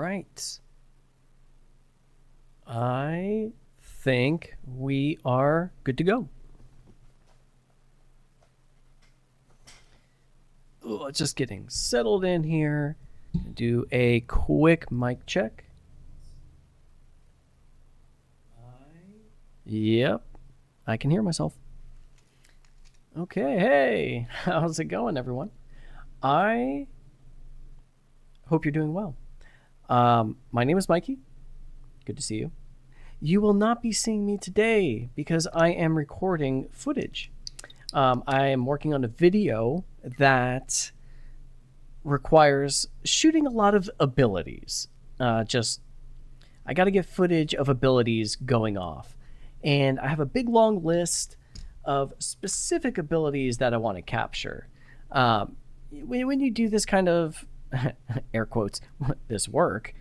right. I think we are good to go. Ooh, just getting settled in here. Do a quick mic check. Yep, I can hear myself. Okay, hey, how's it going, everyone? I hope you're doing well. My name is Mikey. Good to see you. You will not be seeing me today because I am recording footage. I am working on a video that requires shooting a lot of abilities. I got to get footage of abilities going off. And I have a big long list of specific abilities that I want to capture. When you do this kind of, air quotes, this work,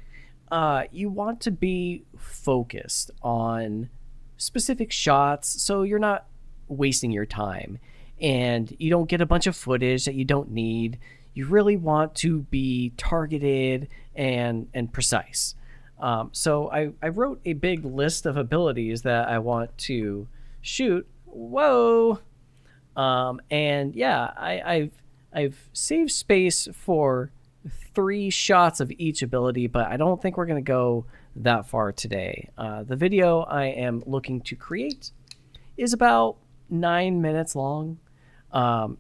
you want to be focused on specific shots so you're not wasting your time and you don't get a bunch of footage that you don't need. You really want to be targeted and precise. So I wrote a big list of abilities that I want to shoot. Whoa! And yeah, I've saved space for 3 shots of each ability, but I don't think we're going to go that far today. The video I am looking to create is about 9 minutes long.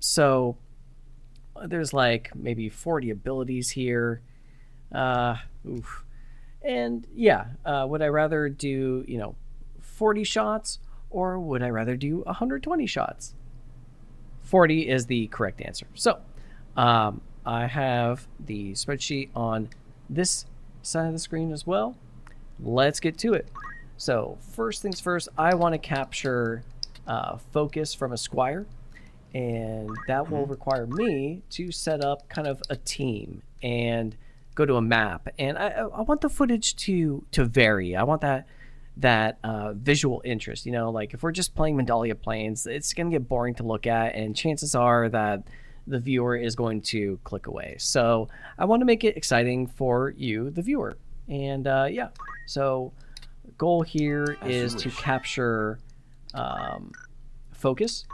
So there's like maybe 40 abilities here. Oof. And yeah, would I rather do, 40 shots or would I rather do 120 shots? 40 is the correct answer. So I have the spreadsheet on this side of the screen as well. Let's get to it. So first things first, I want to capture focus from a squire, and that will require me to set up kind of a team and go to a map. And I want the footage to vary. I want that visual interest. Like if we're just playing Mandalia Plains, it's going to get boring to look at, and chances are that the viewer is going to click away. So I want to make it exciting for you, the viewer. And yeah, so goal here is to capture focus.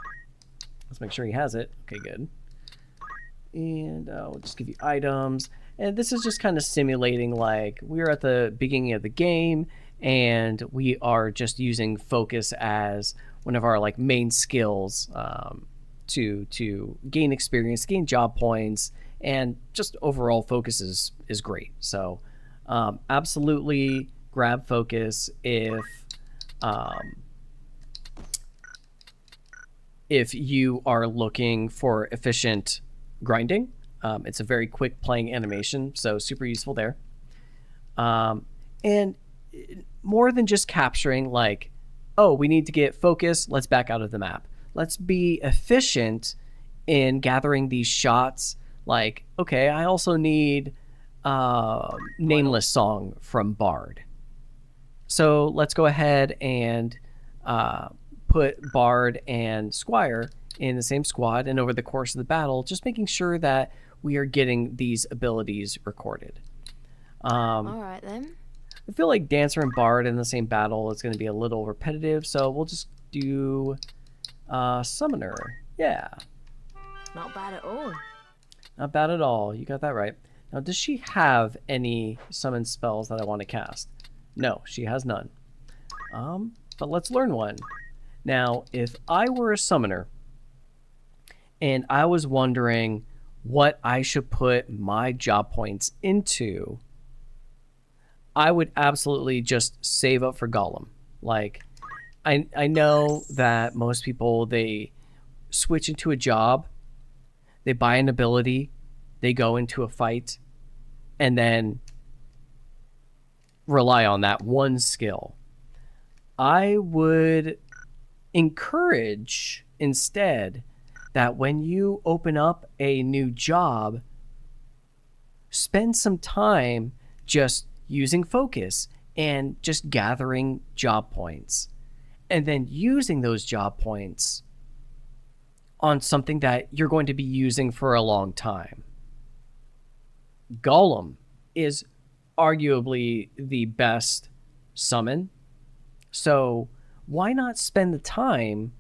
Let's make sure he has it. Okay, good. And we'll just give you items. And this is just kind of simulating like we're at the beginning of the game and we are just using focus as one of our like main skills to gain experience, gain job points, and just overall focus is great. So absolutely grab focus if you are looking for efficient grinding. It's a very quick playing animation, so super useful there. And more than just capturing like, oh, we need to get focus, let's back out of the map. Let's be efficient in gathering these shots. Like, okay, I also need Nameless Song from Bard. So let's go ahead and put Bard and Squire in the same squad, and over the course of the battle, just making sure that we are getting these abilities recorded. All right, then. I feel like Dancer and Bard in the same battle is going to be a little repetitive, so we'll just do Summoner. Yeah. Not bad at all. Not bad at all. You got that right. Now, does she have any summon spells that I want to cast? No, she has none. But let's learn one. Now, if I were a summoner and I was wondering what I should put my job points into, I would absolutely just save up for Golem. Like, I know that most people, they switch into a job, they buy an ability, they go into a fight, and then rely on that one skill. I would encourage instead that when you open up a new job, spend some time just using focus and just gathering job points, and then using those job points on something that you're going to be using for a long time. Golem is arguably the best summon. So why not spend the time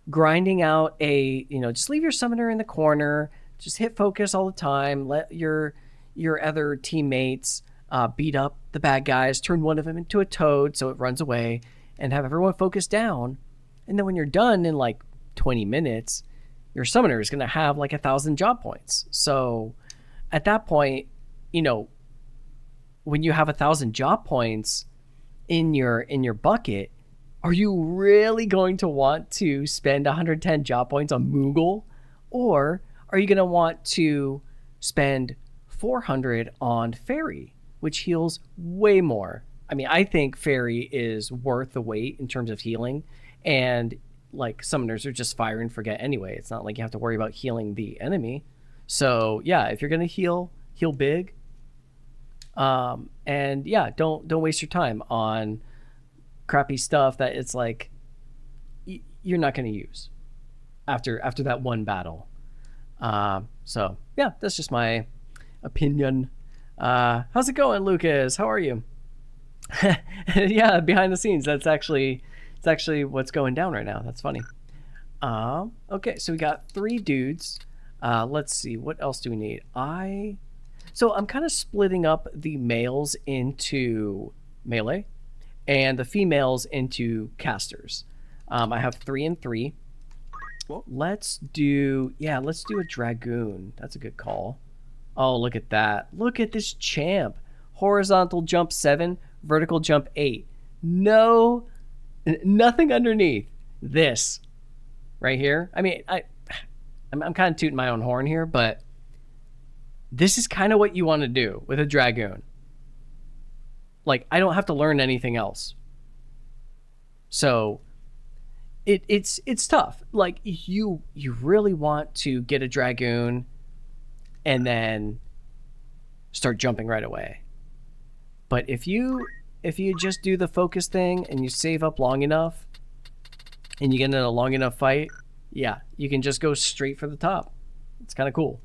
grinding out just leave your summoner in the corner, just hit focus all the time, let your other teammates beat up the bad guys, turn one of them into a toad so it runs away, and have everyone focus down. And then when you're done in like 20 minutes, your summoner is going to have like 1,000 job points. So at that point, when you have 1,000 job points in your bucket, are you really going to want to spend 110 job points on Moogle? Or are you going to want to spend 400 on Fairy, which heals way more? I mean, I think Fairy is worth the wait in terms of healing, and like summoners are just fire and forget anyway. It's not like you have to worry about healing the enemy. So yeah, if you're gonna heal big. And yeah, don't waste your time on crappy stuff that it's like you're not gonna use after that one battle. So yeah, that's just my opinion. How's it going, Lucas? How are you? Yeah, behind the scenes, it's actually what's going down right now. That's funny. Okay, so we got 3 dudes. Let's see, what else do we need? So I'm kind of splitting up the males into melee and the females into casters. I have 3 and 3. Let's do a dragoon. That's a good call. Oh, look at that. Look at this champ. Horizontal jump 7, vertical jump 8. No, nothing underneath this right here. I mean, I'm kind of tooting my own horn here, but this is kind of what you want to do with a dragoon. Like, I don't have to learn anything else. So it's tough. Like, you really want to get a dragoon and then start jumping right away. But if you just do the focus thing and you save up long enough and you get in a long enough fight, yeah, you can just go straight for the top. It's kind of cool.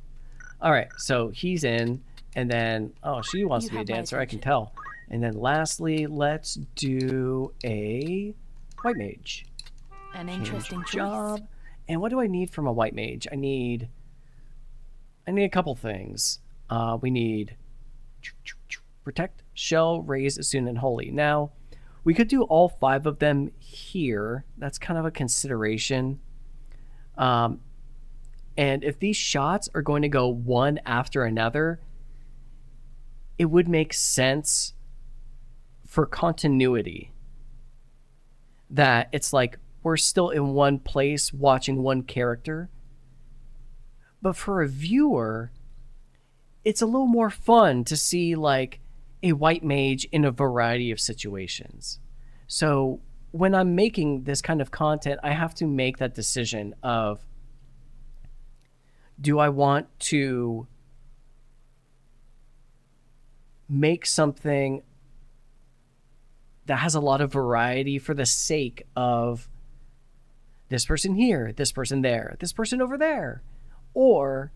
All right, so he's in, and then, oh, she wants to be a dancer, I can tell. And then lastly, let's do a white mage. An interesting job. And what do I need from a white mage? I need a couple things. We need protect, shell, raise, attune, and holy. Now, we could do all 5 of them here. That's kind of a consideration. And if these shots are going to go one after another, it would make sense for continuity that it's like we're still in one place watching one character. But for a viewer, it's a little more fun to see like a white mage in a variety of situations. So when I'm making this kind of content, I have to make that decision of, do I want to make something that has a lot of variety for the sake of this person here, this person there, this person over there? Or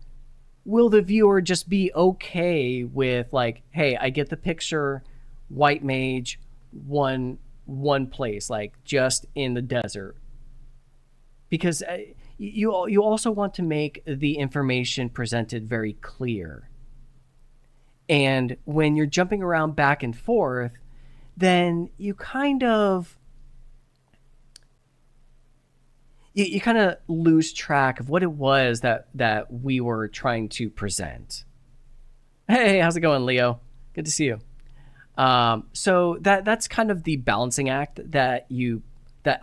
will the viewer just be okay with like, hey, I get the picture, white mage, one place, like just in the desert? Because you also want to make the information presented very clear. And when you're jumping around back and forth, then you kind of lose track of what it was that we were trying to present. Hey, how's it going, Leo? Good to see you. So that's kind of the balancing act that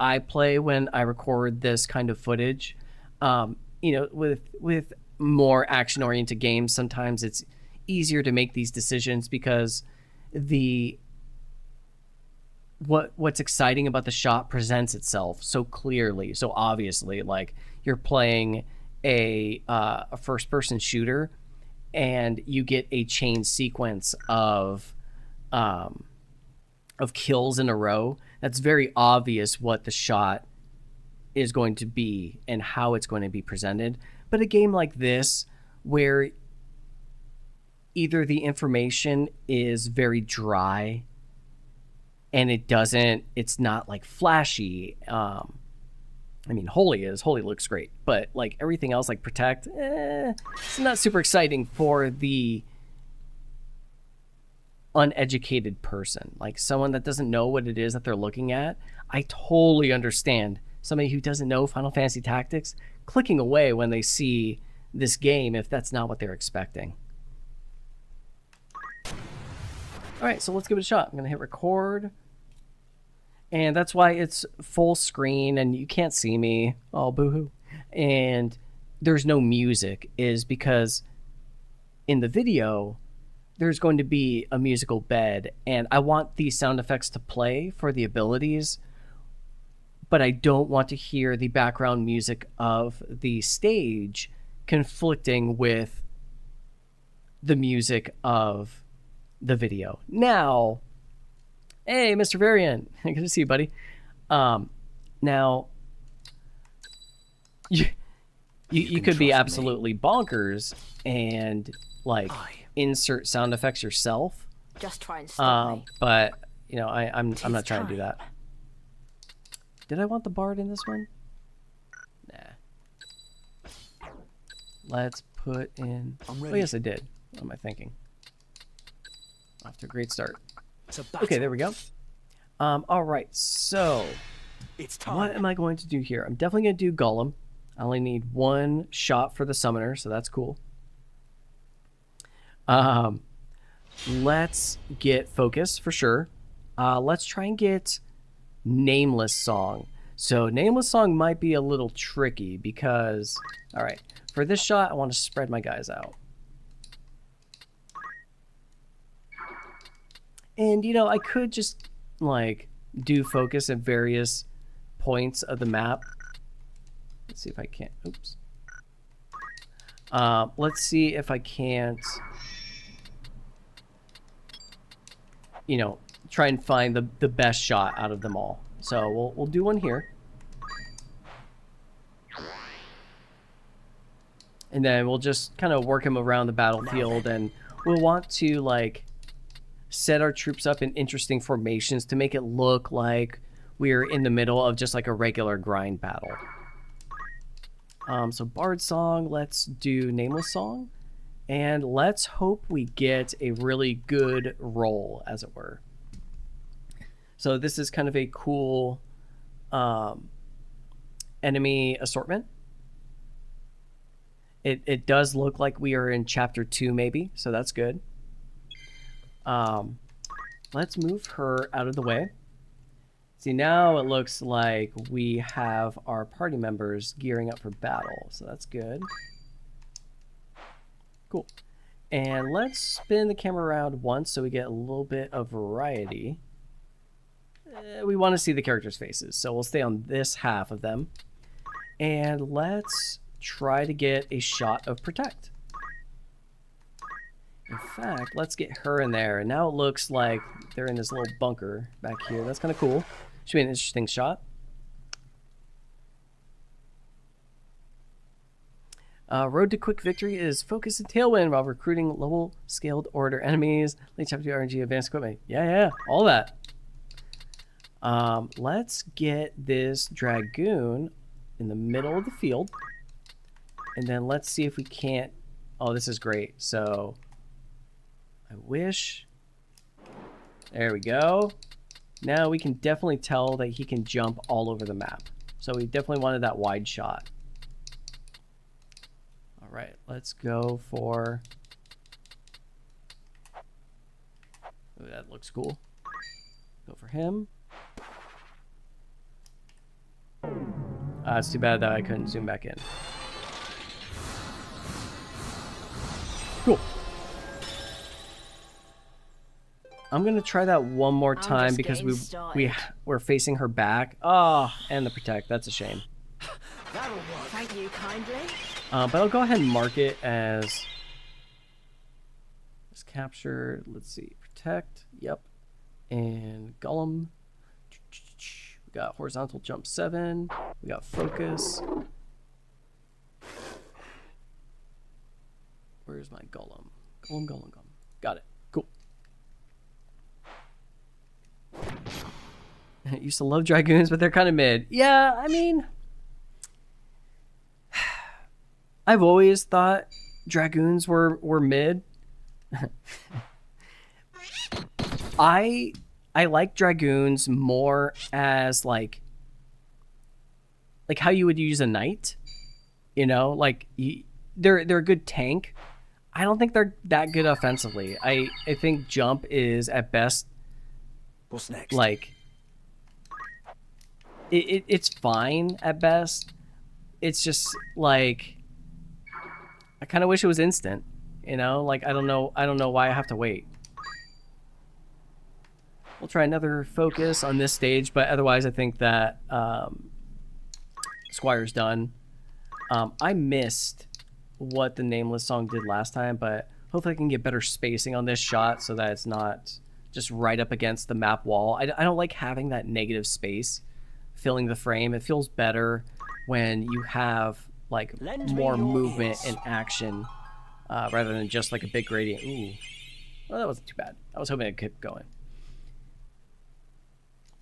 I play when I record this kind of footage. With more action-oriented games, sometimes it's easier to make these decisions because what's exciting about the shot presents itself so clearly, so obviously. Like, you're playing a first-person shooter, and you get a chain sequence of kills in a row. That's very obvious what the shot is going to be and how it's going to be presented. But a game like this, where either the information is very dry and it's not like flashy. I mean, Holy looks great, but like everything else, like Protect, it's not super exciting for the uneducated person, like someone that doesn't know what it is that they're looking at. I totally understand somebody who doesn't know Final Fantasy Tactics clicking away when they see this game if that's not what they're expecting. All right, so let's give it a shot. I'm gonna hit record, and that's why it's full screen and you can't see me. Oh, boo-hoo. And there's no music is because in the video there's going to be a musical bed, and I want these sound effects to play for the abilities, but I don't want to hear the background music of the stage conflicting with the music of the video. Now, hey, Mr. Variant, good to see you, buddy. Now, you could be absolutely bonkers and like insert sound effects yourself. Just try and stop me. But you know, I'm not trying to do that. Did I want the bard in this one? Nah. Let's put in. Oh yes, I did. What am I thinking? Off to a great start. Okay, there we go. All right, so what am I going to do here? I'm definitely going to do Golem. I only need one shot for the summoner, so that's cool. Let's get focus for sure. Let's try and get Nameless Song. So Nameless Song might be a little tricky because, all right, for this shot, I want to spread my guys out. And, you know, I could just, like, do focus at various points of the map. Let's see if I can't. Oops. Let's see if I can't, you know, try and find the best shot out of them all. So we'll do one here. And then we'll just kind of work him around the battlefield, and we'll want to, like, set our troops up in interesting formations to make it look like we're in the middle of just like a regular grind battle. So Bard Song, let's do Nameless Song, and let's hope we get a really good roll, as it were. So this is kind of a cool enemy assortment. It does look like we are in chapter 2 maybe, so that's good. Let's move her out of the way. See, now it looks like we have our party members gearing up for battle, so that's good. Cool. And let's spin the camera around once so we get a little bit of variety. We want to see the characters' faces, so we'll stay on this half of them. And let's try to get a shot of Protect. In fact, let's get her in there. And now it looks like they're in this little bunker back here. That's kind of cool. Should be an interesting shot. Road to quick victory is focus and tailwind while recruiting level scaled order enemies. Late chapter 2 RNG advanced equipment. Yeah, all that. Let's get this dragoon in the middle of the field. And then let's see if we can't... Oh, this is great. So... I wish. There we go. Now we can definitely tell that he can jump all over the map. So we definitely wanted that wide shot. All right, let's go for... Ooh, that looks cool. Go for him. It's too bad that I couldn't zoom back in. Cool. I'm gonna try that one more time because we're facing her back. Oh, and the Protect. That's a shame. That'll work. Thank you kindly. But I'll go ahead and mark it as captured. Let's see, Protect. Yep. And Golem. We got horizontal jump 7. We got focus. Where's my Golem? Golem. Got it. Cool. I used to love Dragoons, but they're kind of mid. Yeah, I mean, I've always thought Dragoons were mid. I like Dragoons more as like how you would use a knight, you know, like they're a good tank. I don't think they're that good offensively. I think jump is at best. What's next? Like it's fine at best. It's just like I kind of wish it was instant, you know? Like I don't know why I have to wait. We'll try another focus on this stage, but otherwise I think that Squire's done. I missed what the Nameless song did last time, but hopefully I can get better spacing on this shot so that it's not just right up against the map wall. I don't like having that negative space filling the frame. It feels better when you have like more movement and action rather than just like a big gradient. Ooh, well, that wasn't too bad. I was hoping it kept going.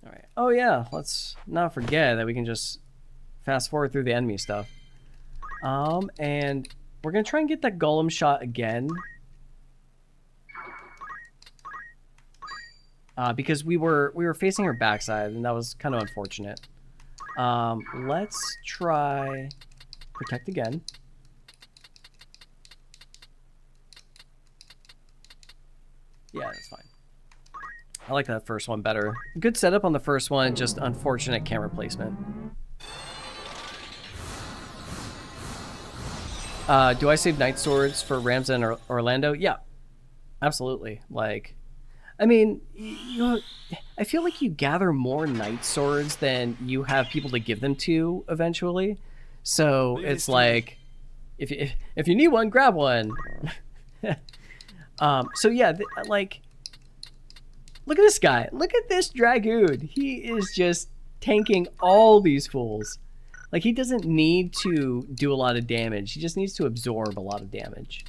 All right. Oh yeah, let's not forget that we can just fast forward through the enemy stuff. And we're gonna try and get that golem shot again. Because we were facing her backside, and that was kind of unfortunate. Let's try protect again. Yeah, that's fine. I like that first one better. Good setup on the first one, just unfortunate camera placement. Do I save Night Swords for Ramza and Orlando? Yeah, absolutely. Like, I mean, I feel like you gather more Night Swords than you have people to give them to eventually. So it's like, if you need one, grab one. So yeah, like, look at this guy. Look at this Dragoon. He is just tanking all these fools. Like, he doesn't need to do a lot of damage. He just needs to absorb a lot of damage.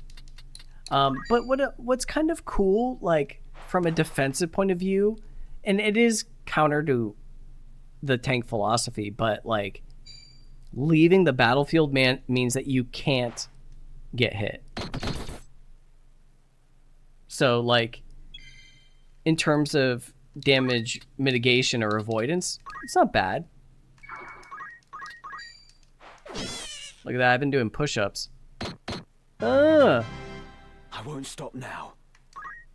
But what's kind of cool, like, from a defensive point of view, and it is counter to the tank philosophy, but, like, leaving the battlefield means that you can't get hit. So, like, in terms of damage mitigation or avoidance, it's not bad. Look at that, I've been doing push-ups. I won't stop now.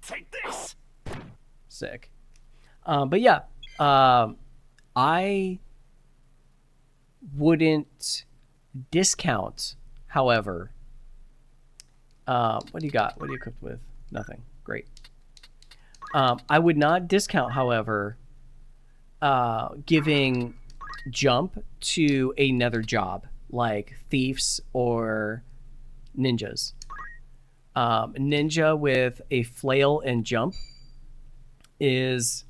Take this! Sick. But yeah, I wouldn't discount, however. What do you got? What are you equipped with? Nothing. Great. I would not discount, however, giving jump to another job, like thieves or ninjas. Ninja with a flail and jump is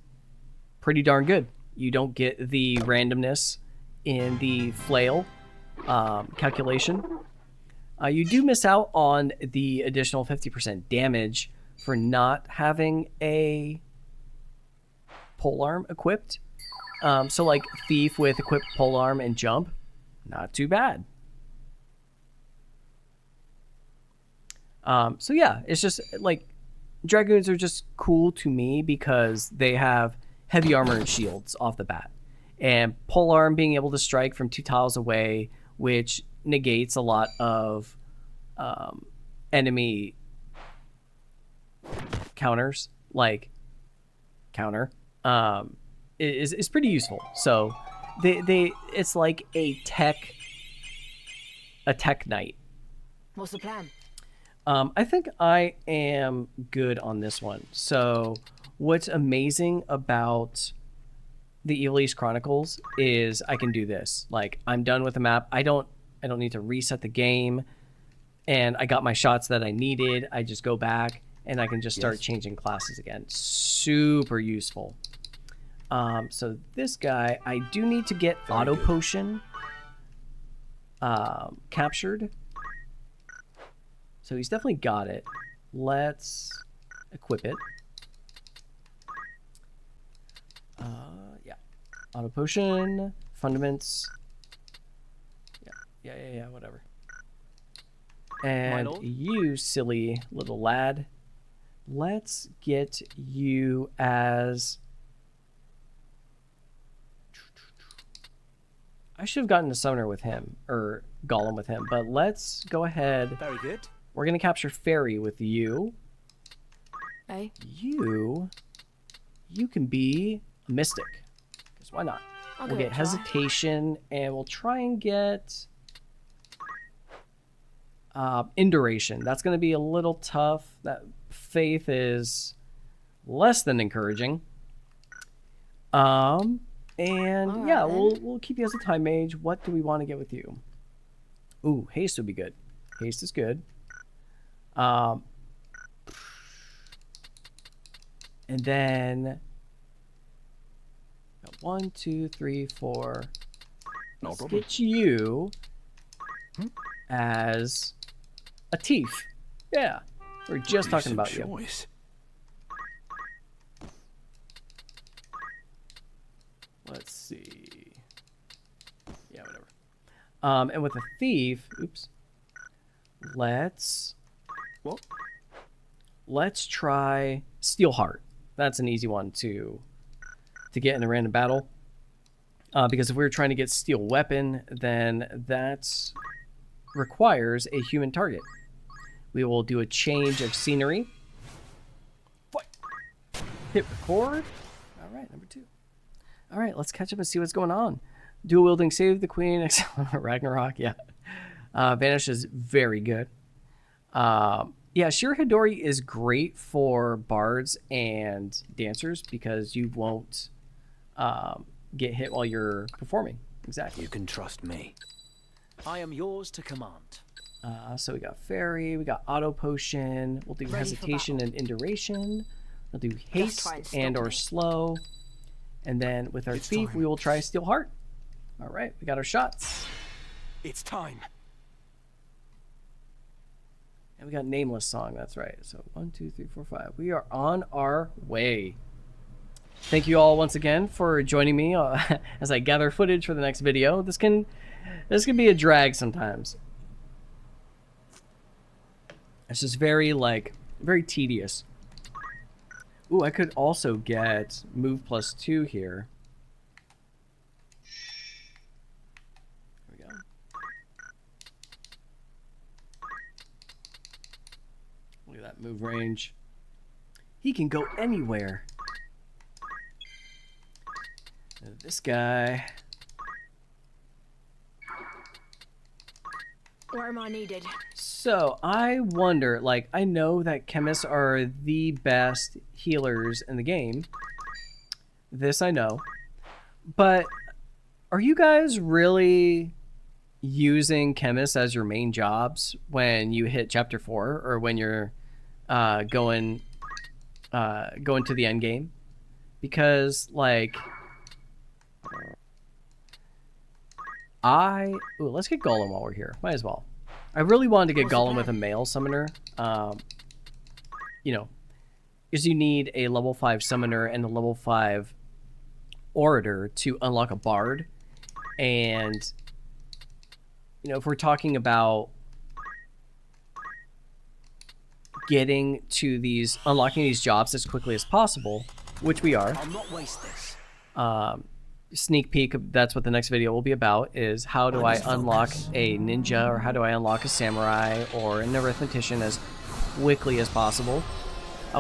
pretty darn good. You don't get the randomness in the flail calculation. You do miss out on the additional 50% damage for not having a polearm equipped. So like thief with equipped polearm and jump, not too bad. So yeah, it's just like Dragoons are just cool to me because they have heavy armor and shields off the bat. And polearm being able to strike from 2 tiles away, which negates a lot of enemy counters, like counter, is pretty useful. So it's like a tech knight. What's the plan? I think I am good on this one. So what's amazing about the Ivalice Chronicles is I can do this. Like, I'm done with the map. I don't need to reset the game, and I got my shots that I needed. I just go back and I can just start changing classes again. Super useful. So this guy, I do need to get auto potion captured. So he's definitely got it. let's equip it. Yeah. Auto potion, fundaments. Yeah, whatever. And you, silly little lad, let's get you as... I should have gotten a summoner with him, or golem with him, but let's go ahead. Very good. We're going to capture fairy with you. Hey. You can be a mystic, because why not? We'll get hesitation, and we'll try and get induration. That's going to be a little tough. That faith is less than encouraging. And yeah, we'll keep you as a time mage. What do we want to get with you? Ooh, haste would be good. Haste is good. And then 1, 2, 3, 4. Let's get you as a thief. Yeah, we're just talking about you. Let's see. Yeah, whatever. And with a thief, oops. Let's try Steelheart. That's an easy one to get in a random battle. Because if we were trying to get Steel Weapon, then that requires a human target. We will do a change of scenery. Hit record. All right, number 2. All right, let's catch up and see what's going on. Dual wielding, save the queen, Ragnarok, yeah. Vanish is very good. Yeah, Shira Hidori is great for bards and dancers because you won't get hit while you're performing. Exactly. You can trust me. I am yours to command. So we got fairy, we got auto potion. We'll do hesitation and induration. We'll do haste and or slow. And then with our thief, we will try Steel Heart. All right, we got our shots. It's time. And we got Nameless Song, that's right. So 1, 2, 3, 4, 5. We are on our way. Thank you all once again for joining me as I gather footage for the next video. This can be a drag sometimes. It's just very tedious. Ooh, I could also get move +2 here. There we go. Look at that move range. He can go anywhere. And this guy. Where am I needed? So I wonder, I know that chemists are the best healers in the game. This I know. But are you guys really using chemists as your main jobs when you hit chapter 4 or when you're going to the end game? Because let's get Golem while we're here. Might as well. I really wanted to get Golem with a male summoner. You know, because you need a level 5 summoner and a level 5 orator to unlock a bard. And, you know, if we're talking about getting to unlocking these jobs as quickly as possible, which we are. I'll not waste this. Sneak peek, that's what the next video will be about, is how do I unlock a ninja, or how do I unlock a samurai or an arithmetician as quickly as possible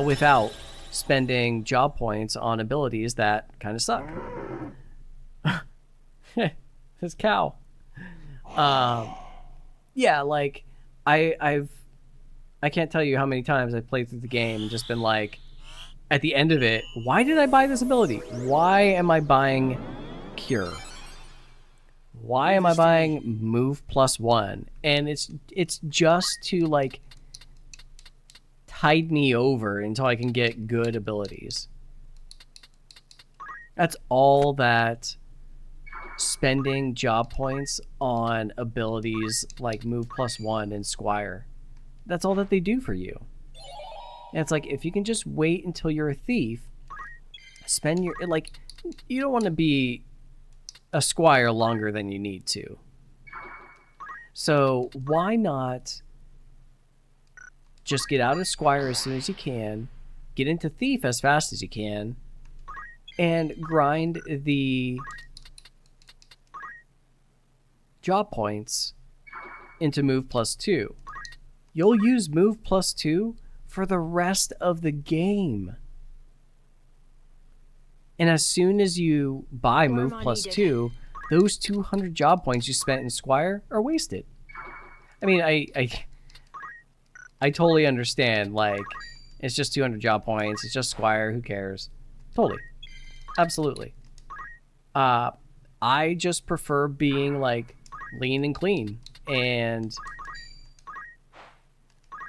without spending job points on abilities that kind of suck. This cow. Yeah, I can't tell you how many times I've played through the game and just been at the end of it, why did I buy this ability? Why am I buying Cure? Why am I buying Move +1? And it's just to tide me over until I can get good abilities. That's all that spending job points on abilities like Move +1 and Squire. That's all that they do for you. And it's like, if you can just wait until you're a thief, spend your, like, you don't want to be a squire longer than you need to. So why not just get out of squire as soon as you can, get into thief as fast as you can, and grind the job points into move +2. You'll use move +2 for the rest of the game. And as soon as you buy move +2, those 200 job points you spent in Squire are wasted. I mean, I totally understand, like, it's just 200 job points, it's just Squire, who cares? Totally. Absolutely. I just prefer being, like, lean and clean. And,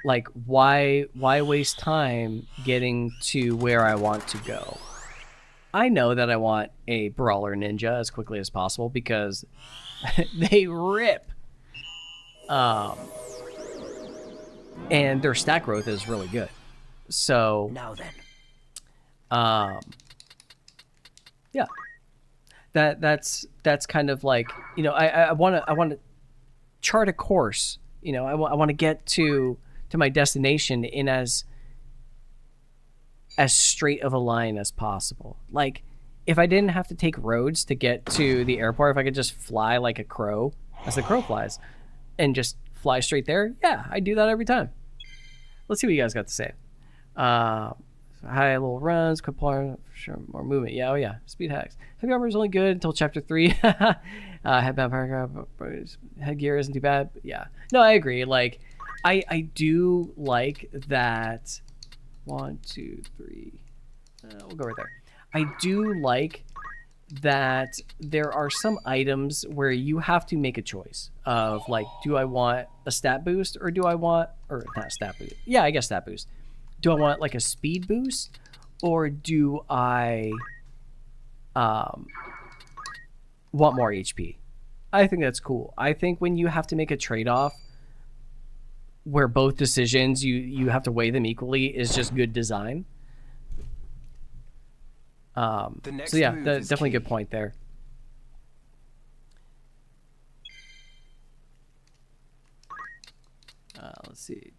like, why waste time getting to where I want to go? I know that I want a Brawler Ninja as quickly as possible because they rip. And their stat growth is really good. So Now then. Yeah. That's kind of like, you know, I want to chart a course, you know, I want to get to my destination in as straight of a line as possible. Like, if I didn't have to take roads to get to the airport, if I could just fly like a crow, as the crow flies, and just fly straight there, yeah, I do that every time. Let's see what you guys got to say. High little runs, quick power, sure, more movement. Yeah, oh yeah, speed hacks. Heavy armor is only good until chapter 3. Headband paragraph, headgear isn't too bad. But yeah, no, I agree. Like, I do like that. 1, 2, 3. We'll go right there. I do like that there are some items where you have to make a choice of, like, do I want a stat boost or do I want, or not a stat boost. Yeah, I guess stat boost. Do I want like a speed boost or do I want more HP? I think that's cool. I think when you have to make a trade-off where both decisions, you have to weigh them equally, is just good design. So yeah, that's definitely a good point there. Let's see.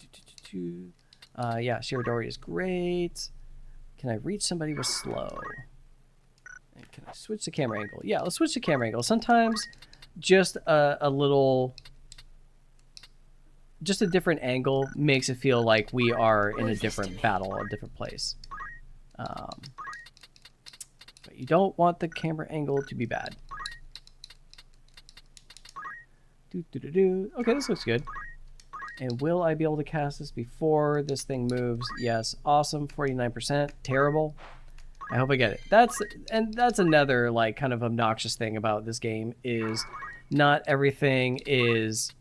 Yeah, Shiradori is great. Can I reach somebody with slow? And can I switch the camera angle? Yeah, let's switch the camera angle. Sometimes just a little... just a different angle makes it feel like we are in a different battle, a different place. But you don't want the camera angle to be bad. Okay, this looks good. And will I be able to cast this before this thing moves? Yes. Awesome. 49%. Terrible. I hope I get it. That's another, like, kind of obnoxious thing about this game is not everything is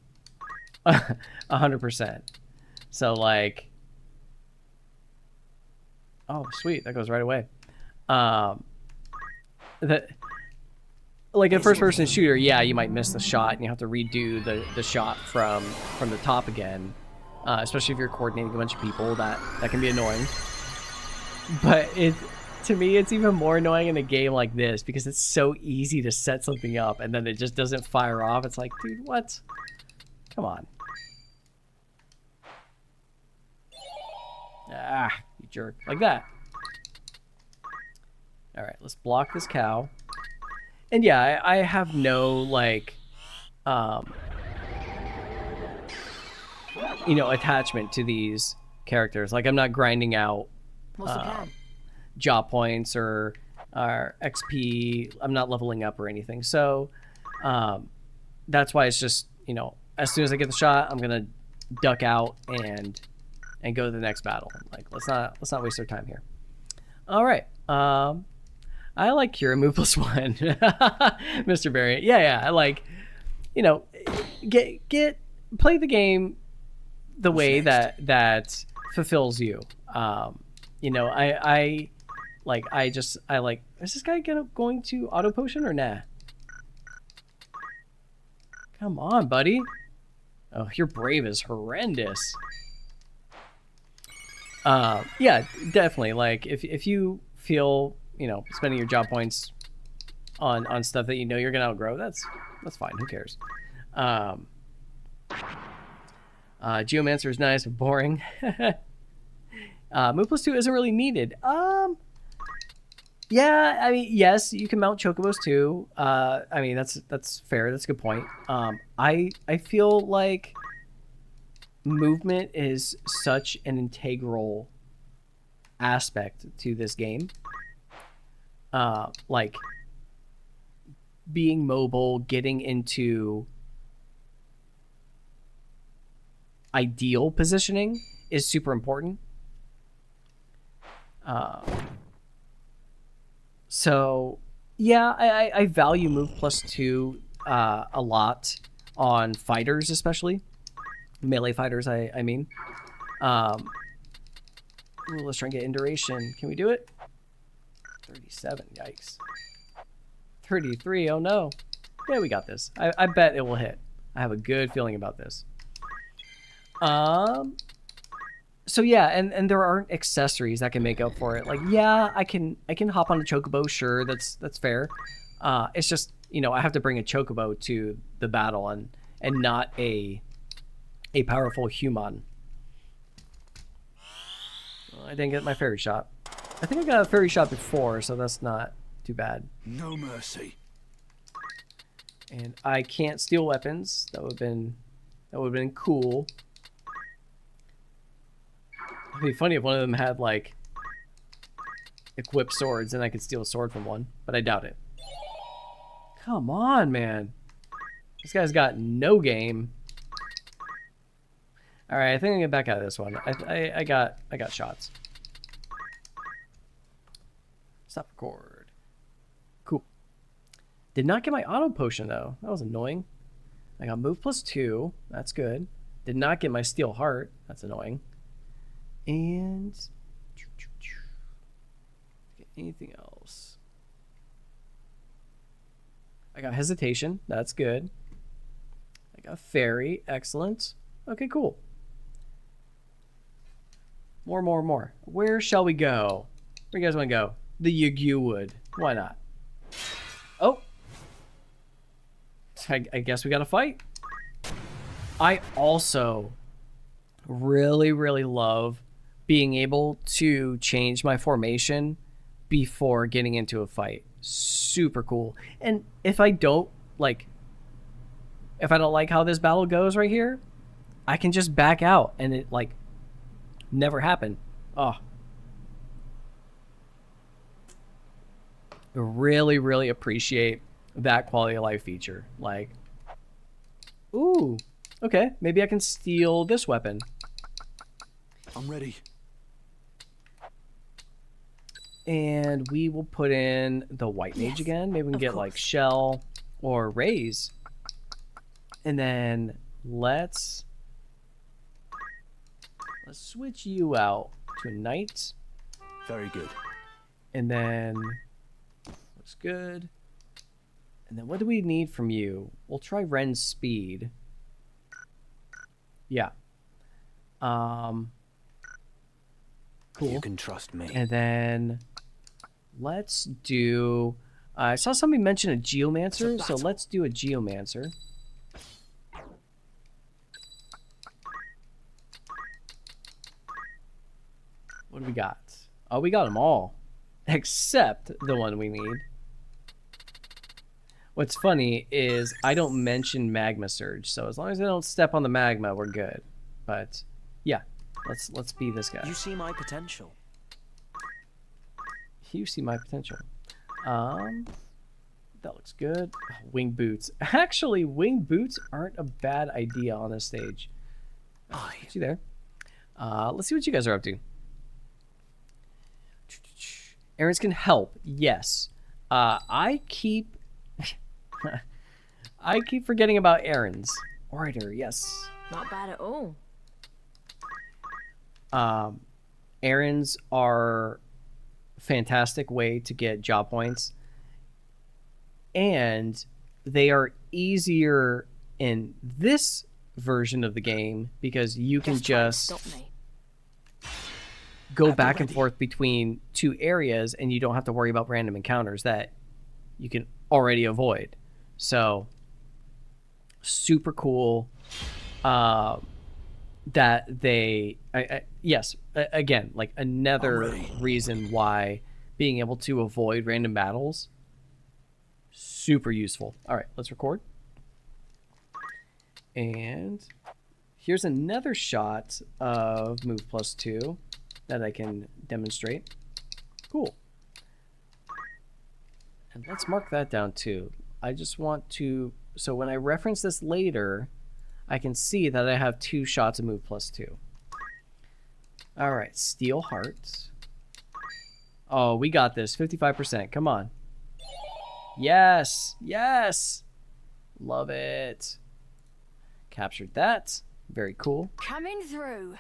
100%. So, like, oh, sweet, that goes right away. That, like, a first-person shooter, yeah, you might miss the shot and you have to redo the shot from the top again. Especially if you're coordinating a bunch of people, that can be annoying. But to me, it's even more annoying in a game like this because it's so easy to set something up and then it just doesn't fire off. It's like, dude, what? Come on. Ah, you jerk. Like that. Alright, let's block this cow. And yeah, I have no, like, you know, attachment to these characters. Like, I'm not grinding out job points or XP. I'm not leveling up or anything. So, that's why it's just, you know, as soon as I get the shot, I'm gonna duck out and go to the next battle. Like, let's not waste our time here. All right. I like Cura move +1, Mr. Variant. Yeah. I like, you know, play the game the way that fulfills you. You know, I like, is this guy going to auto potion or nah? Come on, buddy. Oh, your brave is horrendous. Yeah, definitely. Like if you feel, spending your job points on stuff that you're gonna outgrow, that's fine. Who cares? Geomancer is nice, but boring. Move plus 2 isn't really needed. Yeah, I mean, yes, you can mount chocobos too. I mean, that's fair. That's a good point. I feel like movement is such an integral aspect to this game. Like being mobile, getting into ideal positioning is super important. So yeah, I value move plus 2 a lot on fighters, especially melee fighters. I mean, ooh, let's try and get induration. Can we do it? 37. Yikes. 33. Oh no. Yeah, we got this. I bet it will hit. I have a good feeling about this. So yeah, and there aren't accessories that can make up for it. Like, yeah, I can hop on a chocobo, sure, that's fair. It's just, I have to bring a chocobo to the battle and not a powerful human. Well, I didn't get my fairy shot. I think I got a fairy shot before, so that's not too bad. No mercy. And I can't steal weapons. That would have been cool. It'd be funny if one of them had, like, equipped swords and I could steal a sword from one, but I doubt it. Come on, man. This guy's got no game. Alright, I think I can get back out of this one. I got shots. Stop record. Cool. Did not get my auto potion, though. That was annoying. I got move plus 2. That's good. Did not get my steel heart. That's annoying. And anything else? I got hesitation. That's good. I got fairy. Excellent. Okay, cool. More. Where shall we go? Where you guys want to go? The Yugu Wood. Why not? Oh. I guess we got to fight. I also really love being able to change my formation before getting into a fight. Super cool. And if I don't like how this battle goes right here, I can just back out and it like never happened. Oh. Really appreciate that quality of life feature. Like, ooh, okay, maybe I can steal this weapon. I'm ready. And we will put in the white mage again. Maybe we can get like shell or raise. And then let's switch you out to a knight. Very good. And then looks good. And then what do we need from you? We'll try Ren's speed. Yeah. Cool. You can trust me. And then let's do... I saw somebody mention a geomancer, so let's do a geomancer. What do we got? Oh, we got them all. Except the one we need. What's funny is I don't mention magma surge, so as long as I don't step on the magma, we're good. But yeah, let's be this guy. You see my potential. You see my potential. That looks good. Oh, wing boots. Actually, wing boots aren't a bad idea on this stage. See there. Let's see what you guys are up to. Errands can help. Yes. I keep forgetting about errands. Orator, yes. Not bad at all. Errands are a fantastic way to get job points. And they are easier in this version of the game because you can just... Stop me. go back and forth between two areas, and you don't have to worry about random encounters that you can already avoid. So super cool that they yes, again, like another reason why being able to avoid random battles, super useful. All right, let's record. And here's another shot of move +2 that I can demonstrate. Cool. And let's mark that down too. I just want to, so when I reference this later, I can see that I have 2 shots of move +2. All right, Steel Heart. Oh, we got this. 55%. Come on. Yes. Yes. Love it. Captured that. Very cool. Coming through.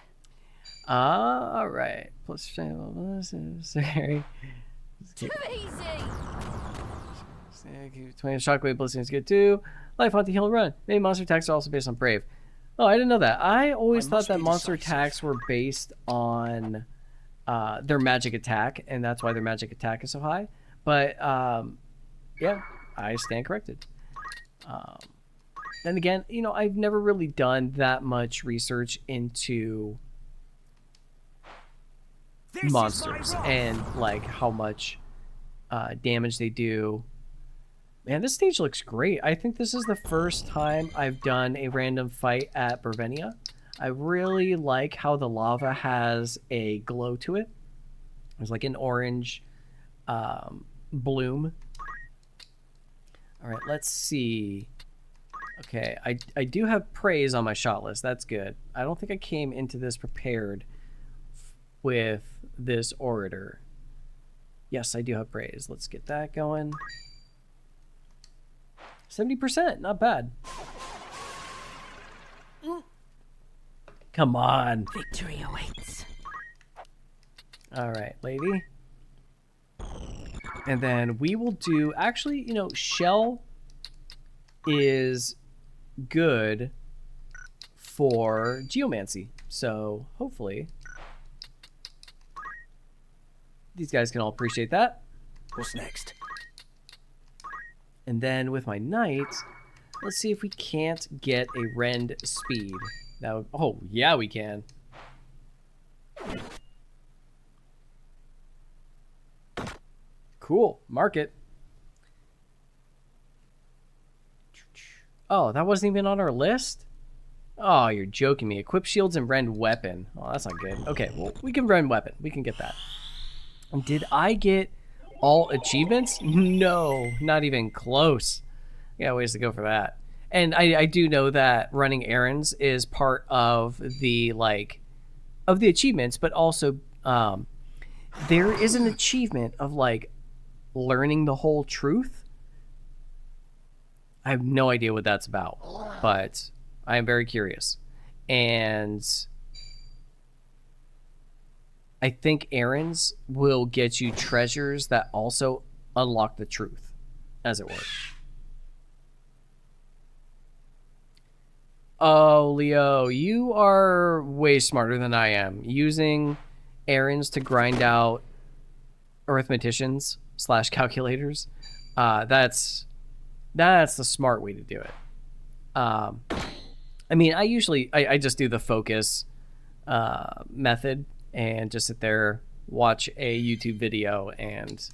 All right. Plus, sorry. Too easy. 20 shockwave blessing is good too. Life, hunt, heal, run. Maybe monster attacks are also based on brave. Oh, I didn't know that. I always thought that monster attacks were based on their magic attack, and that's why their magic attack is so high. But yeah, I stand corrected. Then again, you know, I've never really done that much research into monsters and like how much damage they do. Man, this stage looks great. I think this is the first time I've done a random fight at Bravenia. I really like how the lava has a glow to it. There's like an orange bloom. All right, let's see. Okay, I do have praise on my shot list. That's good. I don't think I came into this prepared with this orator. Yes, I do have praise. Let's get that going. 70%, not bad. Come on. Victory awaits. All right, lady. And then we will do, actually, you know, Shell is good for geomancy. So hopefully these guys can all appreciate that. What's next? And then with my knight, let's see if we can't get a rend speed. That would, oh yeah, we can. Cool, mark it. Oh, that wasn't even on our list? Oh, you're joking me. Equip shields and rend weapon. Oh, that's not good. Okay, well, we can rend weapon. We can get that. And did I get all achievements? No, not even close. Yeah, ways to go for that. And I do know that running errands is part of the, like, of the achievements, but also there is an achievement of, like, learning the whole truth. I have no idea what that's about, but I am very curious. And I think errands will get you treasures that also unlock the truth, as it were. Oh, Leo, you are way smarter than I am. Using errands to grind out arithmeticians / calculators, that's the smart way to do it. I mean, I just do the focus method and just sit there, watch a YouTube video, and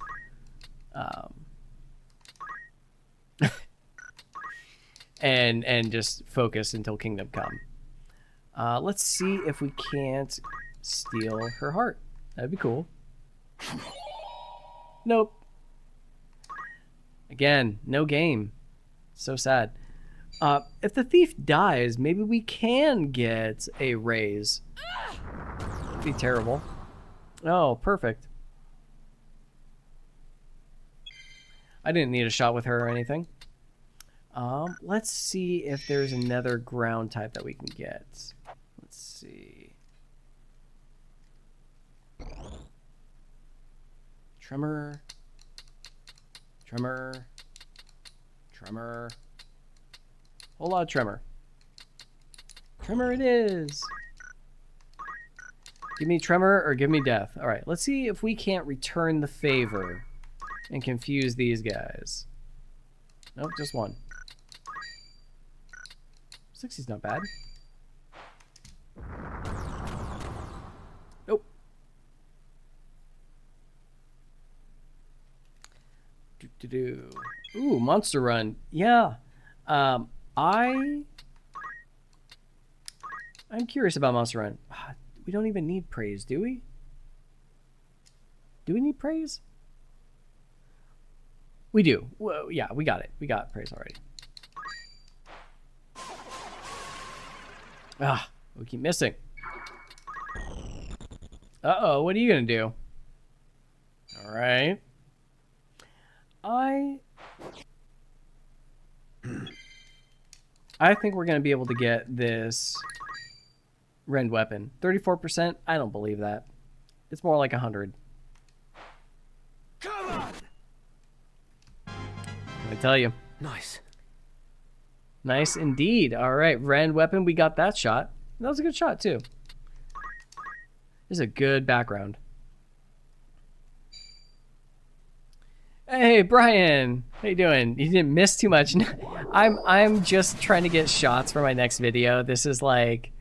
and just focus until Kingdom Come. Let's see if we can't steal her heart. That'd be cool. Nope. Again, no game. So sad. If the thief dies, maybe we can get a raise. That'd be terrible. Oh, perfect. I didn't need a shot with her or anything. Let's see if there's another ground type that we can get. Let's see. Tremor. Tremor. Tremor. Whole lot of tremor. Tremor it is. Give me tremor or give me death. All right, let's see if we can't return the favor and confuse these guys. Nope, just one. 60's not bad. Nope. Ooh, Monster Run. Yeah. I'm curious about Monster Run. We don't even need praise, do we? Do we need praise? We do. Well, yeah, we got it. We got praise already. We keep missing. Uh-oh, what are you gonna do? All right. I think we're gonna be able to get this rend weapon. 34%? I don't believe that. It's more like 100. Come on! I tell you. Nice. Nice indeed. All right, rend weapon. We got that shot. That was a good shot too. This is a good background. Hey, Brian. How you doing? You didn't miss too much. I'm just trying to get shots for my next video. This is like,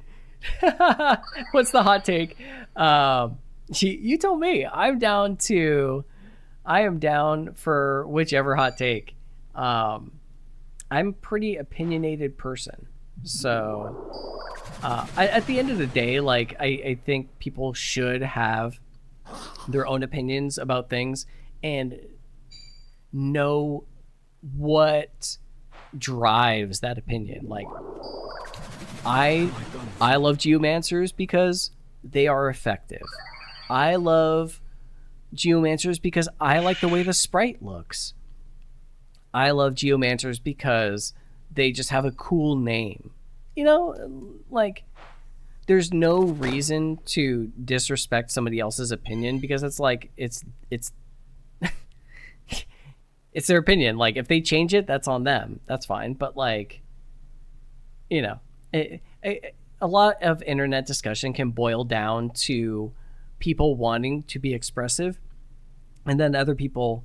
what's the hot take? You told me. I am down for whichever hot take. I'm a pretty opinionated person, so at the end of the day, like I think people should have their own opinions about things and know what drives that opinion. Like I love geomancers because they are effective. I love geomancers because I like the way the sprite looks. I love geomancers because they just have a cool name. You know, like there's no reason to disrespect somebody else's opinion because it's like it's it's their opinion. Like if they change it, that's on them. That's fine. But like, you know, a lot of internet discussion can boil down to people wanting to be expressive and then other people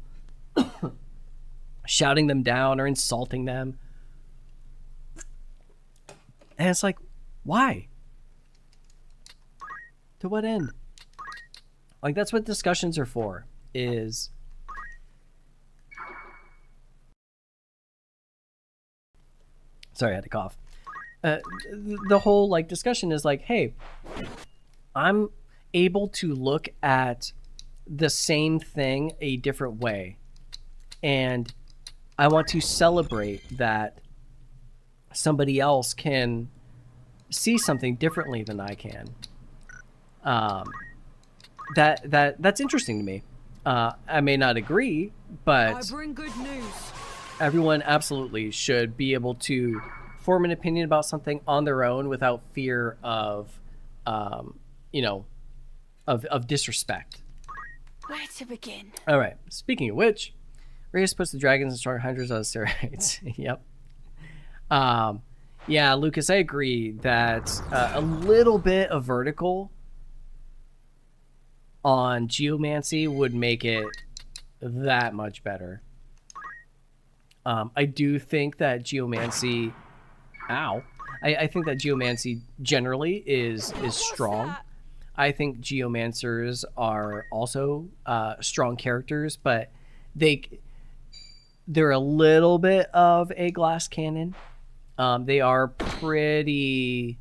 shouting them down or insulting them. And it's like, why? To what end? Like that's what discussions are for, is sorry, I had to cough. The whole like discussion is like, hey, I'm able to look at the same thing a different way. And I want to celebrate that somebody else can see something differently than I can. That's interesting to me. I may not agree, but I bring good news. everyone absolutely should be able to form an opinion about something on their own without fear of, you know, of disrespect. Where to begin? All right. Speaking of which, Reyes puts the dragons and strong hunters on steroids. Yep. Yeah, Lucas, I agree that a little bit of vertical on geomancy would make it that much better. I do think that geomancy, I think that geomancy generally is strong. That? I think geomancers are also strong characters, but they're a little bit of a glass cannon. They are pretty,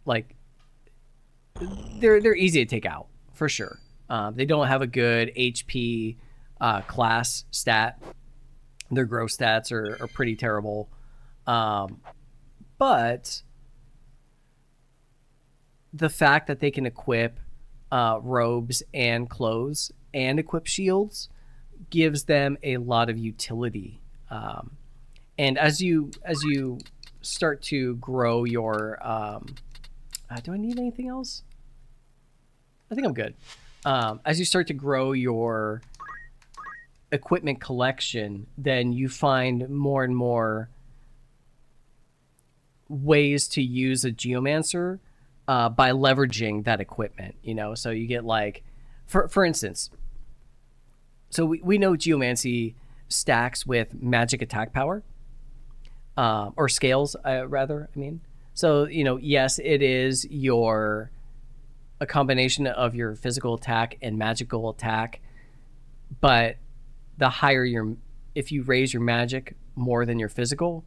like, they're easy to take out for sure. They don't have a good HP class stat. Their growth stats are pretty terrible. But the fact that they can equip robes and clothes and equip shields gives them a lot of utility. And as you start to grow your, do I need anything else? I think I'm good. As you start to grow your equipment collection, then you find more and more ways to use a geomancer by leveraging that equipment. You know, so you get like, for instance, so we know geomancy stacks with magic attack power, or scales, rather. I mean, so you know, yes, it is a combination of your physical attack and magical attack, but the higher if you raise your magic more than your physical,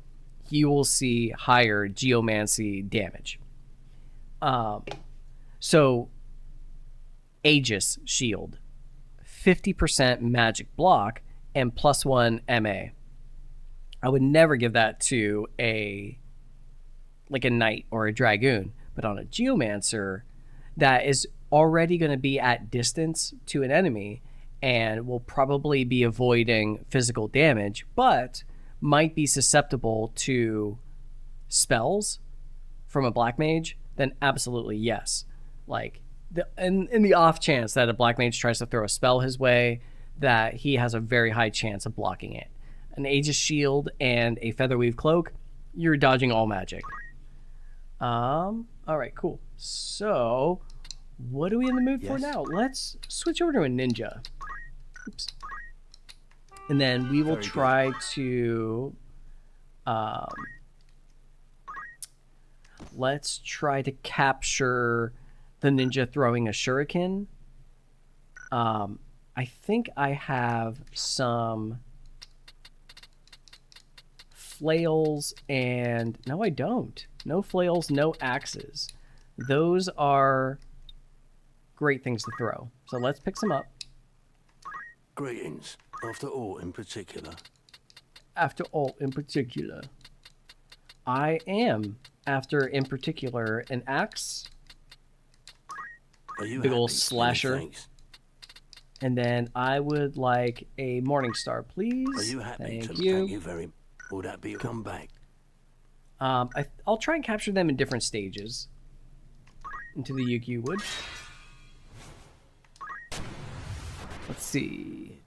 you will see higher geomancy damage. So Aegis shield, 50% magic block and +1 MA. I would never give that to a knight or a dragoon, but on a geomancer that is already going to be at distance to an enemy and will probably be avoiding physical damage, but might be susceptible to spells from a black mage, then absolutely yes. Like, in the off chance that a black mage tries to throw a spell his way, that he has a very high chance of blocking it. An Aegis shield and a Featherweave cloak, you're dodging all magic. All right, cool. So, what are we in the mood for now? Let's switch over to a ninja. Oops. And then we will try to... let's try to capture the ninja throwing a shuriken. I think I have some flails and... No, I don't. No flails, no axes. Those are great things to throw. So let's pick some up. Greetings. After all in particular. After all in particular. I am after in particular an axe. Are you big happy? old slasher. Thanks. And then I would like a morning star, please. Are you happy? Thank Thank you. you very much. Will that be come back? I'll try and capture them in different stages into the UQ wood. Let's see.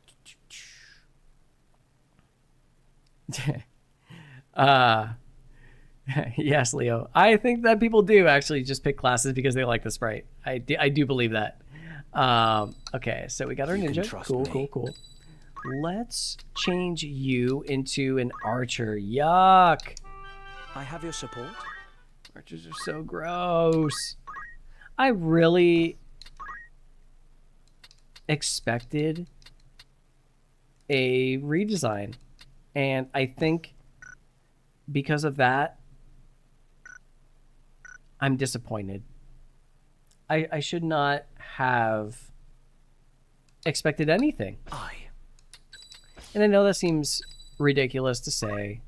Yes, Leo. I think that people do actually just pick classes because they like the sprite. I do believe that. Okay, so we got our ninja. Cool. Let's change you into an archer. Yuck. I have your support. Archers are so gross. I really expected a redesign, and I think because of that, I'm disappointed. I should not have expected anything. And I know that seems ridiculous to say,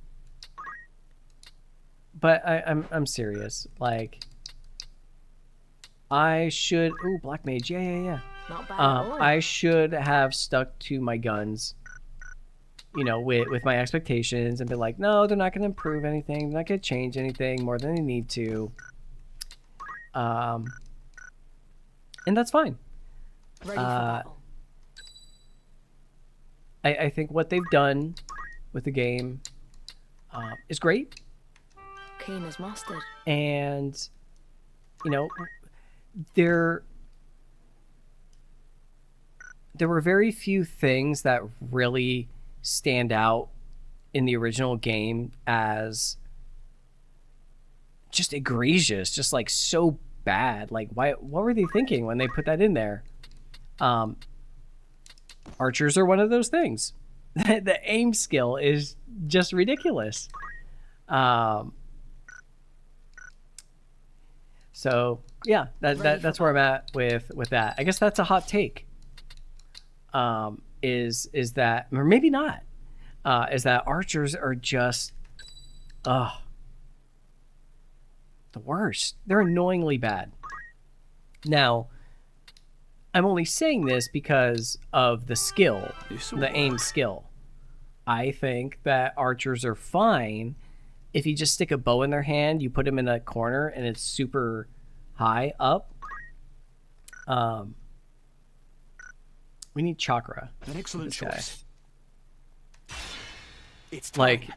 but I'm serious. Like, I should... Ooh, Black Mage. Yeah. Not bad at all. I should have stuck to my guns, you know, with my expectations and been like, no, they're not going to improve anything. They're not going to change anything more than they need to. And that's fine. Ready for battle. I think what they've done with the game is great. Keen as mustard. And, you know, there were very few things that really stand out in the original game as just egregious, just like so bad. Like, what were they thinking when they put that in there? Archers are one of those things. The aim skill is just ridiculous. So yeah, that's where I'm at with that. I guess that's a hot take. Is that, or maybe not, is that archers are just the worst. They're annoyingly bad. Now, I'm only saying this because of the skill, the aim skill. I think that archers are fine if you just stick a bow in their hand, you put them in a corner, and it's super high up. We need chakra. An excellent choice. It's time. Like,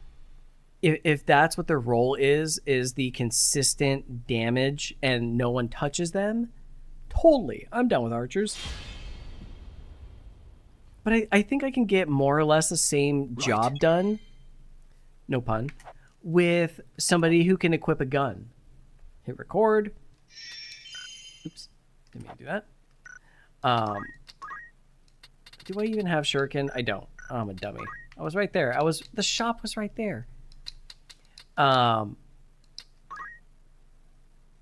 if that's what their role is the consistent damage and no one touches them, totally, I'm down with archers. But I think I can get more or less the same job done, no pun, with somebody who can equip a gun. Hit record. Oops, didn't mean to do that. Do I even have shuriken? I don't. Oh, I'm a dummy. I was right there. The shop was right there.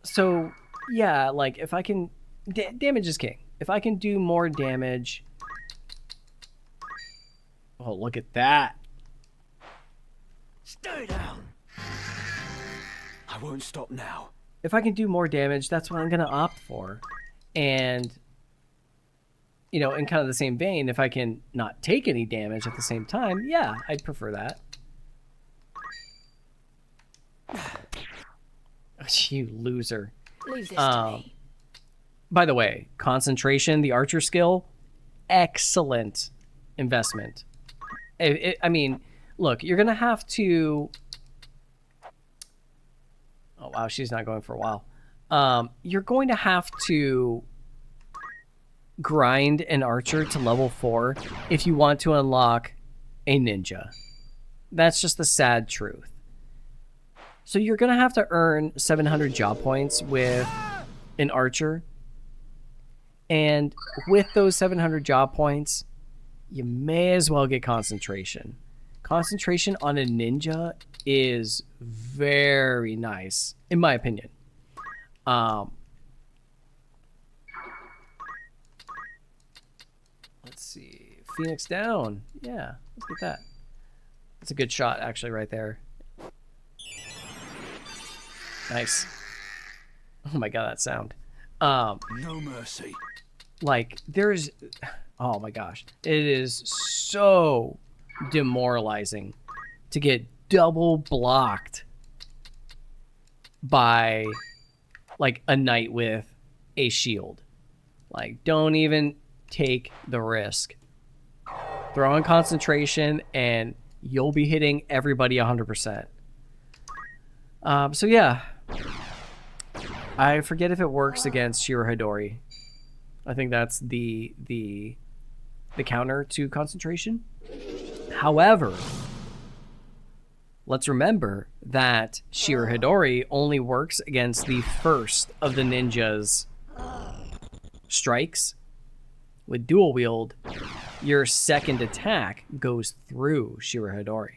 So yeah, like if I can, damage is king. If I can do more damage. Oh, look at that. Stay down. I won't stop now. If I can do more damage, that's what I'm going to opt for. And, you know, in kind of the same vein, if I can not take any damage at the same time, yeah, I'd prefer that. You loser. Leave this to me. By the way, concentration, the archer skill, excellent investment. I mean, look, you're going to have to... Oh, wow, she's not going for a while. You're going to have to grind an archer to level 4 if you want to unlock a ninja. That's just the sad truth. So you're going to have to earn 700 job points with an archer. And with those 700 job points, you may as well get concentration. Concentration on a ninja is very nice, in my opinion. Let's see. Phoenix down. Yeah, let's get that. That's a good shot, actually, right there. Nice. Oh my god, that sound. No mercy. Like, there's... Oh my gosh. It is so demoralizing to get double blocked by, like, a knight with a shield. Like, don't even take the risk. Throw in concentration and you'll be hitting everybody 100%. So yeah. I forget if it works against Shirahidori. I think that's the counter to concentration. However, let's remember that Shirahidori only works against the first of the ninja's strikes. With dual wield, your second attack goes through Shirahidori.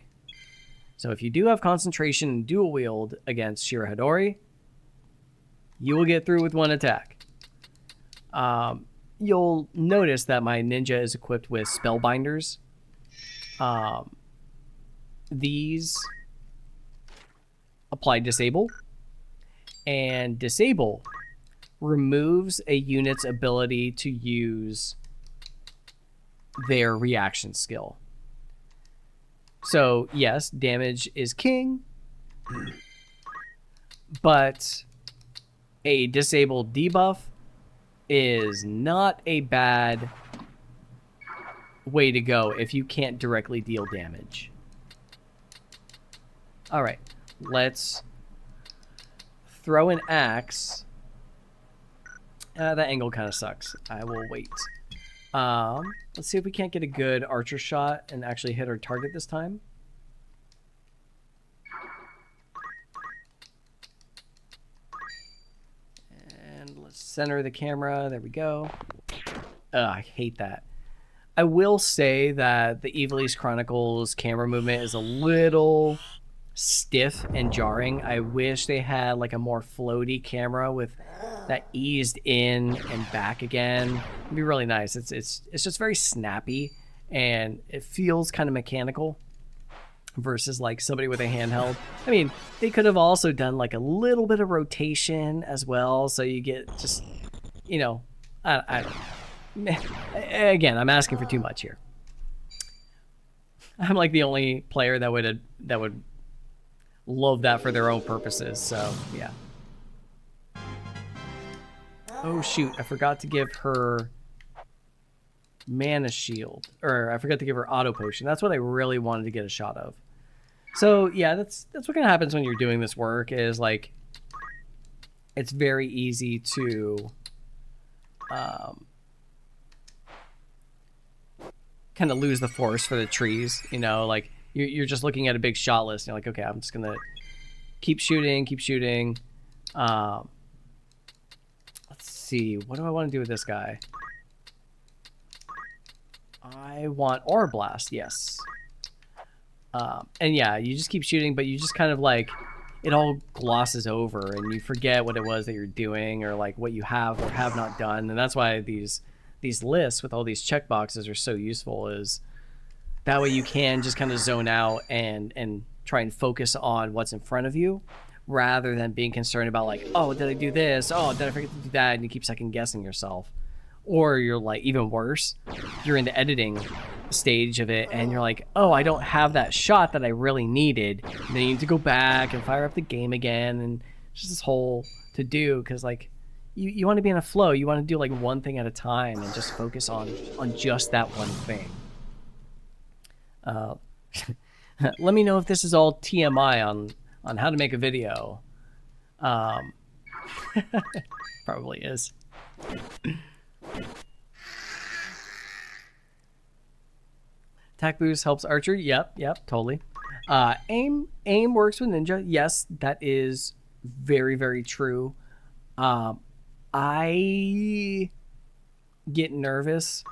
So if you do have concentration and dual wield against Shirahidori, you will get through with one attack. You'll notice that my ninja is equipped with spellbinders. These apply disable, and disable removes a unit's ability to use their reaction skill. So yes, damage is king, but a disabled debuff is not a bad way to go if you can't directly deal damage. Alright, let's throw an axe. That angle kind of sucks. I will wait. Let's see if we can't get a good archer shot and actually hit our target this time. And let's center the camera. There we go. I hate that. I will say that the Ivalice Chronicles camera movement is a little stiff and jarring. I wish they had like a more floaty camera with that eased in and back again. It'd be really nice. It's just very snappy and it feels kind of mechanical versus like somebody with a handheld. I mean, they could have also done like a little bit of rotation as well, so you get just, you know, I again, I'm asking for too much here. I'm like the only player that would love that for their own purposes, so yeah. Oh shoot, I forgot to give her mana shield, or I forgot to give her auto potion. That's what I really wanted to get a shot of. So yeah, that's what kind of happens when you're doing this work. Is like, it's very easy to kind of lose the forest for the trees. You know, like you're just looking at a big shot list. And you're like, okay, I'm just gonna keep shooting, keep shooting. Let's see, what do I want to do with this guy? I want Aura Blast, yes. And yeah, you just keep shooting, but you just kind of like, it all glosses over and you forget what it was that you're doing or like what you have or have not done. And that's why these lists with all these checkboxes are so useful, is that way you can just kind of zone out and try and focus on what's in front of you rather than being concerned about like, oh, did I do this? Oh, did I forget to do that? And you keep second guessing yourself. Or you're like, even worse, you're in the editing stage of it and you're like, oh, I don't have that shot that I really needed. And then you need to go back and fire up the game again, and just this whole to do, because like you want to be in a flow. You want to do like one thing at a time and just focus on just that one thing. Let me know if this is all TMI on how to make a video. Probably is. Attack boost helps archer. Yep, totally. Aim works with ninja. Yes, that is very, very true. I get nervous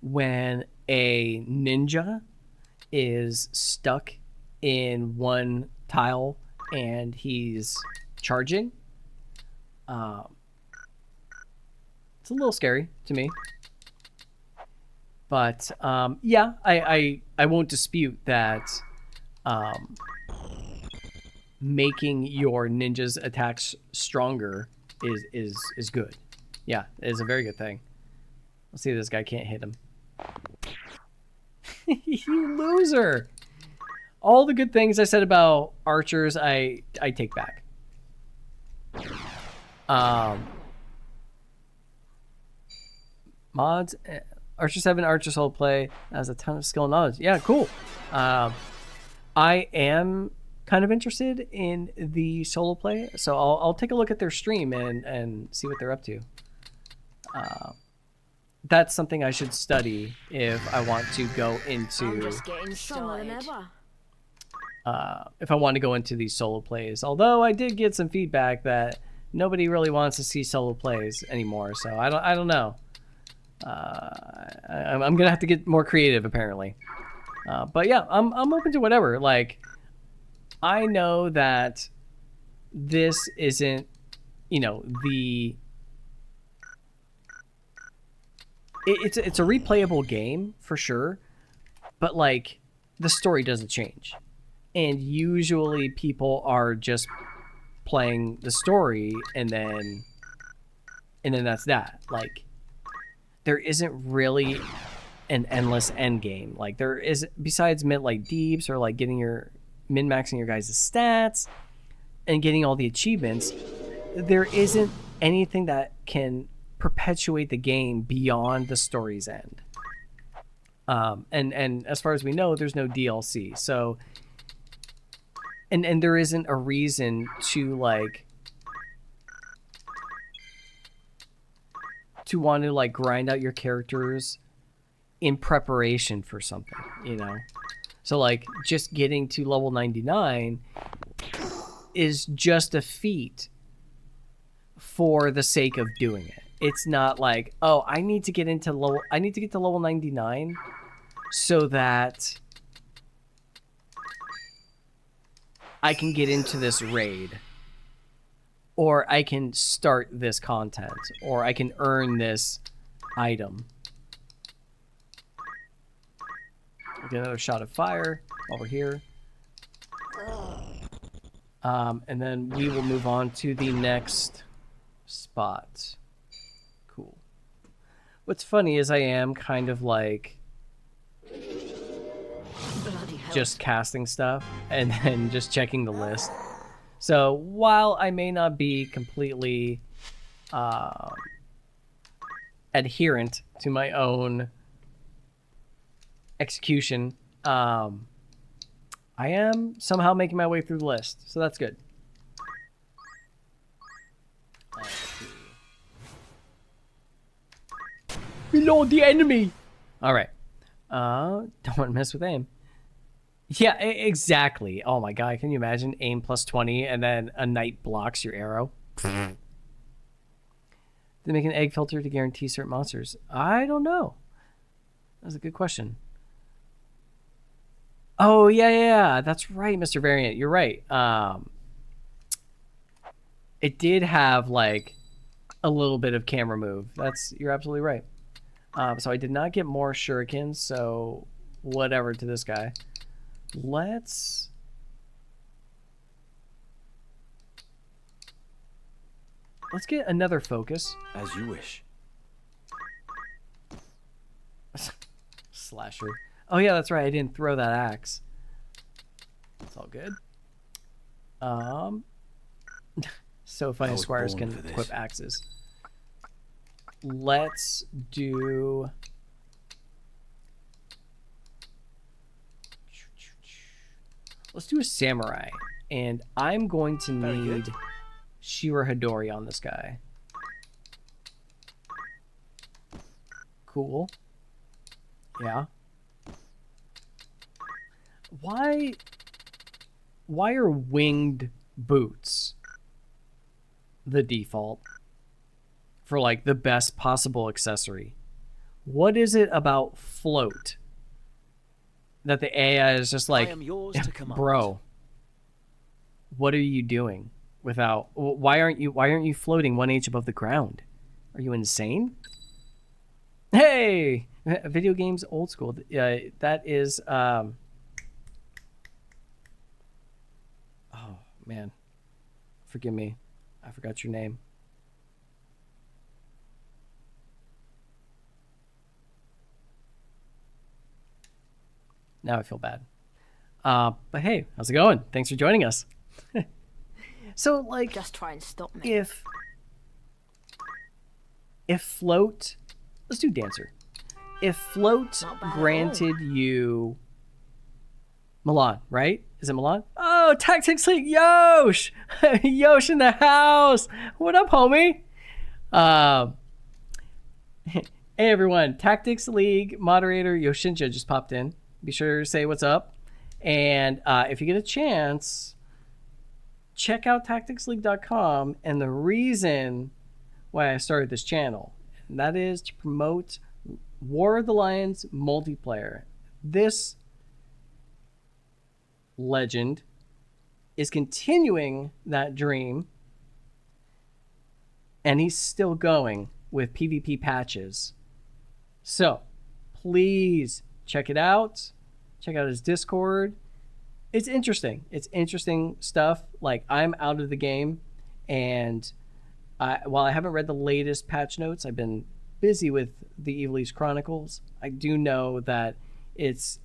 when a ninja is stuck in one tile and he's charging. It's a little scary to me. But yeah, I won't dispute that making your ninja's attacks stronger is good. Yeah, it is a very good thing. Let's see if this guy can't hit him. You loser! All the good things I said about archers, I take back. Mods, Archer 7, Archer solo play has a ton of skill and knowledge. Yeah, cool. I am kind of interested in the solo play, so I'll take a look at their stream and see what they're up to. That's something I should study if I want to go into. I'm just getting started. If I want to go into these solo plays, although I did get some feedback that nobody really wants to see solo plays anymore, so I don't know. I'm gonna have to get more creative apparently. But yeah, I'm open to whatever. Like, I know that this isn't, you know, it's a replayable game for sure, but like the story doesn't change, and usually people are just playing the story and then that's that. Like, there isn't really an endless end game. Like, there is, besides like deeps or like getting your min-maxing your guys' stats and getting all the achievements, there isn't anything that can perpetuate the game beyond the story's end. And as far as we know, there's no DLC. So, and there isn't a reason to like to want to like grind out your characters in preparation for something, you know? So like just getting to level 99 is just a feat for the sake of doing it. It's not like, oh, I need to get to level 99 so that I can get into this raid, or I can start this content, or I can earn this item. Get another shot of fire over here. And then we will move on to the next spot. Cool. What's funny is I am kind of like just casting stuff and then just checking the list. So while I may not be completely adherent to my own execution, I am somehow making my way through the list, so that's good. Let's see. Below the enemy. All right. Don't want to mess with aim. Yeah, exactly. Oh my god, can you imagine aim plus 20 and then a knight blocks your arrow? They make an egg filter to guarantee certain monsters. I don't know. That's a good question. Oh yeah, that's right, Mr. Variant. You're right. It did have like a little bit of camera move. You're absolutely right. So I did not get more shurikens, so whatever to this guy. Let's get another focus. As you wish. Slasher. Oh yeah, that's right. I didn't throw that axe. It's all good. So funny squires can equip axes. Let's do... Let's do a samurai. And I'm going to need Shira Hidori on this guy. Cool. Yeah. Why are winged boots the default for like the best possible accessory? What is it about float that the AI is just like, I am yours to command. Bro, what are you doing without, why aren't you floating 1 inch above the ground? Are you insane? Hey, video games old school. That is oh man, forgive me, I forgot your name. Now I feel bad. But hey, how's it going? Thanks for joining us. So like, Just try and stop me. if float, let's do dancer. If float Not bad at all. granted you Milan, right? Is it Milan? Oh, Tactics League, Yosh! Yosh in the house! What up, homie? Hey everyone, Tactics League moderator Yoshinja just popped in. Be sure to say what's up. And if you get a chance, check out tacticsleague.com and the reason why I started this channel. And that is to promote War of the Lions multiplayer. This legend is continuing that dream, and he's still going with PvP patches. So please check it out. Check out his Discord. It's interesting. It's interesting stuff. Like, I'm out of the game, and while I haven't read the latest patch notes, I've been busy with the Ivalice Chronicles. I do know that it's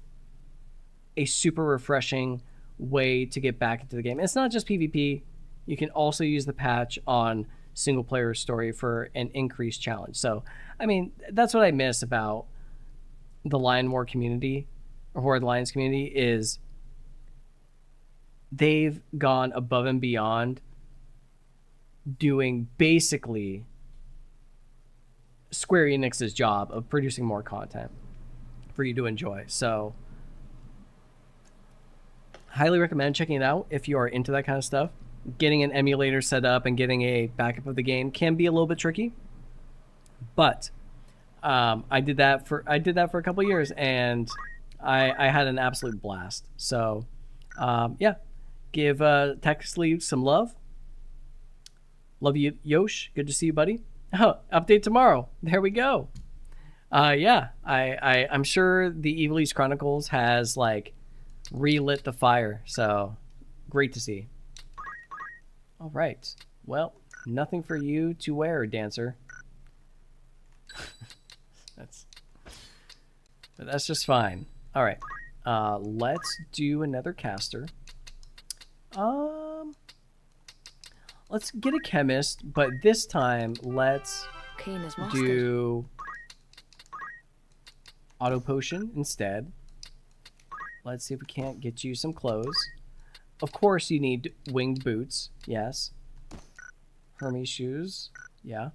a super refreshing way to get back into the game. And it's not just PvP. You can also use the patch on single player story for an increased challenge. So, I mean, that's what I miss about the Lion War community, or War of the Lions community, is they've gone above and beyond doing basically Square Enix's job of producing more content for you to enjoy. So highly recommend checking it out if you are into that kind of stuff. Getting an emulator set up and getting a backup of the game can be a little bit tricky, but I did that for a couple of years, and I had an absolute blast. So yeah, give Tactics League some love. Love you, Yosh. Good to see you, buddy. Oh, update tomorrow. There we go. Yeah, I'm sure the Ivalice Chronicles has like relit the fire. So great to see. All right. Well, nothing for you to wear, dancer. That's just fine. All right. Let's do another caster. Let's get a chemist, but this time let's Keen as mustard. do auto potion instead. let's see if we can't get you some clothes. Of course, you need winged boots. Yes. Hermes shoes. Yeah.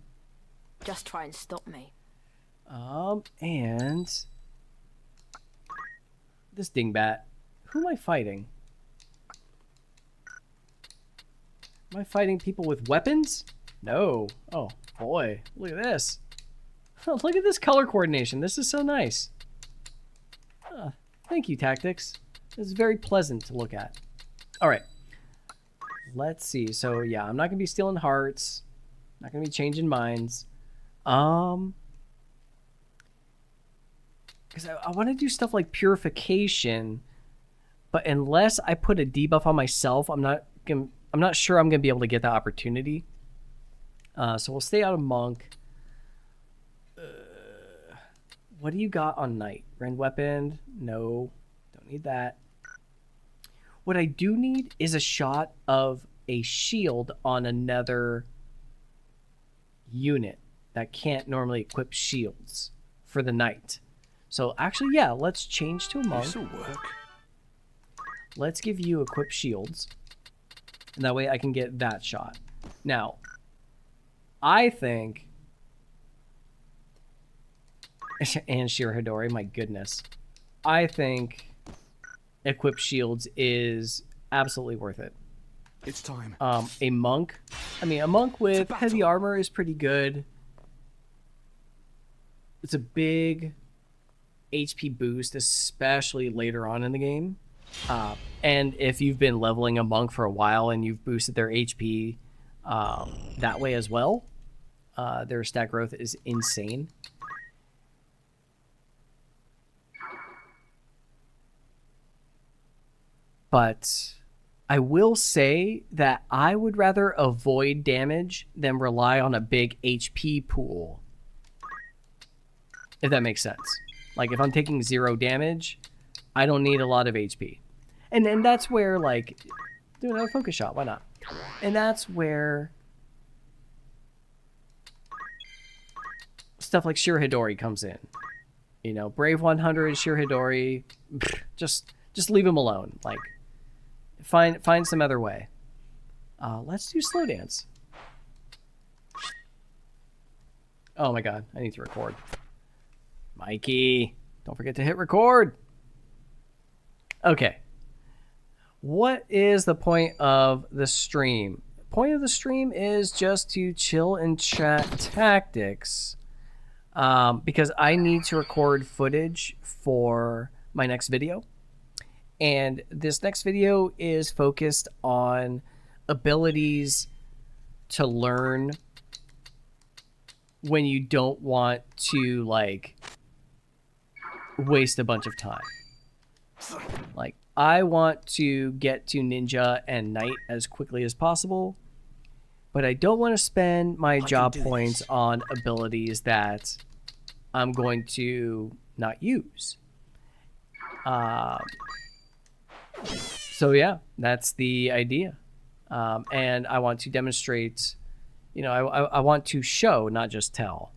Just try and stop me. And this dingbat. Who am I fighting? Am I fighting people with weapons? No. Oh, boy. Look at this. Look at this color coordination. This is so nice. Thank you, Tactics. This is very pleasant to look at. All right. Let's see. So, yeah, I'm not going to be stealing hearts. Not going to be changing minds. Because I want to do stuff like purification, but unless I put a debuff on myself, I'm not sure I'm gonna be able to get that opportunity. So we'll stay out of monk. What do you got on knight? Rend weapon? No, don't need that. What I do need is a shot of a shield on another unit that can't normally equip shields for the knight. So actually, yeah, let's change to a monk. This'll work. Let's give you equip shields. And that way I can get that shot. Now, I think... And Shirahidori, my goodness. I think equip shields is absolutely worth it. It's time. A monk. I mean, a monk with heavy armor is pretty good. It's a big HP boost, especially later on in the game. And if you've been leveling a monk for a while and you've boosted their HP that way as well, their stat growth is insane. But I will say that I would rather avoid damage than rely on a big HP pool. If that makes sense. Like, if I'm taking 0 damage, I don't need a lot of HP. And then that's where, like, do another focus shot. Why not? And that's where stuff like Shirahidori comes in. You know, Brave 100, Shirahidori, just leave him alone. Like, find some other way. Let's do slow dance. Oh my god, I need to record. Mikey, don't forget to hit record. Okay. What is the point of the stream? The point of the stream is just to chill and chat tactics. Because I need to record footage for my next video. And this next video is focused on abilities to learn when you don't want to, like, waste a bunch of time. Like, I want to get to ninja and knight as quickly as possible, but I don't want to spend my job points on abilities that I'm going to not use. So yeah, that's the idea. And I want to demonstrate, you know, I want to show, not just tell.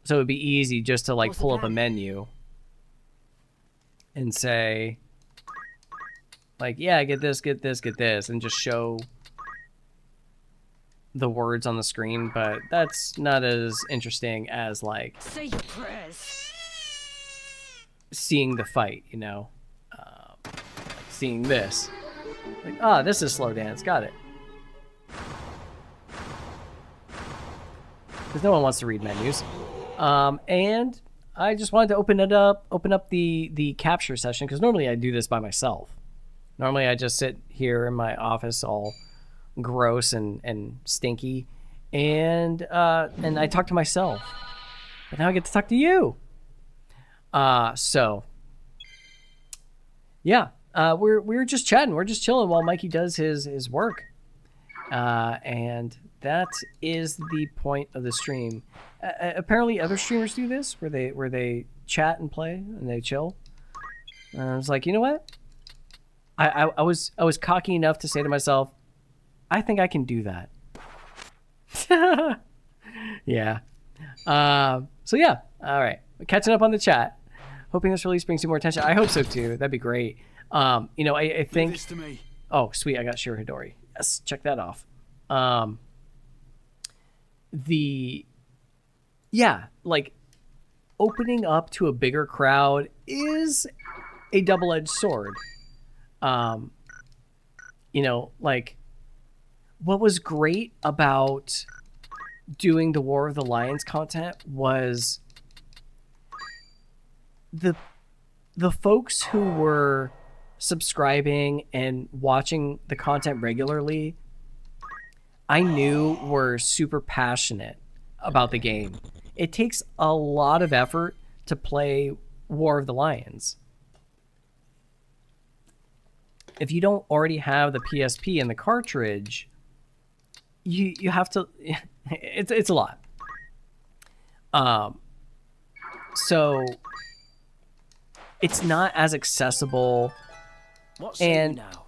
So it'd be easy just to, like, pull up a menu and say, like, yeah, get this, get this, get this, and just show the words on the screen, but that's not as interesting as, like, Say your prayers. seeing the fight, you know? Like seeing this. Like, this is slow dance, got it. Because no one wants to read menus. And I just wanted to open up the capture session, because normally I do this by myself. Normally I just sit here in my office all gross and stinky, and I talk to myself. But now I get to talk to you. So yeah, we're just chatting, we're just chilling while Mikey does his work. And that is the point of the stream. Apparently other streamers do this, where they chat and play and they chill. And I was like, you know what? I was cocky enough to say to myself, I think I can do that. Yeah. So yeah. All right. Catching up on the chat. Hoping this release brings you more attention. I hope so too. That'd be great. You know, I think. This to me. Oh, sweet! I got Shiro Hidori. Yes, check that off. Like opening up to a bigger crowd is a double-edged sword. You know, like what was great about doing the War of the Lions content was the folks who were subscribing and watching the content regularly, I knew were super passionate about the game. It takes a lot of effort to play War of the Lions. If you don't already have the PSP and the cartridge, you have to. It's a lot. So it's not as accessible, What's and now?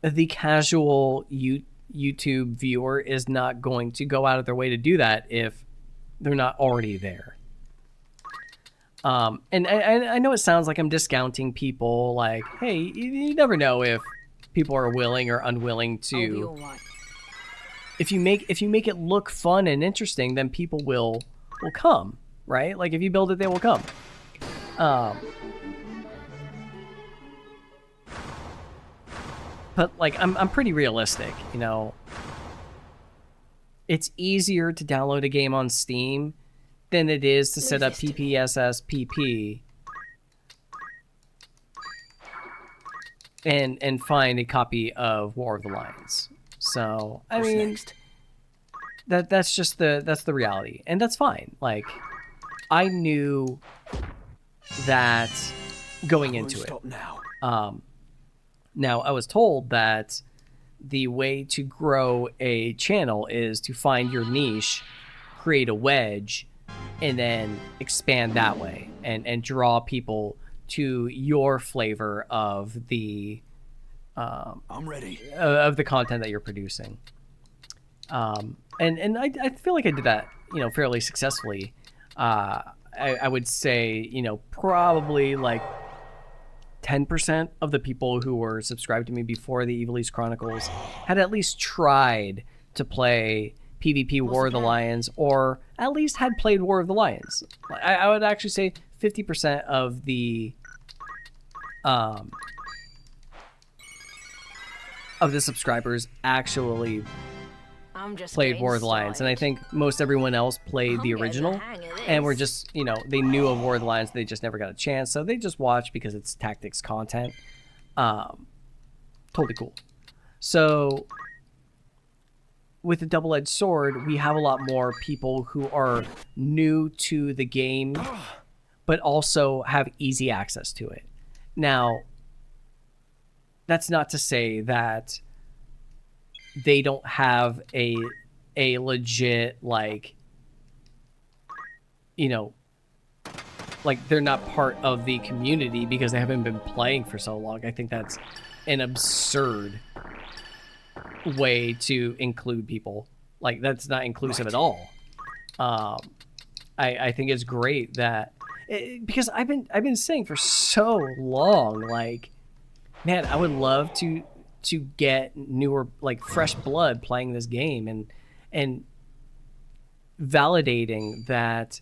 the casual YouTube viewer is not going to go out of their way to do that if they're not already there. And I know it sounds like I'm discounting people. Like, hey, you never know if people are willing or unwilling I'll be to. all right. If you make it look fun and interesting, then people will come, right? Like if you build it, they will come. But like I'm pretty realistic, you know. It's easier to download a game on Steam than it is to set up PPSSPP and find a copy of War of the Lions. So I mean, Next? that's just the reality, and that's fine. Like I knew that going into it. Stop now. Now I was told that the way to grow a channel is to find your niche, create a wedge, and then expand that way and draw people to your flavor of the I'm ready. of the content that you're producing. And I feel like I did that, you know, fairly successfully. I would say, you know, probably like 10% of the people who were subscribed to me before the Ivalice Chronicles had at least tried to play PvP War of the Lions, or at least had played War of the Lions. I would actually say 50% of the subscribers actually I'm just played getting War of the Lions, and I started. think most everyone else played the I'm getting the original, hang of and were this. just, you know, they knew of War of the Lions, they just never got a chance, so they just watched because it's tactics content. Totally cool. So with the double-edged sword, we have a lot more people who are new to the game, but also have easy access to it. Now, that's not to say that they don't have a legit, like, you know, like they're not part of the community because they haven't been playing for so long. I think that's an absurd way to include people. Like, that's not inclusive at all. I think it's great that because I've been saying for so long, like, man, I would love to get newer, like, fresh blood playing this game and validating the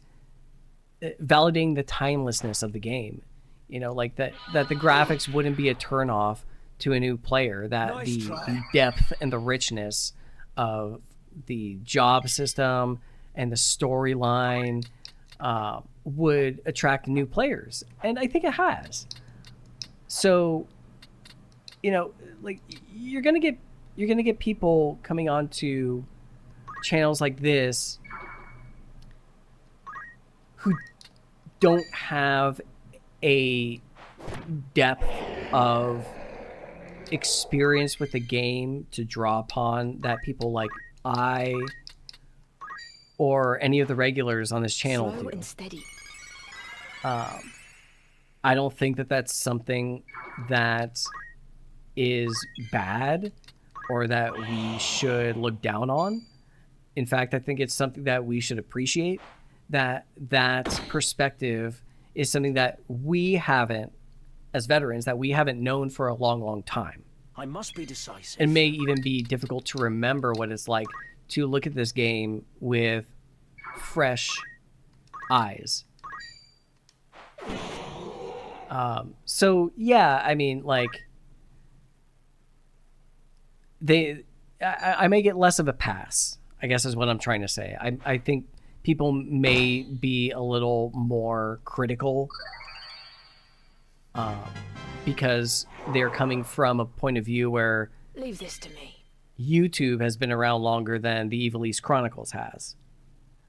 timelessness of the game. You know, like that the graphics wouldn't be a turnoff to a new player, that Nice the try. depth and the richness of the job system and the storyline would attract new players, and I think it has. So, you know, like, you're gonna get people coming onto channels like this who don't have a depth of experience with the game to draw upon that people like I or any of the regulars on this channel Slow do. and steady. I don't think that that's something that is bad or that we should look down on. In fact, I think it's something that we should appreciate, that perspective is something that we haven't, as veterans, that we haven't known for a long, long time. I must be decisive. It may even be difficult to remember what it's like to look at this game with fresh eyes. So yeah, I mean, like, I may get less of a pass, I guess is what I'm trying to say. I think people may be a little more critical because they're coming from a point of view where Leave this to me. YouTube has been around longer than the Ivalice Chronicles has.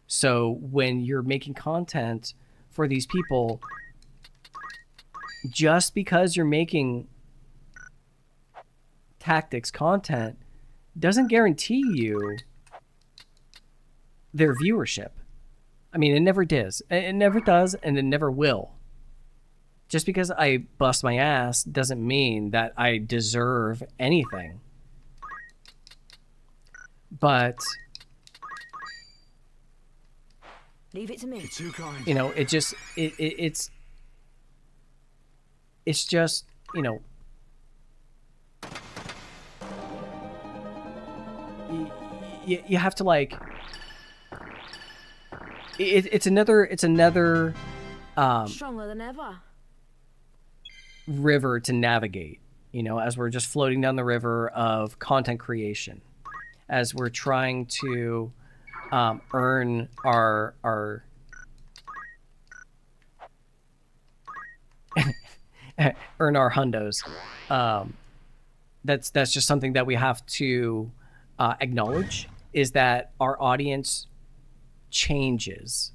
So when you're making content for these people, just because you're making tactics content doesn't guarantee you their viewership. I mean, it never does. It never does, and it never will. Just because I bust my ass doesn't mean that I deserve anything. But Leave it to me. You're too kind. you know, it just it's just, you know, you have to, like, it's another Stronger than ever. river to navigate, you know, as we're just floating down the river of content creation, as we're trying to earn our earn our hundos. That's just something that we have to acknowledge, is that our audience changes.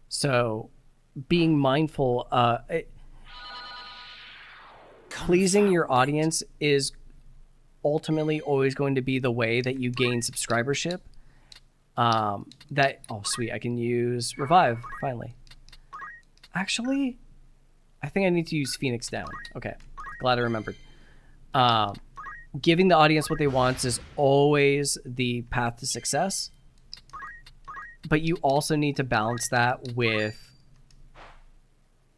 So being mindful, pleasing your audience is ultimately always going to be the way that you gain subscribership. Oh sweet, I can use revive finally. Actually, I think I need to use Phoenix down. Okay, glad I remembered. Giving the audience what they want is always the path to success, but you also need to balance that with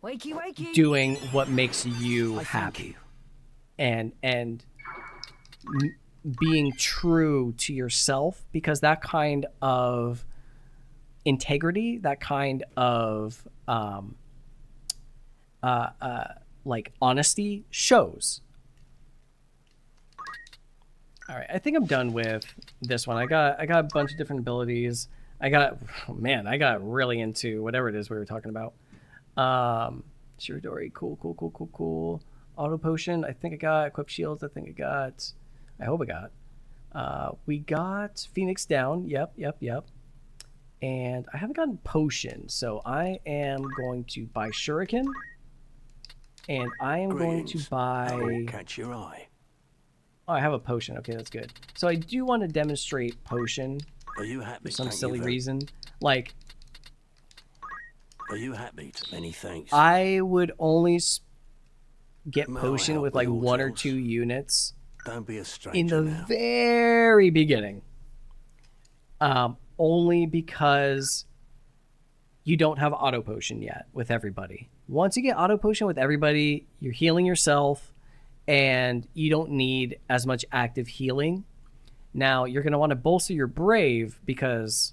Wakey, wakey. doing what makes you I thank happy, you. and being true to yourself, because that kind of integrity, that kind of like honesty shows. All right, I think I'm done with this one. I got a bunch of different abilities. I got really into whatever it is we were talking about. Shirodori, cool. Auto potion, I think I got. Equip shields, I think I got. I hope I got. We got Phoenix down. Yep. And I haven't gotten potion, so I am going to buy Shuriken. And I am going to Greetings. buy... That will catch your eye. Oh, I have a potion. Okay, that's good. So I do want to demonstrate potion Are you happy? for some Thank you silly very- reason. Like, Are you happy? Many thanks. I would only get May I potion help with with like all 1 or else? 2 units Don't be a stranger in the now. very beginning. Only because you don't have auto potion yet with everybody. Once you get auto potion with everybody, you're healing yourself and you don't need as much active healing. Now, you're going to want to bolster your brave, because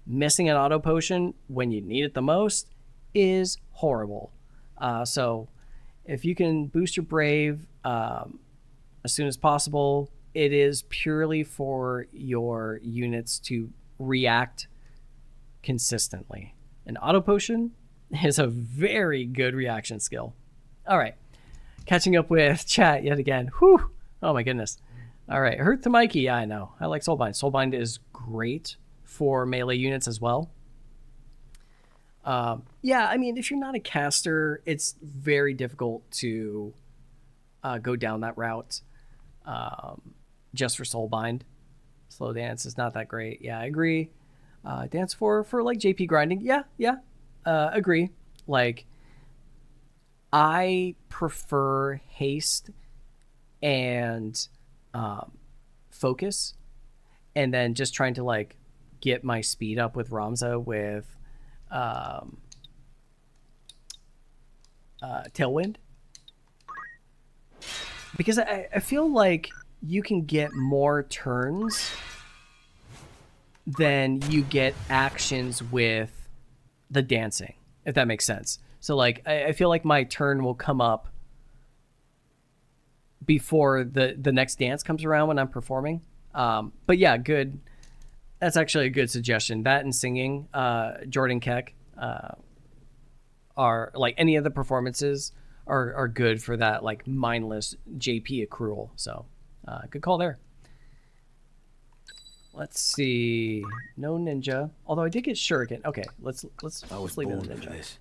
missing an auto potion when you need it the most is horrible. So if you can boost your brave as soon as possible, it is purely for your units to react consistently. An auto potion is a very good reaction skill. All right. Catching up with chat yet again. Whew. Oh my goodness. All right. Hurt to Mikey. Yeah, I know. I like Soulbind. Soulbind is great for melee units as well. Yeah, I mean, if you're not a caster, it's very difficult to go down that route just for Soulbind. Slow dance is not that great. Yeah, I agree. Dance for like JP grinding. Yeah. Agree. Like, I prefer haste and focus, and then just trying to like get my speed up with Ramza with Tailwind. Because I feel like you can get more turns than you get actions with the dancing, if that makes sense. So, like, I feel like my turn will come up before the next dance comes around when I'm performing. But yeah, good. That's actually a good suggestion. That and singing, Jordan Keck, are like any of the performances are good for that like mindless JP accrual. So good call there. Let's see. No ninja. Although I did get shuriken. Okay, let's I was leave it born in for ninja. this.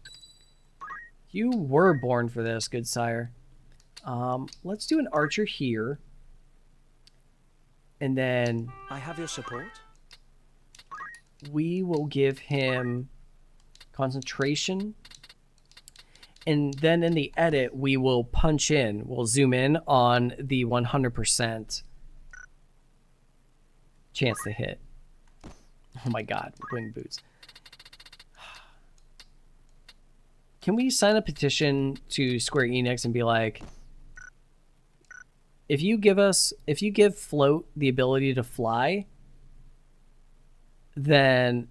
You were born for this, good sire. Let's do an archer here. And then I have your support. we will give him concentration. And then in the edit, we will punch in. We'll zoom in on the 100% chance to hit. Oh my god, winged boots. Can we sign a petition to Square Enix and be like, if you give Float the ability to fly, then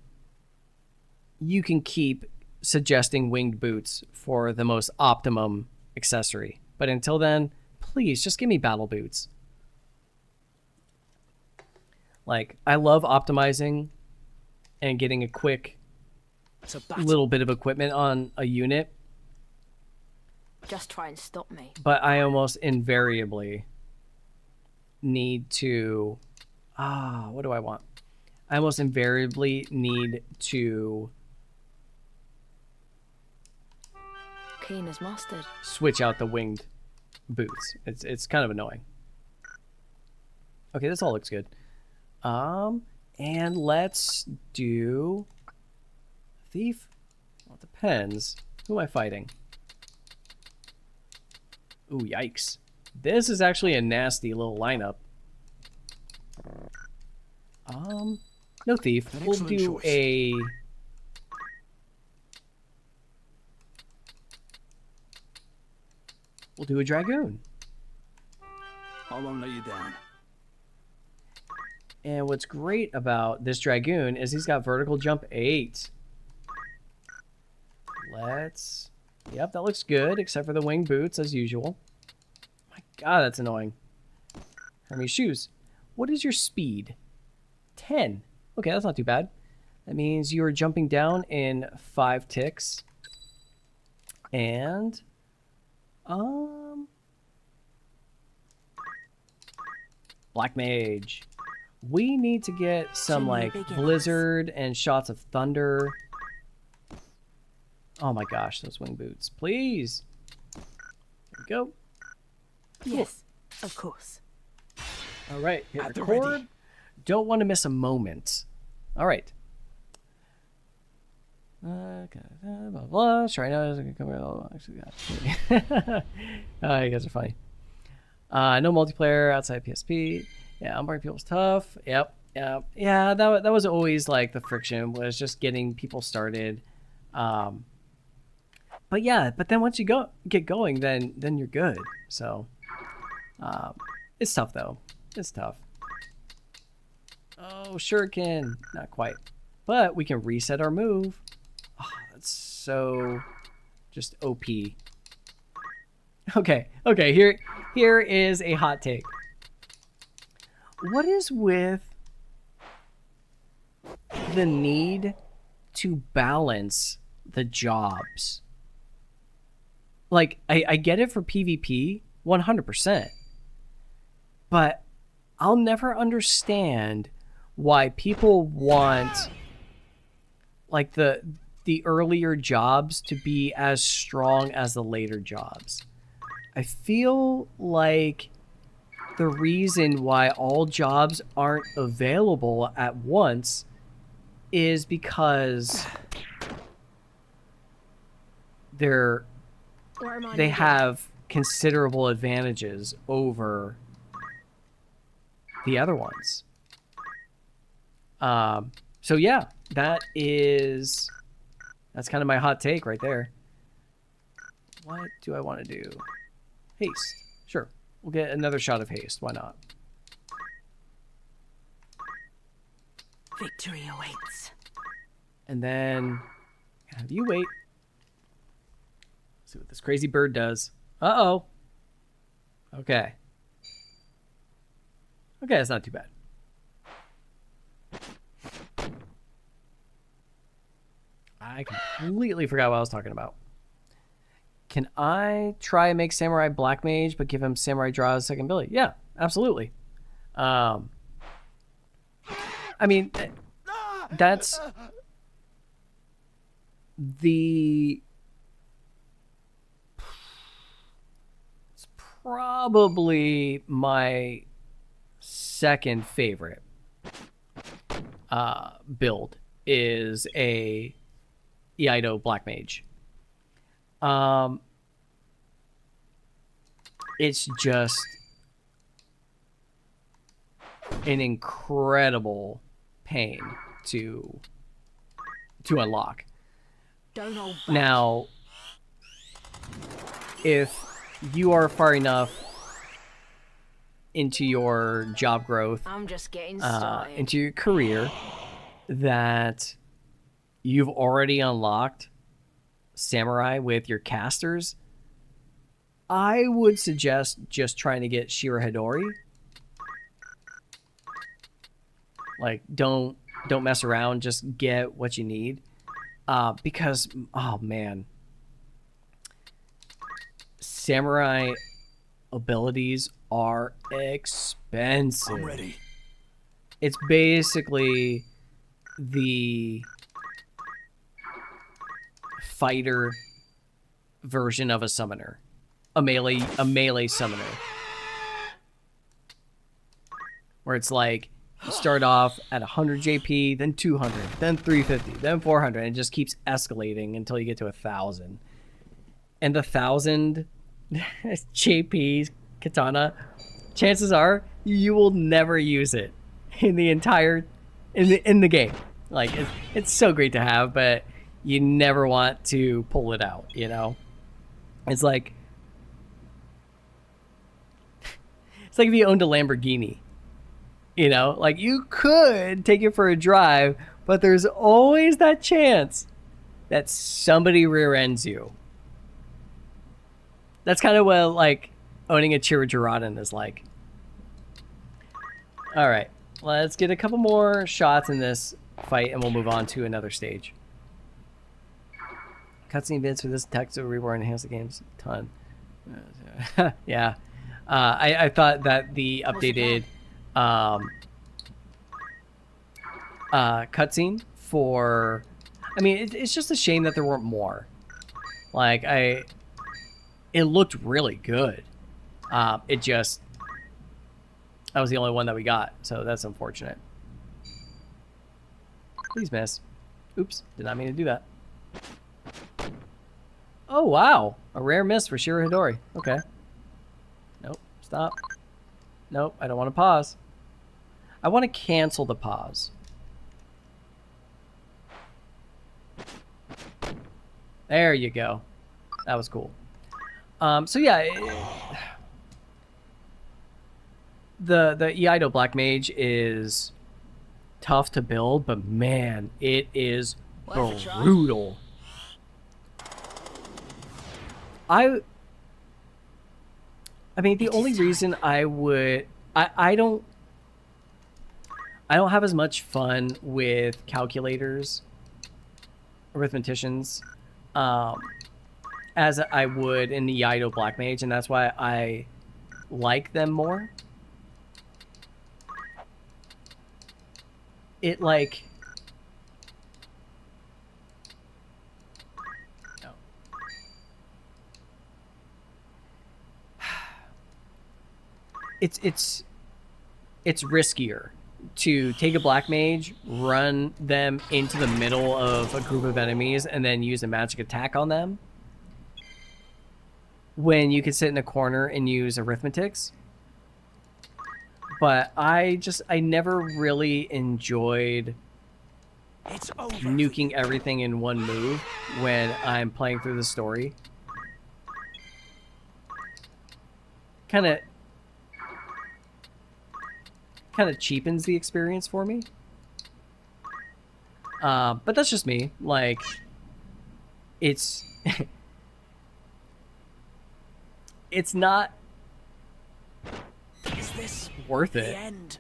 you can keep suggesting winged boots for the most optimum accessory. But until then, please just give me battle boots. Like, I love optimizing and getting a quick It's a battle. little bit of equipment on a unit, Just try and stop me. but I almost invariably need to... what do I want? I almost invariably need to Keen as mustard. switch out the winged boots. It's kind of annoying. Okay, this all looks good. And let's do thief. Well, it depends. Who am I fighting? Ooh, yikes. This is actually a nasty little lineup. No thief. An We'll excellent do choice. a... We'll do a dragoon. I won't let you down. And what's great about this dragoon is he's got vertical jump 8. Let's... Yep, that looks good, except for the winged boots, as usual. My god, that's annoying. Hermes shoes. What is your speed? 10. Okay, that's not too bad. That means you're jumping down in 5 ticks. And... Black Mage. We need to get some, like, blizzard and shots of thunder. Oh my gosh, those wing boots. Please. There we go. Yes, of course. All right, hit At the record. ready. Don't want to miss a moment. All right. Blah, blah, blah. Sure, I know. Actually, you guys are funny. No multiplayer outside PSP. Yeah, onboarding people's tough. Yep. Yeah, that was always like the friction, was just getting people started. But yeah, but then once you get going, then you're good. So it's tough though. It's tough. Oh, shuriken. Not quite. But we can reset our move. Oh, that's so just OP. Okay, here is a hot take. What is with the need to balance the jobs? Like, I get it for PvP, 100%. But I'll never understand why people want, like, the earlier jobs to be as strong as the later jobs. I feel like the reason why all jobs aren't available at once is because Where am I they needed? have considerable advantages over the other ones. So yeah, that's kind of my hot take right there. What do I want to do? Haste. Sure. We'll get another shot of haste. Why not? Victory awaits. And then have you wait. See what this crazy bird does. Uh-oh. Okay. Okay, that's not too bad. I completely forgot what I was talking about. Can I try and make Samurai Black Mage, but give him Samurai Draw as second ability? Yeah, absolutely. I mean, that's the... It's probably my second favorite build is a Iaido Black Mage. It's just an incredible pain to unlock. Don't hold back. Now, if you are far enough into your job growth, I'm just getting started. into your career, that you've already unlocked Samurai with your casters, I would suggest just trying to get Shira Hidori. Like, don't mess around. Just get what you need. Because, oh man, Samurai abilities are expensive. I'm ready. It's basically the fighter version of a summoner, a melee summoner, where it's like you start off at 100 JP, then 200, then 350, then 400, and it just keeps escalating until you get to 1,000. And the 1,000 JP katana, chances are you will never use it in the entire in the game. Like, it's so great to have, but you never want to pull it out, you know? It's like if you owned a Lamborghini, you know? Like, you could take it for a drive, but there's always that chance that somebody rear ends you. That's kind of what, like, owning a Chirajiraden is like. All right, let's get a couple more shots in this fight, and we'll move on to another stage. Cutscene bits for this text to reborn enhance the game's a ton. Yeah. I thought that the updated cutscene for... I mean, it's just a shame that there weren't more. Like, it looked really good. It just... That was the only one that we got, so that's unfortunate. Please miss. Oops, did not mean to do that. Oh, wow. A rare miss for Shira Hidori. Okay. Nope, stop. Nope, I don't want to pause. I want to cancel the pause. There you go. That was cool. So yeah, the Iaido Black Mage is tough to build, but man, it is brutal. I mean, the only reason I would... I don't have as much fun with calculators, arithmeticians, as I would in the Iaido Black Mage, and that's why I like them more. It, like... No. It's riskier to take a Black Mage, run them into the middle of a group of enemies, and then use a magic attack on them, when you can sit in a corner and use arithmetics. But I never really enjoyed nuking everything in one move when I'm playing through the story. kind of cheapens the experience for me. But that's just me. Like, it's it's not Is this worth the it. end?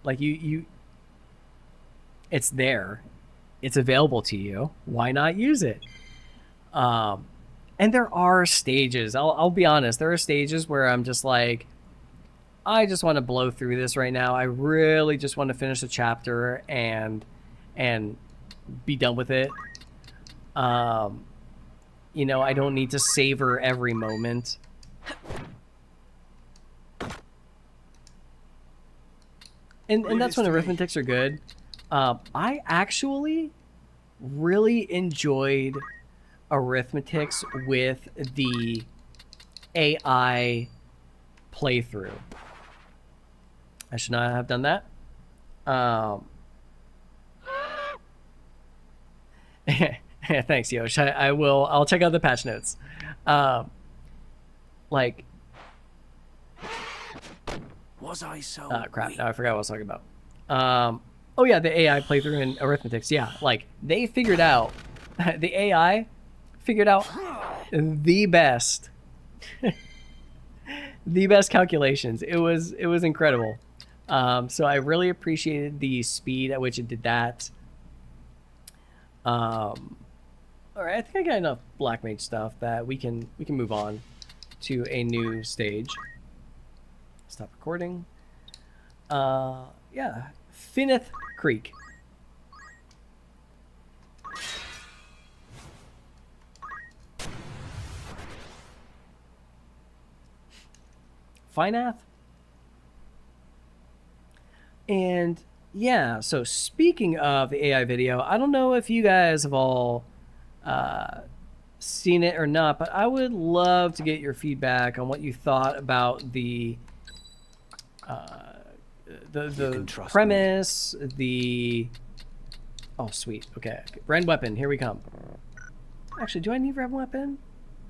Like you it's there. It's available to you. Why not use it? And there are stages. I'll be honest. There are stages where I'm just like, I just want to blow through this right now. I really just want to finish a chapter and be done with it. You know, I don't need to savor every moment. And that's when arithmetics are good. I actually really enjoyed arithmetics with the AI playthrough. I should not have done that. Thanks, Yosh. I will. I'll check out the patch notes. Like, Was I so crap. weak? No, I forgot what I was talking about. Oh yeah, the AI playthrough in arithmetics. Yeah, like they figured out, the AI figured out the best, the best calculations. It was incredible. So I really appreciated the speed at which it did that. All right, I think I got enough Black Mage stuff that we can move on to a new stage. Stop recording. Yeah, Finneth Creek. Finath. And yeah, so speaking of the AI video, I don't know if you guys have all seen it or not, but I would love to get your feedback on what you thought about the premise, the... Oh, sweet. Okay. Rend Weapon, here we come. Actually, do I need Rend Weapon?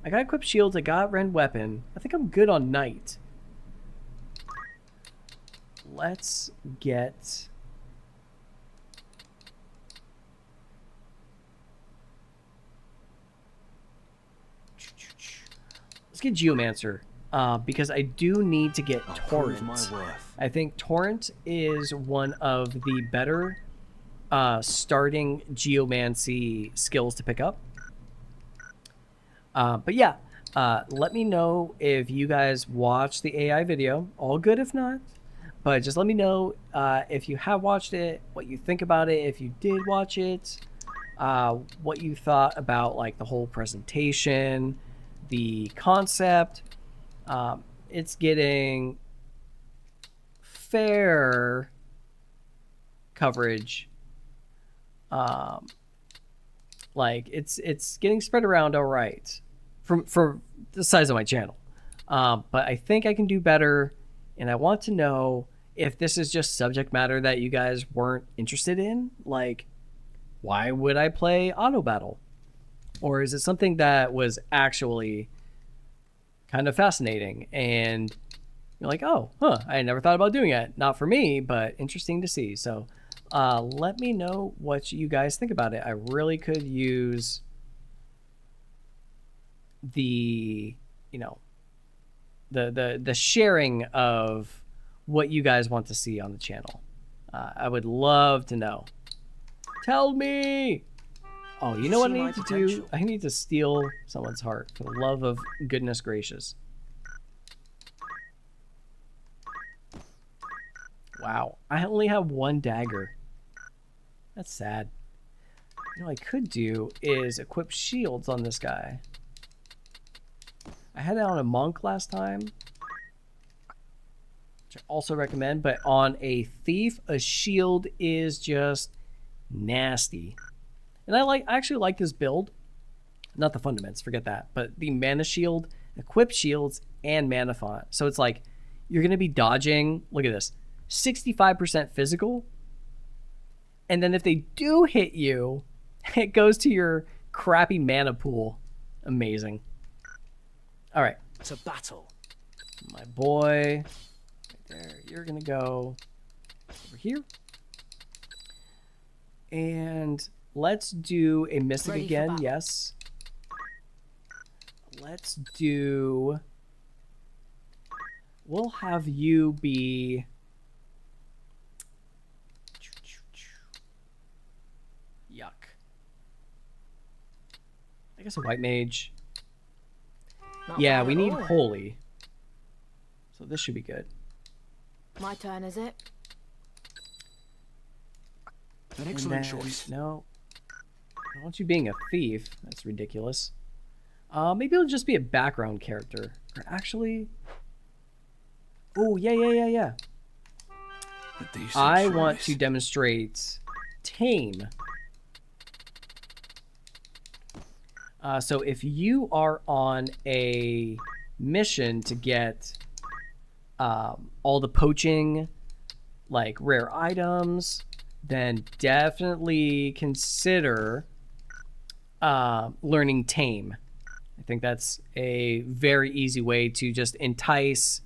I got equipped shields, I got Rend Weapon. I think I'm good on Knight. Let's get... Let's get Geomancer, because I do need to get Torrent. I think Torrent is one of the better starting Geomancy skills to pick up. But yeah, let me know if you guys watch the AI video. All good if not. But just let me know if you have watched it, what you think about it, if you did watch it, what you thought about like the whole presentation, the concept. It's getting fair coverage. Like it's getting spread around all right for the size of my channel. But I think I can do better, and I want to know if this is just subject matter that you guys weren't interested in. Like, why would I play auto battle? Or is it something that was actually kind of fascinating and you're like, oh, I never thought about doing it. Not for me, but interesting to see. So let me know what you guys think about it. I really could use the, you know, the sharing of what you guys want to see on the channel. I would love to know. Tell me. Oh, you know what I need to do? I need to steal someone's heart, for the love of goodness gracious. Wow, I only have one dagger. That's sad. You know what I could do is equip shields on this guy. I had it on a monk last time, which I also recommend, but on a thief, a shield is just nasty. And I actually like this build. Not the fundamentals, forget that. But the mana shield, equipped shields, and mana font. So it's like you're going to be dodging, look at this, 65% physical. And then if they do hit you, it goes to your crappy mana pool. Amazing. All right. To battle. My boy. Right there. You're going to go over here. And let's do a mystic Ready for again. battle. Yes. Let's do... We'll have you be... Yuck. I guess a white mage. Not Yeah, bad we at need all. holy. So this should be good. My turn, is it? An And excellent then- choice. No. I don't want you being a thief. That's ridiculous. Maybe it'll just be a background character. Or actually... Oh, yeah. A decent I want choice. to demonstrate tame. So if you are on a mission to get all the poaching, like rare items, then definitely consider learning tame. I think that's a very easy way to just entice,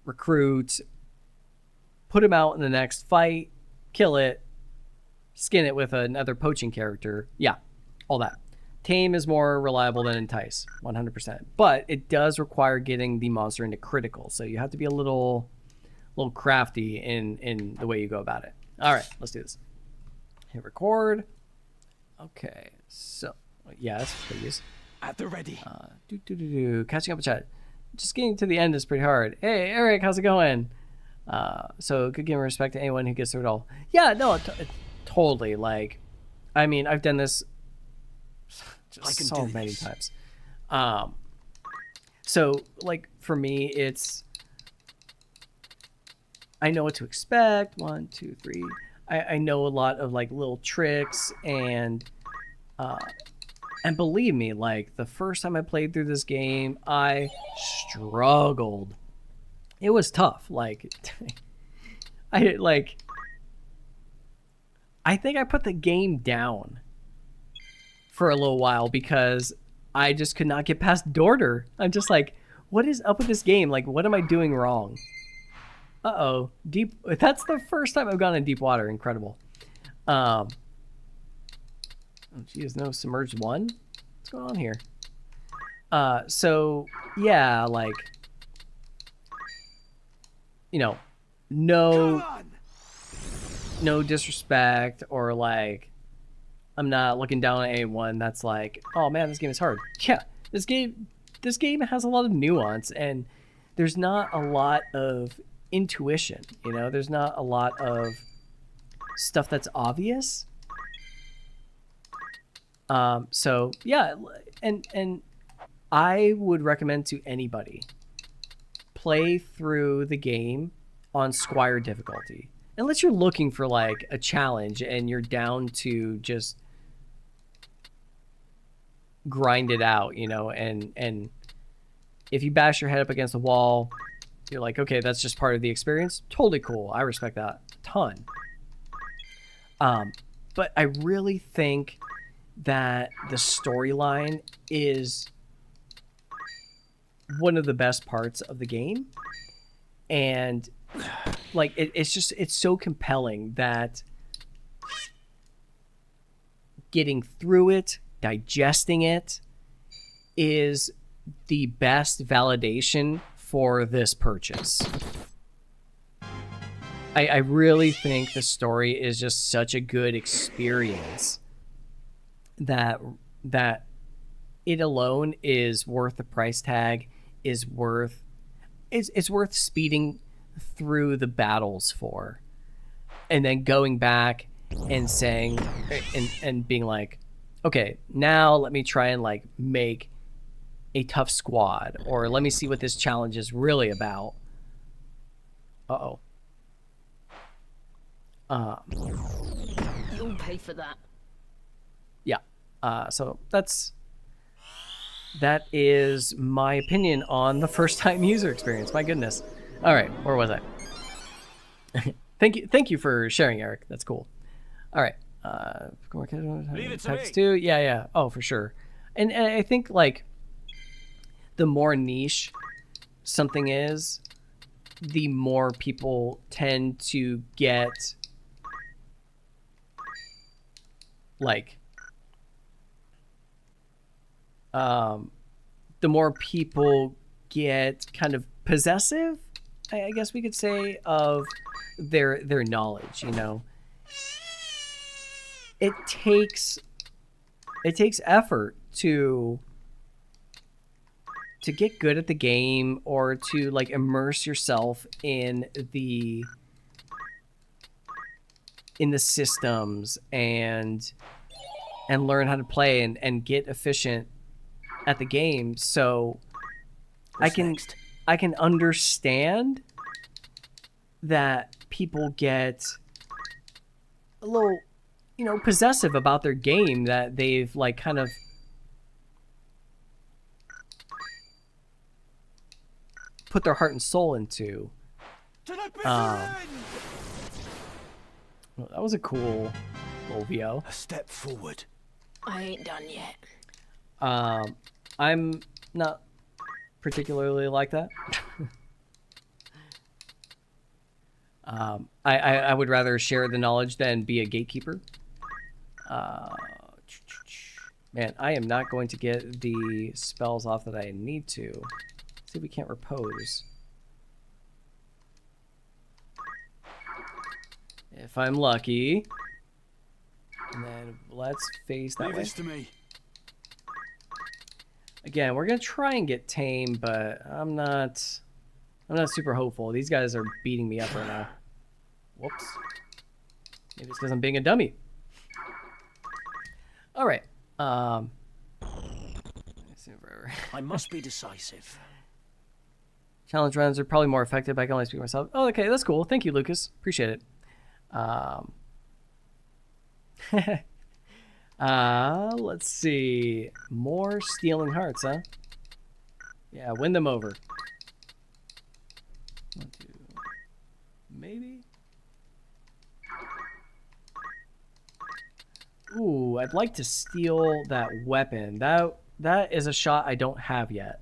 recruit, put him out in the next fight, kill it, skin it with another poaching character. Yeah, all that. Tame is more reliable than entice, 100%. But it does require getting the monster into critical, so you have to be a little crafty in the way you go about it. All right, let's do this. Hit record. Okay, so yes, please. At the ready. Catching up with chat. Just getting to the end is pretty hard. Hey, Eric, how's it going? So good giving respect to anyone who gets through it all. Yeah, no, totally. Like, I mean, I've done this I can so do many this. times. So like for me, it's I know what to expect. 1, 2, 3. I know a lot of like little tricks and believe me, like the first time I played through this game, I struggled. It was tough. Like I think I put the game down for a little while because I just could not get past Dorder. I'm just like, what is up with this game? Like, what am I doing wrong? Uh-oh. Deep. That's the first time I've gone in deep water. Incredible. Oh, geez, no submerged one? What's going on here? So, yeah, like, you know, no disrespect or like, I'm not looking down on anyone that's like, oh man, this game is hard. Yeah, this game has a lot of nuance and there's not a lot of intuition, you know? There's not a lot of stuff that's obvious. So yeah, and I would recommend to anybody play through the game on Squire difficulty. Unless you're looking for like a challenge and you're down to just grind it out, you know, and if you bash your head up against the wall, you're like, okay, that's just part of the experience. Totally cool. I respect that a ton. But I really think that the storyline is one of the best parts of the game. And like, it's so compelling that getting through it, digesting it is the best validation for this purchase. I really think the story is just such a good experience that it alone is worth the price tag, is worth it's worth speeding through the battles for, and then going back and saying and being like, okay, now let me try and like make a tough squad, or let me see what this challenge is really about. Uh-oh. You'll pay for that. Yeah. So that is my opinion on the first time user experience. My goodness. All right, where was I? Thank you for sharing, Eric. That's cool. All right. Leave it to Text me. 2. Yeah. Oh, for sure. And I think like the more niche something is, the more people tend to get like the more people get kind of possessive, I guess we could say, of their knowledge, you know. It takes effort to get good at the game, or to like immerse yourself in the systems and learn how to play and get efficient at the game. So What's next? I can understand that people get a little, you know, possessive about their game that they've like kind of put their heart and soul into. Well, that was a cool little VO. A step forward. I ain't done yet. I'm not particularly like that. I would rather share the knowledge than be a gatekeeper. Man, I am not going to get the spells off that I need to. Let's see if we can't repose. If I'm lucky. And then let's face that Leave way. this to me. Again, we're gonna try and get tame, but I'm not super hopeful. These guys are beating me up right now. Whoops. Maybe it's because I'm being a dummy. All right. I must be decisive. Challenge runs are probably more effective. I can only speak for myself. Oh, okay, that's cool. Thank you, Lucas. Appreciate it. Let's see. More stealing hearts, huh? Yeah, win them over. 1, 2, maybe. Ooh, I'd like to steal that weapon. That is a shot I don't have yet.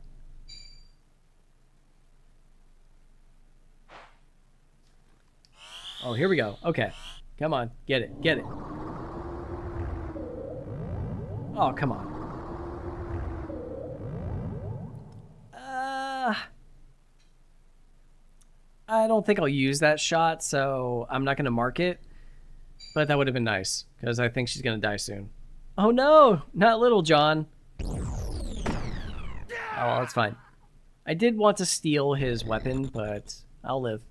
Oh, here we go. Okay. Come on. Get it. Get it. Oh, come on. I don't think I'll use that shot, so I'm not going to mark it. But that would have been nice, because I think she's going to die soon. Oh no! Not Little John. Oh, well, that's fine. I did want to steal his weapon, but I'll live.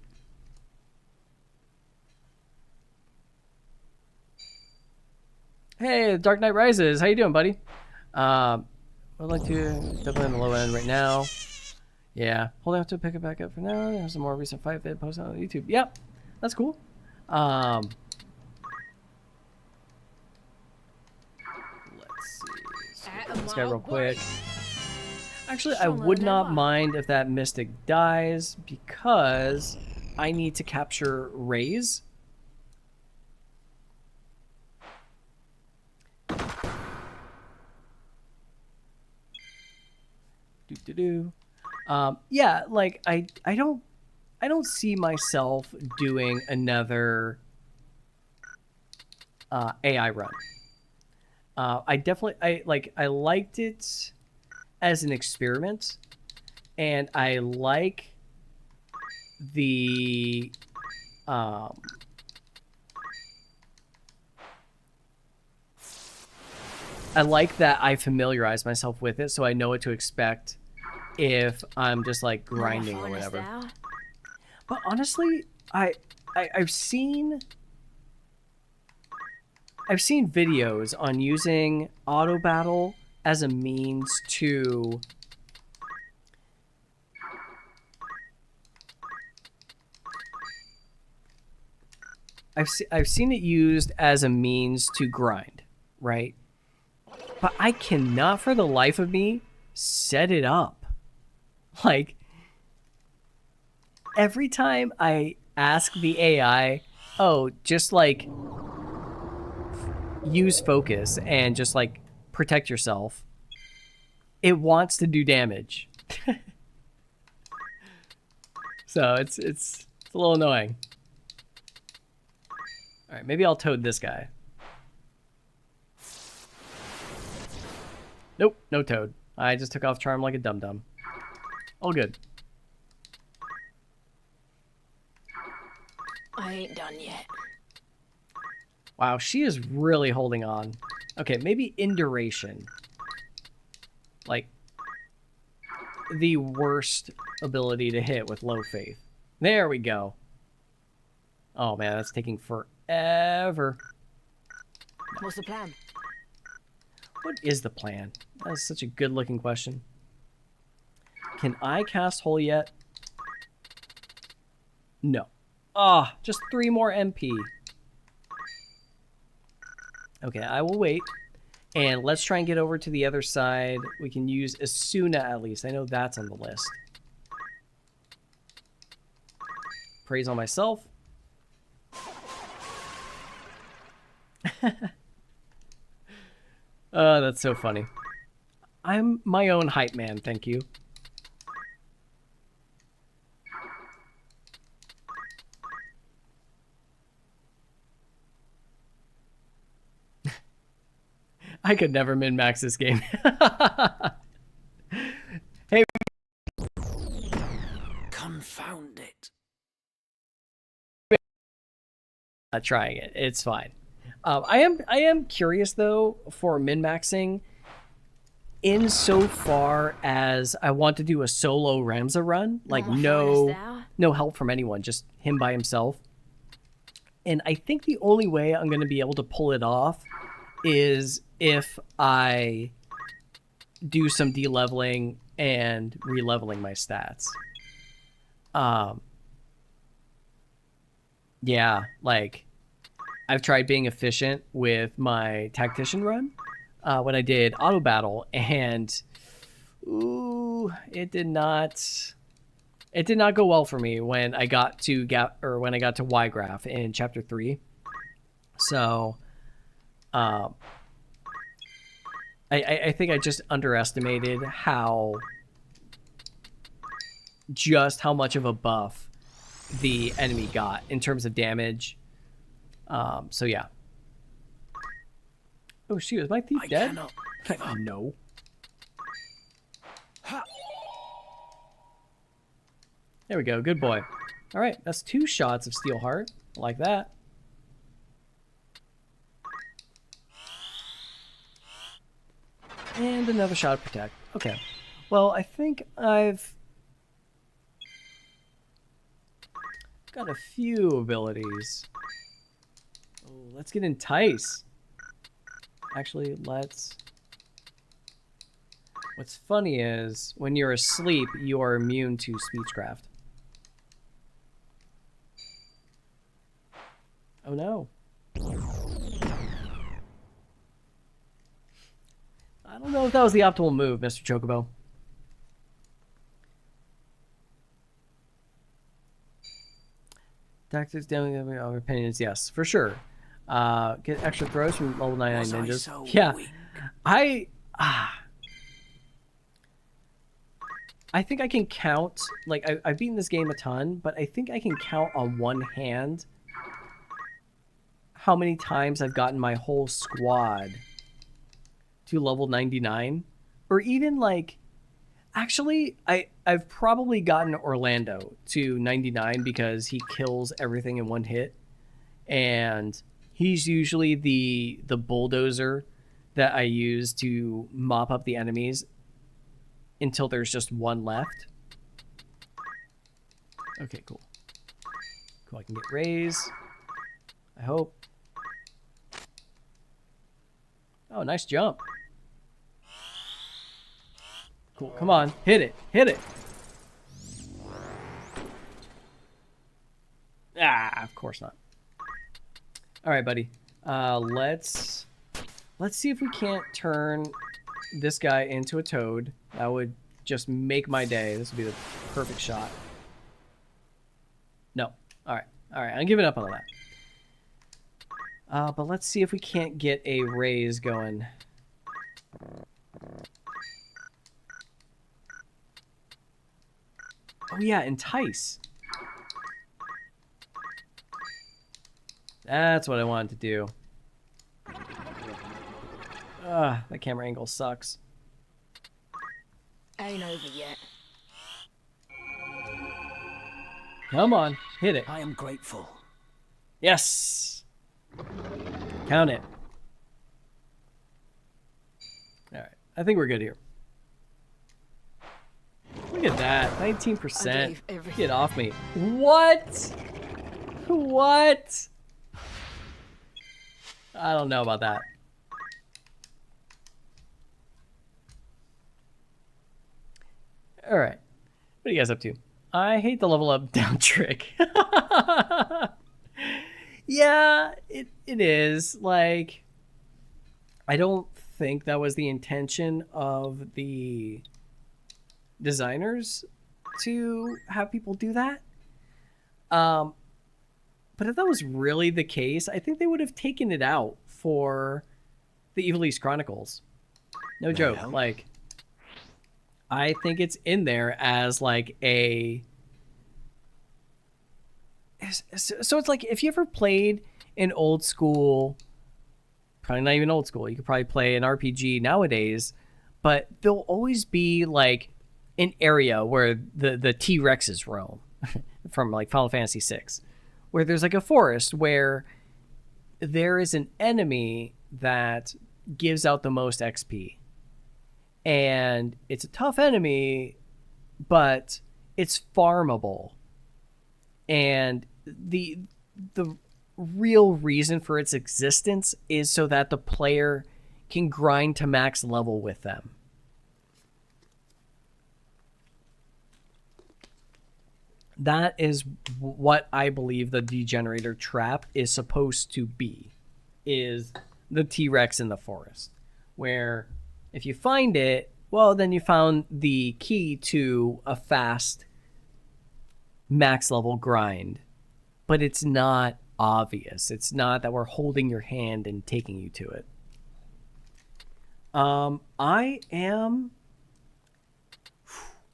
Hey, Dark Knight Rises. How you doing, buddy? I'd like to definitely on the low end right now. Yeah, holding off to pick it back up for now. There's some more recent fight vid posted on YouTube. Yep, that's cool. Let's see. This guy real quick. Actually, I would not mind if that Mystic dies, because I need to capture Rays. Yeah, like I don't see myself doing another AI run. I liked it as an experiment, and I like the I like that I familiarize myself with it, so I know what to expect if I'm just like grinding or whatever. But honestly, I've seen videos on using auto battle as a means to I've seen it used as a means to grind, right? But I cannot for the life of me set it up. Like, every time I ask the AI, oh, just like use focus and just like protect yourself, it wants to do damage. So it's a little annoying. All right, maybe I'll toad this guy. Nope, no toad. I just took off charm like a dum-dum. All good. I ain't done yet. Wow, she is really holding on. Okay, maybe Induration. Like, the worst ability to hit with low faith. There we go. Oh man, that's taking forever. What's the plan? What is the plan? That's such a good looking question. Can I cast Hole yet? No. Ah, just 3 more MP. Okay, I will wait. And let's try and get over to the other side. We can use Asuna at least. I know that's on the list. Praise on myself. That's so funny. I'm my own hype man, thank you. I could never min-max this game. Hey. Confound it. Not trying it. It's fine. I am curious though for min-maxing insofar as I want to do a solo Ramza run, like no help from anyone, just him by himself. And I think the only way I'm going to be able to pull it off is if I do some de-leveling and re-leveling my stats. Yeah, like I've tried being efficient with my tactician run when I did auto battle, and ooh, it did not go well for me when I got to Y graph in chapter 3. So I think I just underestimated how much of a buff the enemy got in terms of damage. So yeah. Oh shoot, is my thief dead? No. There we go, good boy. All right, that's 2 shots of Steel Heart, like that. And another shot of Protect. Okay. Well, I think I've got a few abilities. Oh, let's get Entice. Actually, let's... What's funny is, when you're asleep, you are immune to Speechcraft. Oh no. I don't know if that was the optimal move, Mr. Chocobo. Tactics, damage, our opinions, yes, for sure. Get extra throws from level 99 ninjas. So yeah, weak? I think I can count, like, I've beaten this game a ton, but I think I can count on one hand how many times I've gotten my whole squad to level 99. Or even, like, actually, I've probably gotten Orlando to 99 because he kills everything in one hit. And he's usually the bulldozer that I use to mop up the enemies until there's just one left. Okay, cool. Cool, I can get Raise. I hope. Oh, nice jump. Cool, come on. Hit it. Hit it. Ah, of course not. All right, buddy. Let's see if we can't turn this guy into a toad. That would just make my day. This would be the perfect shot. No. All right. All right. I'm giving up on that. But let's see if we can't get a raise going. Oh yeah, Entice. That's what I wanted to do. That camera angle sucks. Ain't over yet. Come on, hit it. I am grateful. Yes. Count it. All right, I think we're good here. Look at that, 19%. I gave everything. Get off me. What? What? I don't know about that. All right. What are you guys up to? I hate the level up down trick. Yeah, it is. Like, I don't think that was the intention of the designers to have people do that. But if that was really the case, I think they would have taken it out for the Ivalice Chronicles. No joke. help? Like, I think it's in there as like a... So it's like if you ever played an old school, probably not even old school, you could probably play an RPG nowadays, but there'll always be like an area where the T-Rexes roam from like Final Fantasy VI, where there's like a forest where there is an enemy that gives out the most XP. And it's a tough enemy, but it's farmable. And the real reason for its existence is so that the player can grind to max level with them. That is what I believe the Degenerator trap is supposed to be, is the T-Rex in the forest, where if you find it, well, then you found the key to a fast max level grind, but it's not obvious. It's not that we're holding your hand and taking you to it. I am...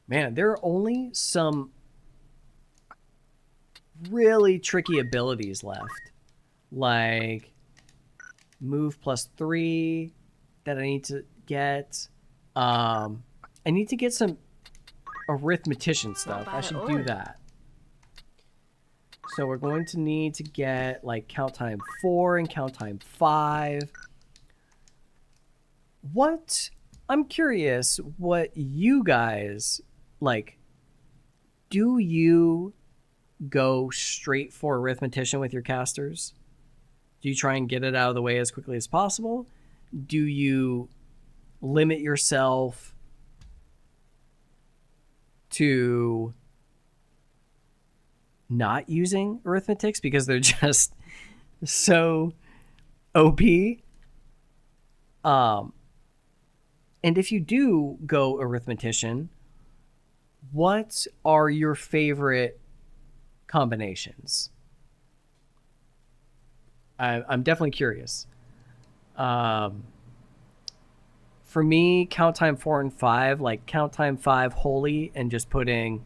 Man, there are only some really tricky abilities left. Like move +3 that I need to get. I need to get some arithmetician stuff. I should do that. So we're going to need to get like count time 4 and count time 5. What? I'm curious what you guys like. Do you go straight for arithmetician with your casters? Do you try and get it out of the way as quickly as possible? Do you limit yourself to not using arithmetics because they're just so OP? And if you do go arithmetician, what are your favorite combinations? I'm definitely curious. For me, count time 4 and 5, like count time 5 holy and just putting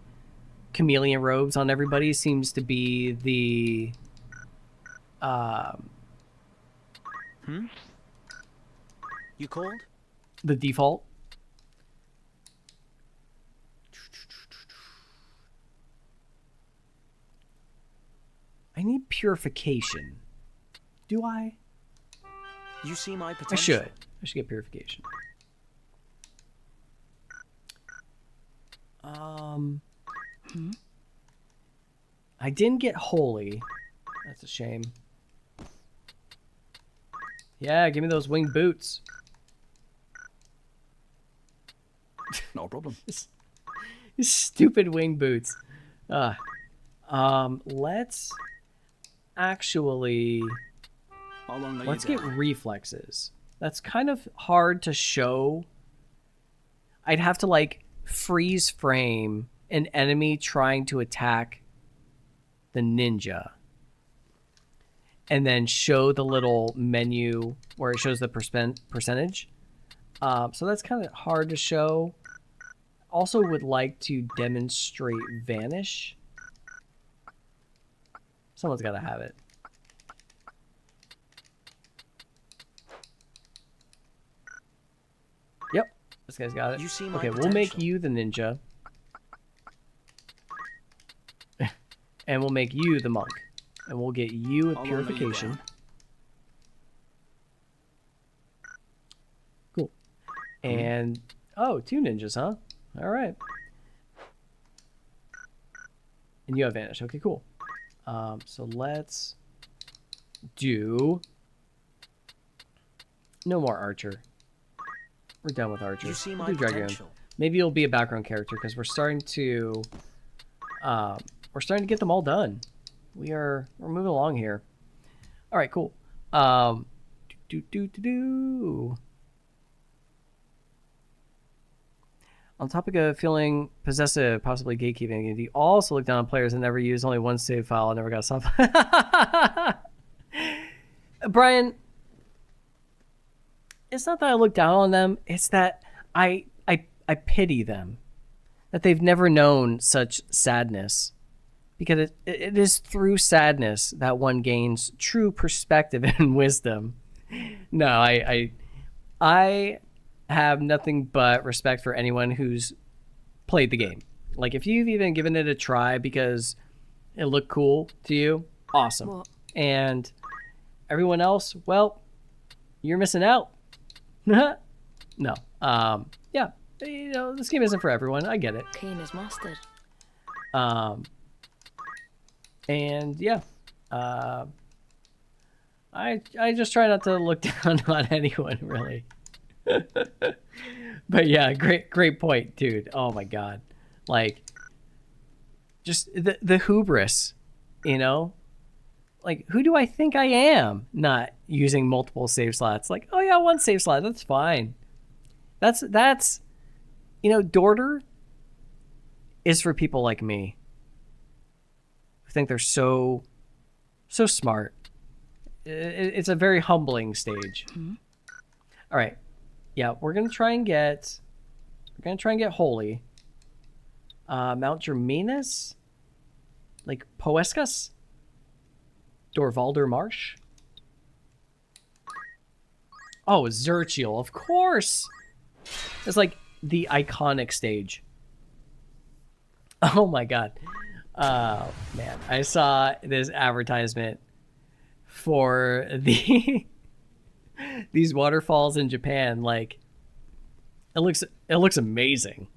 chameleon robes on everybody seems to be the You called? the default. I need purification. Do I? You see my I potential? should get purification. I didn't get holy. That's a shame. Yeah, give me those winged boots. Not a problem. These stupid winged boots. Let's actually... How long are Let's you get reflexes. That's kind of hard to show. I'd have to like freeze frame an enemy trying to attack the ninja and then show the little menu where it shows the percentage. So that's kind of hard to show. Also would like to demonstrate vanish. Someone's got to have it. Yep, this guy's got it. You see my Okay, we'll make potential. you the ninja. And we'll make you the monk. And we'll get you a I'll purification. honor Cool. And, oh, 2 ninjas, huh? All right. And you have vanish. Okay, cool. So let's do no more archer. We're done with archer. You see We'll my do dragoon. potential. Maybe it'll be a background character because we're starting to get them all done. We're moving along here. All right, cool. On topic of feeling possessive, possibly gatekeeping, do you also look down on players that never use only one save file and never got stuff? Brian, it's not that I look down on them. It's that I pity them. That they've never known such sadness. Because it is through sadness that one gains true perspective and wisdom. No, I have nothing but respect for anyone who's played the game. Like, if you've even given it a try because it looked cool to you, awesome. What? And everyone else, well, you're missing out. No. Yeah, you know, this game isn't for everyone. I get it. Keen as mustard. And yeah, I just try not to look down on anyone, really. But yeah, great point, dude. Oh my god, like, just the hubris, you know? Like, who do I think I am not using multiple save slots? Like, oh yeah, one save slot, that's fine. That's you know, Dorter is for people like me who think they're so smart. It's a very humbling stage. Mm-hmm. All right, yeah, we're gonna try and get holy. Mount Germanus, like Poescus, Dorvalder Marsh. Oh, Zerchiel, of course. It's like the iconic stage. Oh my god. Oh man, I saw this advertisement for these waterfalls in Japan. Like, it looks amazing.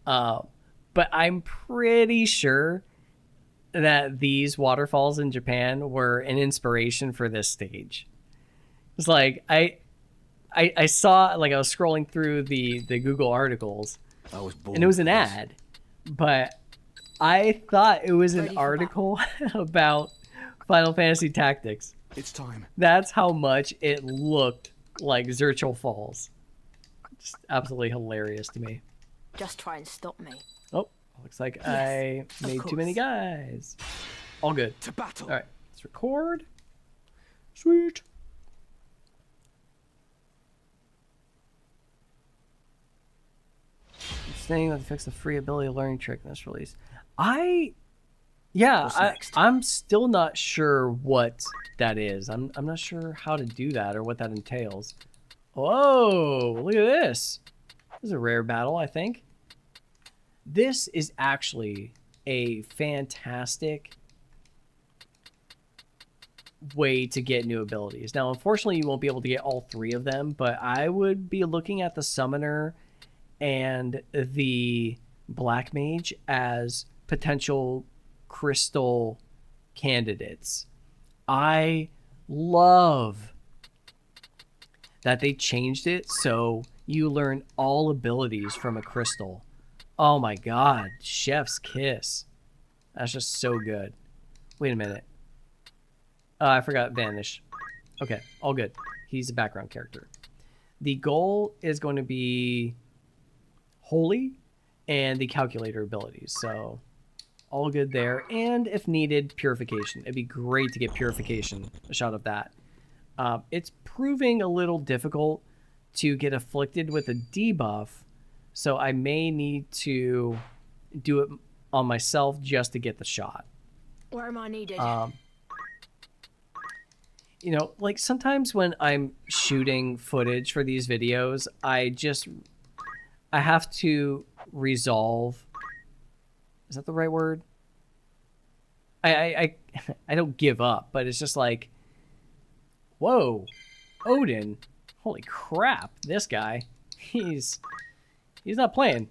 But I'm pretty sure that these waterfalls in Japan were an inspiration for this stage. It's like I saw, like, I was scrolling through the Google articles, I was born and it was an for this. ad, but I thought it was Ready an for article about Final Fantasy Tactics. It's time. That's how much it looked like Zerchiel Falls. Just absolutely hilarious to me. Just try and stop me. Oh, looks like Yes, I of made too many course. guys. All good. To battle. All right, let's record. Sweet. Saying that to fix the free ability learning trick in this release. What's next? I'm still not sure what that is. I'm not sure how to do that or what that entails. Whoa, look at this. This is a rare battle, I think. This is actually a fantastic way to get new abilities. Now, unfortunately, you won't be able to get all 3 of them, but I would be looking at the Summoner and the Black Mage as potential crystal candidates. I love that they changed it so you learn all abilities from a crystal. Oh my god, chef's kiss. That's just so good. Wait a minute. I forgot Vanish. Okay, all good. He's a background character. The goal is going to be Holy and the calculator abilities, so all good there. And if needed, purification. It'd be great to get purification, a shot of that. It's proving a little difficult to get afflicted with a debuff, so I may need to do it on myself just to get the shot. Where am I needed? You know, like sometimes when I'm shooting footage for these videos, I have to resolve. Is that the right word? I I don't give up, but it's just like, whoa, Odin, holy crap, this guy, he's not playing.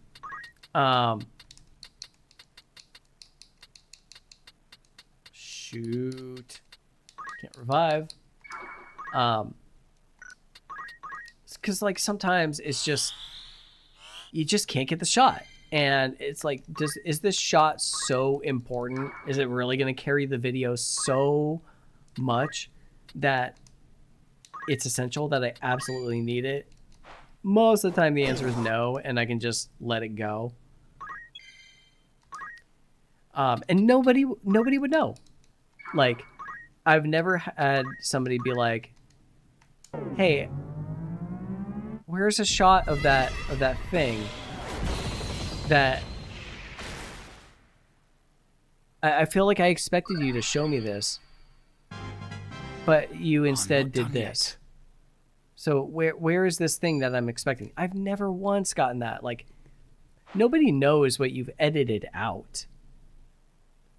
Shoot, can't revive. Because like sometimes it's just you just can't get the shot. And it's like, is this shot so important? Is it really going to carry the video so much that it's essential that I absolutely need it? Most of the time the answer is no, and I can just let it go. And nobody would know. Like, I've never had somebody be like, hey, where's a shot of that thing that I feel like I expected you to show me this, but you instead did this. So where is this thing that I'm expecting? I've never once gotten that. Like, nobody knows what you've edited out.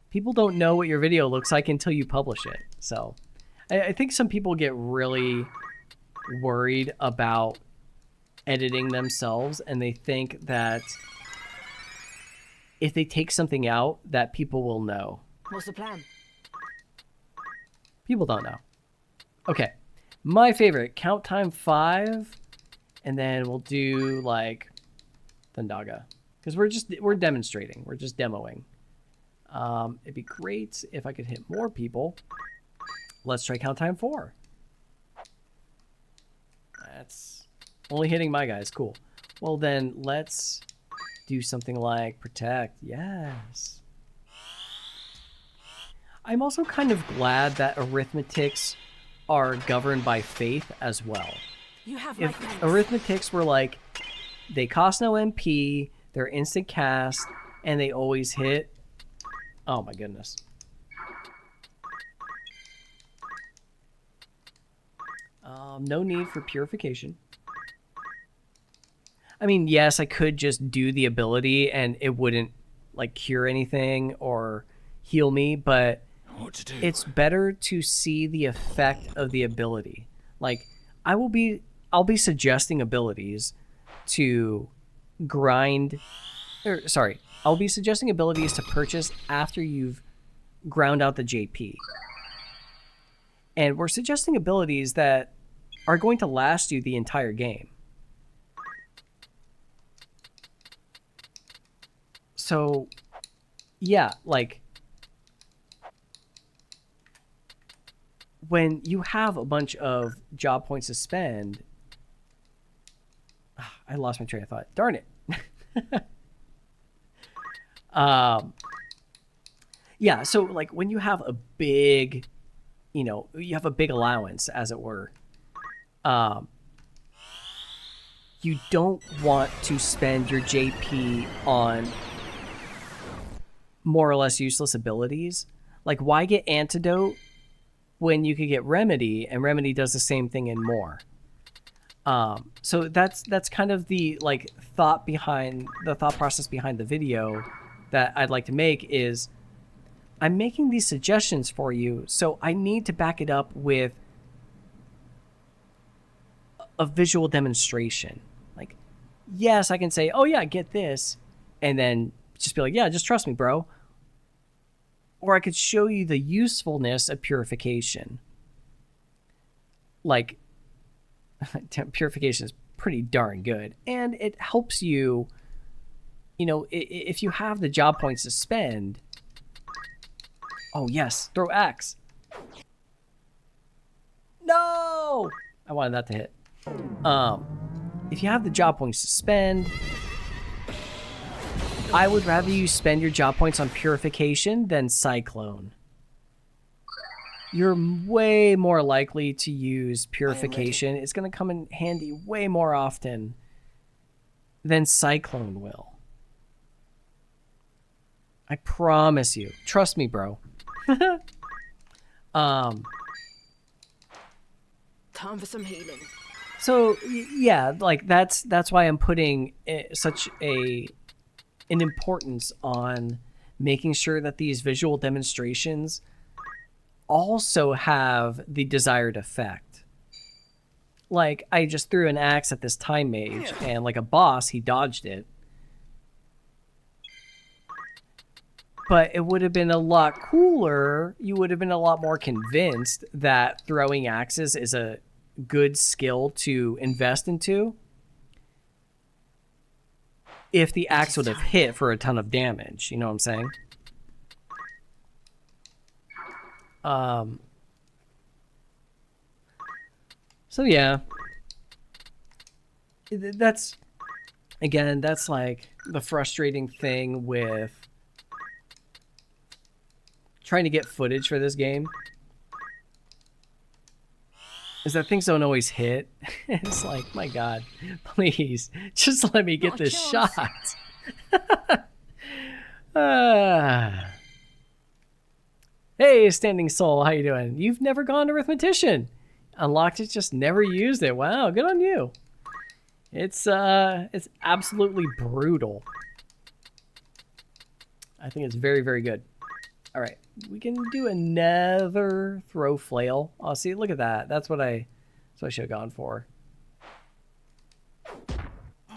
People don't know what your video looks like until you publish it. So I think some people get really worried about editing themselves, and they think that if they take something out, that people will know. What's the plan? People don't know. Okay. My favorite, count time 5, and then we'll do like Thundaga. Because we're demonstrating. We're just demoing. It'd be great if I could hit more people. Let's try count time 4. That's only hitting my guys. Cool. Well then, let's do something like protect. Yes. I'm also kind of glad that arithmetics are governed by faith as well. You have my If thanks. arithmetics were like, they cost no MP, they're instant cast, and they always hit. Oh my goodness. No need for purification. I mean, yes, I could just do the ability and it wouldn't like cure anything or heal me, but What to do? it's better to see the effect of the ability. Like, I'll be suggesting abilities to grind, I'll be suggesting abilities to purchase after you've ground out the JP. And we're suggesting abilities that are going to last you the entire game. So, yeah, like, when you have a bunch of job points to spend... I lost my train of thought. Darn it. Yeah, so, like, when you have a big, you have a big allowance, as it were, you don't want to spend your JP on more or less useless abilities. Like, why get Antidote when you could get Remedy, and Remedy does the same thing and more? So that's kind of the like thought process behind the video that I'd like to make is I'm making these suggestions for you, so I need to back it up with a visual demonstration. Like, yes, I can say, oh yeah, get this, and then just be like, yeah, just trust me, bro. Or I could show you the usefulness of purification. Like, purification is pretty darn good. And it helps you, if you have the job points to spend. Oh, yes, throw axe. No! I wanted that to hit. If you have the job points to spend, I would rather you spend your job points on purification than cyclone. You're way more likely to use purification. It's going to come in handy way more often than cyclone will. I promise you. Trust me, bro. Time for some healing. So yeah, like that's why I'm putting such an importance on making sure that these visual demonstrations also have the desired effect. Like, I just threw an axe at this time mage, and like a boss, he dodged it. But it would have been a lot cooler. You would have been a lot more convinced that throwing axes is a good skill to invest into if the axe would have hit for a ton of damage. You know what I'm saying? So yeah, that's, again, that's like the frustrating thing with trying to get footage for this game, is that things don't always hit. It's like, my God, please, just let me get this shot. Hey, Standing Soul, how you doing? You've never gone to Arithmetician. Unlocked it, just never used it. Wow, good on you. It's absolutely brutal. I think it's very, very good. All right, we can do another throw flail. Oh, see, look at that. That's what I should have gone for.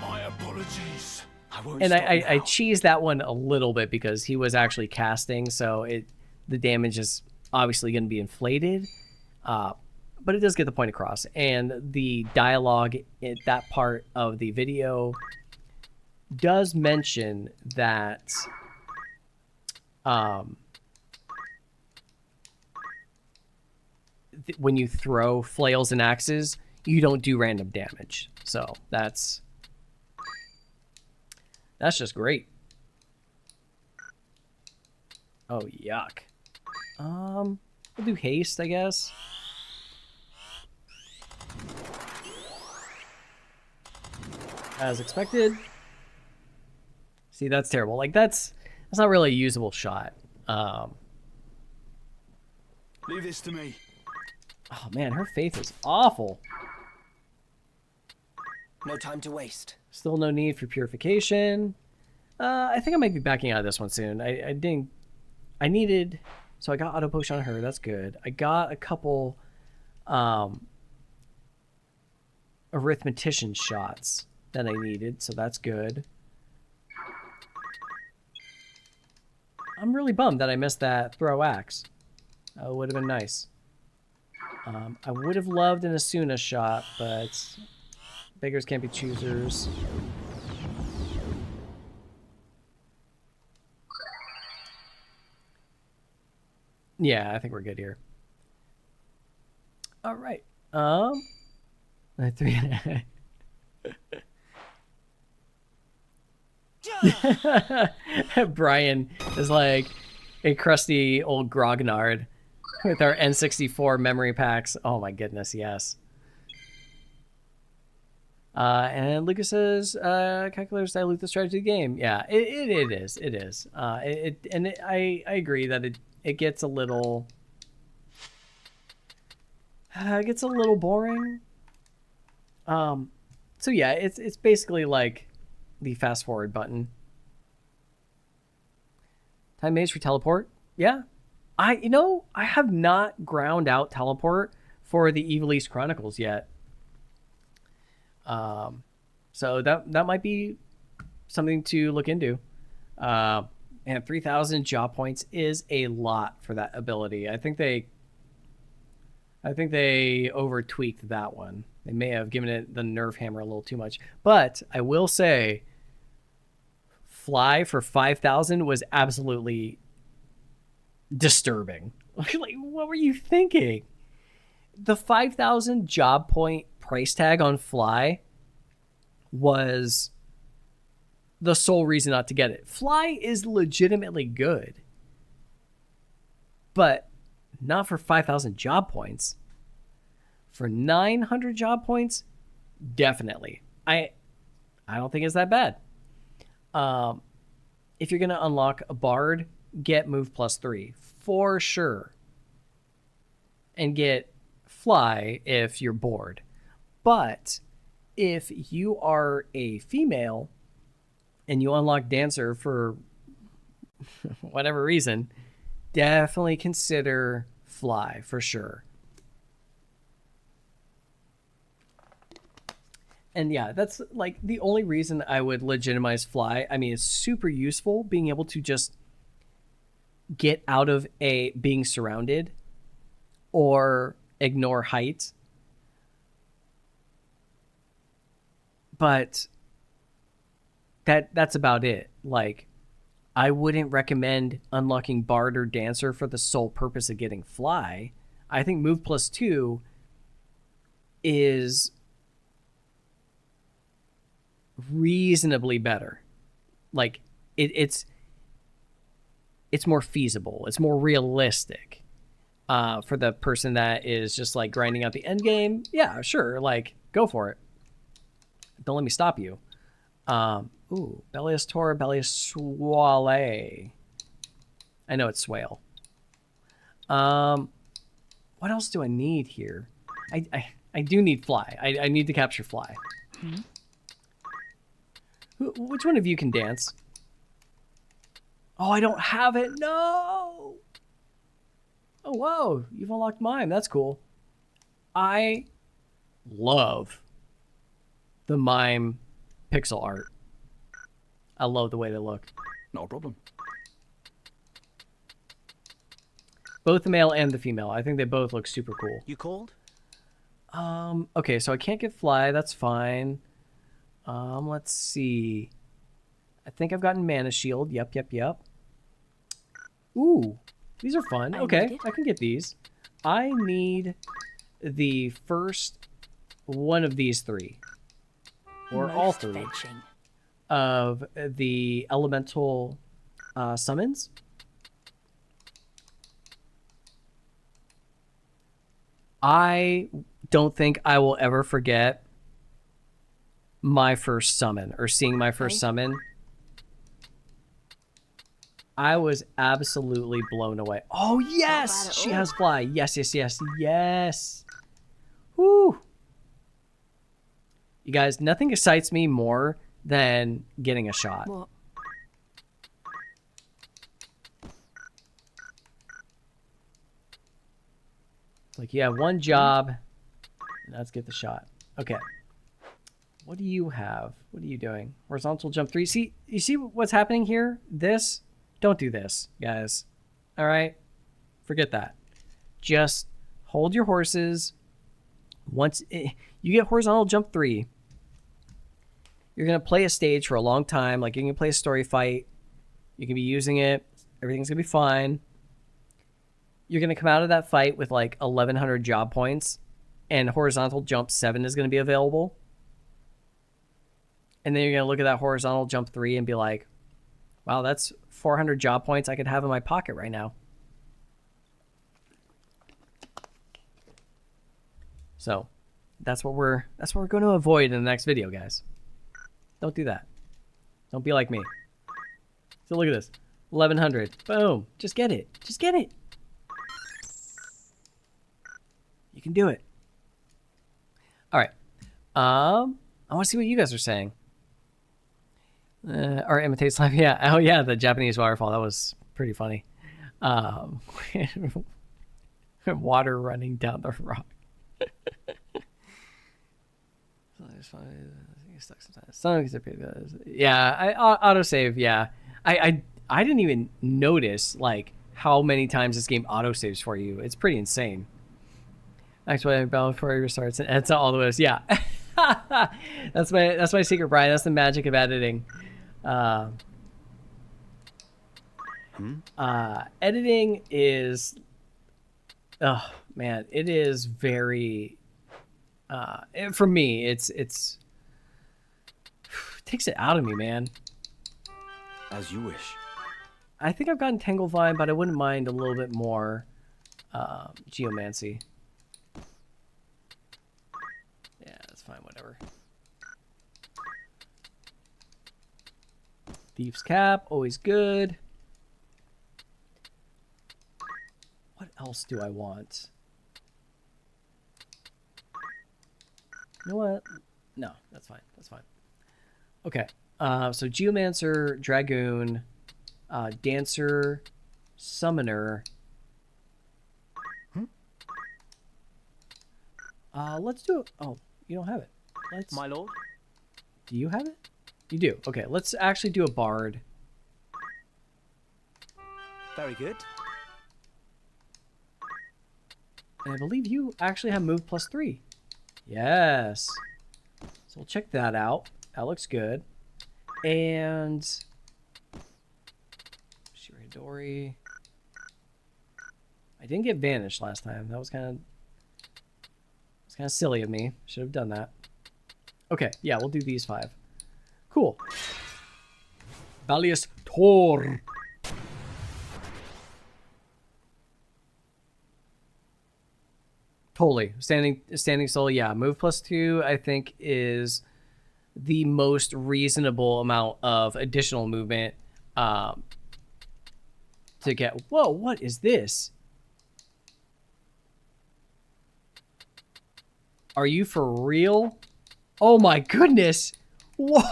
My apologies. And I cheesed that one a little bit because he was actually casting, so the damage is obviously going to be inflated. But it does get the point across. And the dialogue in that part of the video does mention that when you throw flails and axes, you don't do random damage. So that's just great. Oh, yuck. We'll do haste, I guess. As expected. See, that's terrible. Like, that's not really a usable shot. Leave this to me. Oh man, her faith is awful. No time to waste. Still no need for purification. I think I might be backing out of this one soon. I needed, so I got auto potion on her. That's good. I got a couple arithmetician shots that I needed, so that's good. I'm really bummed that I missed that throw axe. That would have been nice. I would have loved an Asuna shot, but beggars can't be choosers. Yeah, I think we're good here. All right. Brian is like a crusty old grognard with our N64 memory packs. Oh my goodness, yes. And Lucas says, calculators dilute the strategy of the game. Yeah, it is. It is. I agree that it gets a little... it gets a little boring. So yeah, it's basically like the fast forward button. Time mage for teleport. Yeah. I have not ground out teleport for the Ivalice Chronicles yet. So that might be something to look into. And 3,000 job points is a lot for that ability. I think they over tweaked that one. They may have given it the nerf hammer a little too much. But I will say, fly for 5,000 was absolutely disturbing. Like, what were you thinking? The 5,000 job point price tag on fly was the sole reason not to get it. Fly is legitimately good, but not for 5,000 job points. For 900 job points, definitely. I don't think it's that bad. If you're going to unlock a bard, get move +3 for sure. And get fly if you're bored. But if you are a female and you unlock dancer for whatever reason, definitely consider fly for sure. And yeah, that's like the only reason I would legitimize fly. I mean, it's super useful being able to just get out of being surrounded or ignore height. But that's about it. Like, I wouldn't recommend unlocking Bard or Dancer for the sole purpose of getting fly. I think Move Plus 2 is reasonably better. Like, it's more feasible. It's more realistic for the person that is just like grinding out the end game. Yeah, sure. Like, go for it. Don't let me stop you. Ooh, Bellius Tor, Bellius Swale. I know it's Swale. What else do I need here? I do need fly. I need to capture fly. Hmm? Which one of you can dance? Oh, I don't have it. No. Oh, whoa. You've unlocked mime. That's cool. I love the mime pixel art. I love the way they look. Not a problem. Both the male and the female. I think they both look super cool. You called? Okay, so I can't get fly. That's fine. Let's see. I think I've gotten mana shield. Yep. Ooh, these are fun. I Okay, need it. I can get these. I need the first one of these three. Or all Most three. fetching. Of the elemental summons. I don't think I will ever forget my first summon or seeing my first Okay. summon. I was absolutely blown away. Oh, bad yes! at She all. has fly. Yes. Woo! You guys, nothing excites me more than getting a shot. What? It's like you have one job, and that's get the shot. Okay. What do you have? What are you doing? Horizontal jump 3. See, you see what's happening here? This, don't do this, guys. All right? Forget that. Just hold your horses. Once you get horizontal jump 3, you're going to play a stage for a long time. Like, you can play a story fight. You can be using it. Everything's going to be fine. You're going to come out of that fight with like 1,100 job points, and horizontal jump 7 is going to be available. And then you're going to look at that horizontal jump 3 and be like, wow, that's 400 job points I could have in my pocket right now. So that's what we're going to avoid in the next video, guys. Don't do that. Don't be like me. So look at this. 1,100. Boom. Just get it. Just get it. You can do it. All right. I want to see what you guys are saying. Or imitates life. Yeah. Oh, yeah. The Japanese waterfall. That was pretty funny. Water running down the rock. Yeah. Autosave. Yeah. I didn't even notice like how many times this game autosaves for you. It's pretty insane. That's why before it restarts and edits all the way. Yeah. that's my secret, Brian. That's the magic of editing. Editing is, oh man, it is very. For me, it takes it out of me, man. As you wish. I think I've gotten Tangle Vine, but I wouldn't mind a little bit more Geomancy. Yeah, that's fine, whatever. Thieves Cap, always good. What else do I want? You know what? No, that's fine. That's fine. Okay. So Geomancer, Dragoon, Dancer, Summoner. Let's do it. Oh, you don't have it. Let's. My lord? Do you have it? You do. Okay, let's actually do a Bard. Very good. And I believe you actually have move +3. Yes. So we'll check that out. That looks good. And Shiradori. I didn't get banished last time. That was kind of silly of me. Should have done that. Okay, yeah, we'll do these 5. Cool. Ivalice Tor. Totally. Standing soul, yeah. Move +2, I think, is the most reasonable amount of additional movement to get. Whoa, what is this? Are you for real? Oh my goodness. Whoa!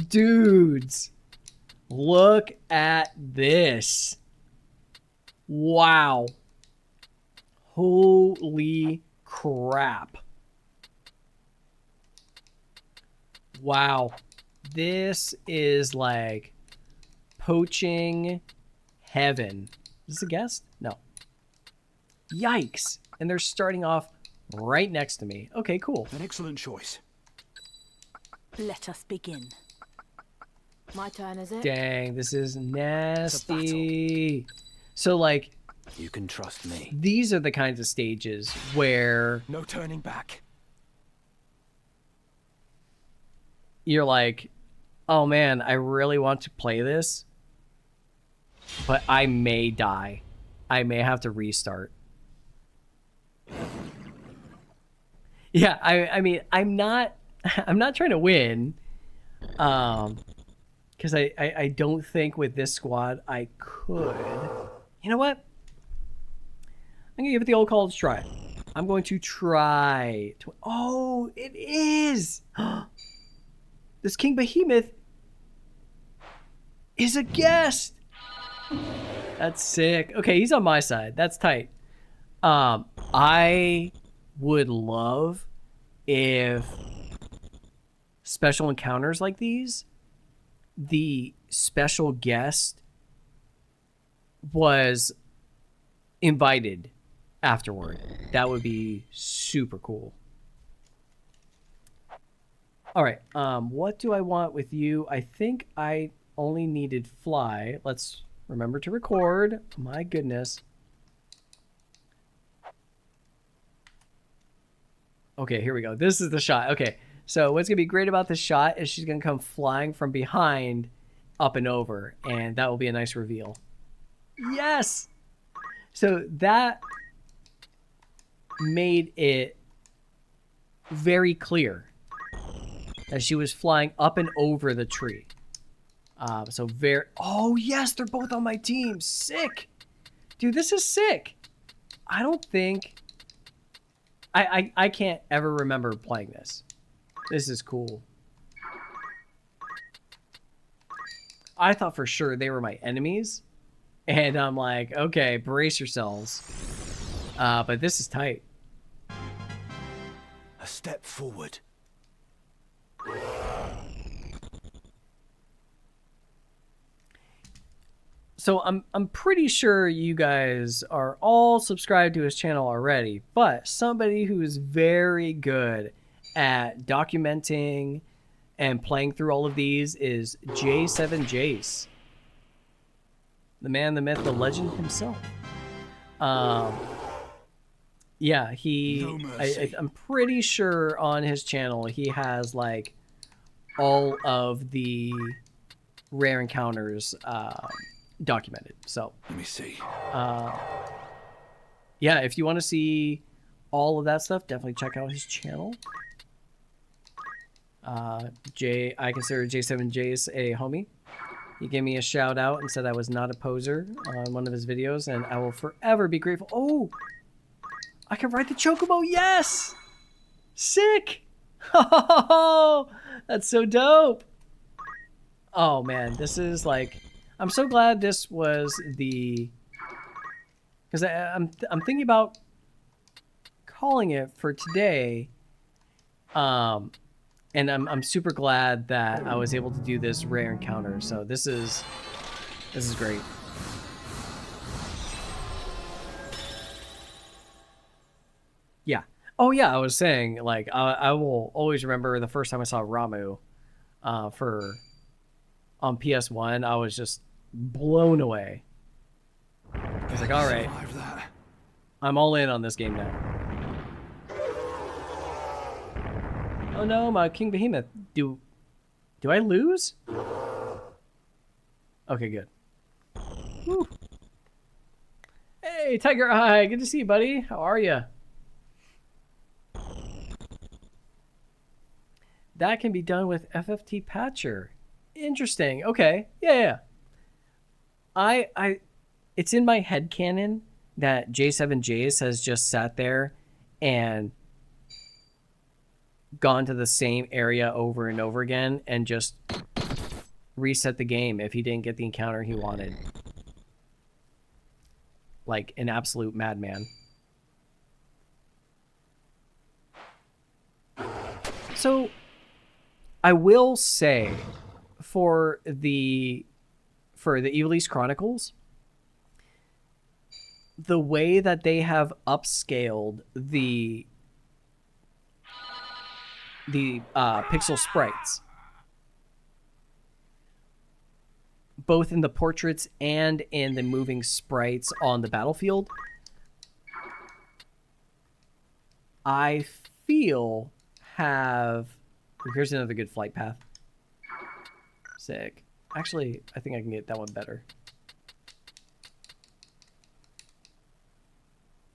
Dudes. Look at this. Wow. Holy crap. Wow. This is like poaching heaven. Is this a guest? No. Yikes. And they're starting off right next to me. Okay, cool. An excellent choice. Let us begin. My turn, is it? Dang, this is nasty. So, like, You can trust me. these are the kinds of stages where No turning back. you're like, oh man, I really want to play this, but I may die. I may have to restart. Yeah, I mean, I'm not trying to win, because I don't think with this squad I could. You know what? I'm gonna give it the old college try. I'm going to try to. Oh, it is. This King Behemoth is a guest. That's sick. Okay, he's on my side. That's tight. I would love if special encounters like these, the special guest was invited afterward. That would be super cool. All right, what do I want with you? I think I only needed fly. Let's remember to record. My goodness. Okay, here we go. This is the shot. Okay, so what's going to be great about this shot is she's going to come flying from behind up and over, and that will be a nice reveal. Yes! So that made it very clear that she was flying up and over the tree. So very... Oh, yes, they're both on my team. Sick! Dude, this is sick. I don't think... I can't ever remember playing this. This is cool. I thought for sure they were my enemies. And I'm like, okay, brace yourselves. But this is tight. A step forward. So I'm pretty sure you guys are all subscribed to his channel already, but somebody who is very good at documenting and playing through all of these is J7 Jace. The man, the myth, the legend himself. Yeah, No mercy. I'm pretty sure on his channel he has like all of the rare encounters documented. So Let me see. yeah, if you want to see all of that stuff, definitely check out his channel. I consider J7 Jace a homie. He gave me a shout out and said I was not a poser on one of his videos, and I will forever be grateful. Oh, I can ride the chocobo. Yes. Sick. Oh, that's so dope. Oh man, this is like, I'm so glad this was the, because I'm thinking about calling it for today. And I'm super glad that I was able to do this rare encounter. So this is great. Yeah. Oh yeah, I was saying, like, I will always remember the first time I saw Ramu on PS1. I was just blown away. I was like, all right, I'm all in on this game now. Oh no, my King Behemoth. Do I lose? Okay, good. Whew. Hey, Tiger Eye, good to see you, buddy. How are you? That can be done with FFT Patcher. Interesting. Okay. Yeah. It's in my headcanon that J7Js has just sat there and gone to the same area over and over again and just reset the game if he didn't get the encounter he wanted. Like an absolute madman. So I will say for the Ivalice Chronicles, the way that they have upscaled the pixel sprites, both in the portraits and in the moving sprites on the battlefield, I feel have... Here's another good flight path. Sick. Actually, I think I can get that one better.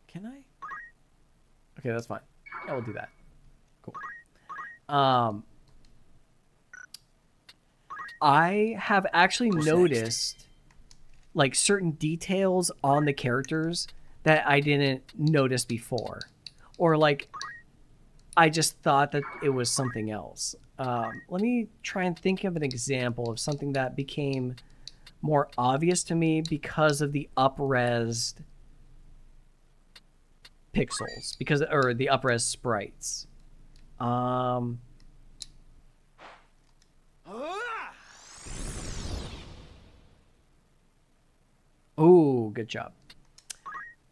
Can I? Okay, that's fine. Yeah, we'll do that. Cool. I have actually noticed like certain details on the characters that I didn't notice before. Or like I just thought that it was something else. Let me try and think of an example of something that became more obvious to me because of the up-resed pixels, or the up-res sprites. Oh, good job.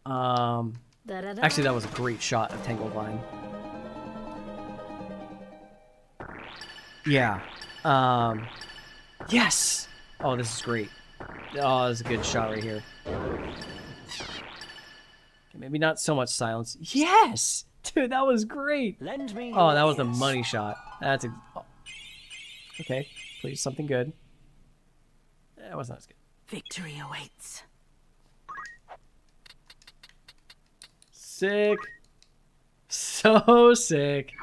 Actually, that was a great shot of Tangled Vine. Yeah. Yes! Oh, this is great. Oh, this is a good shot right here. Okay, maybe not so much silence. Yes! Dude, that was great. Lend me Oh, that was a money shot. That's a... Oh. Okay, please, something good. That was not as good. Victory awaits. Sick. So sick.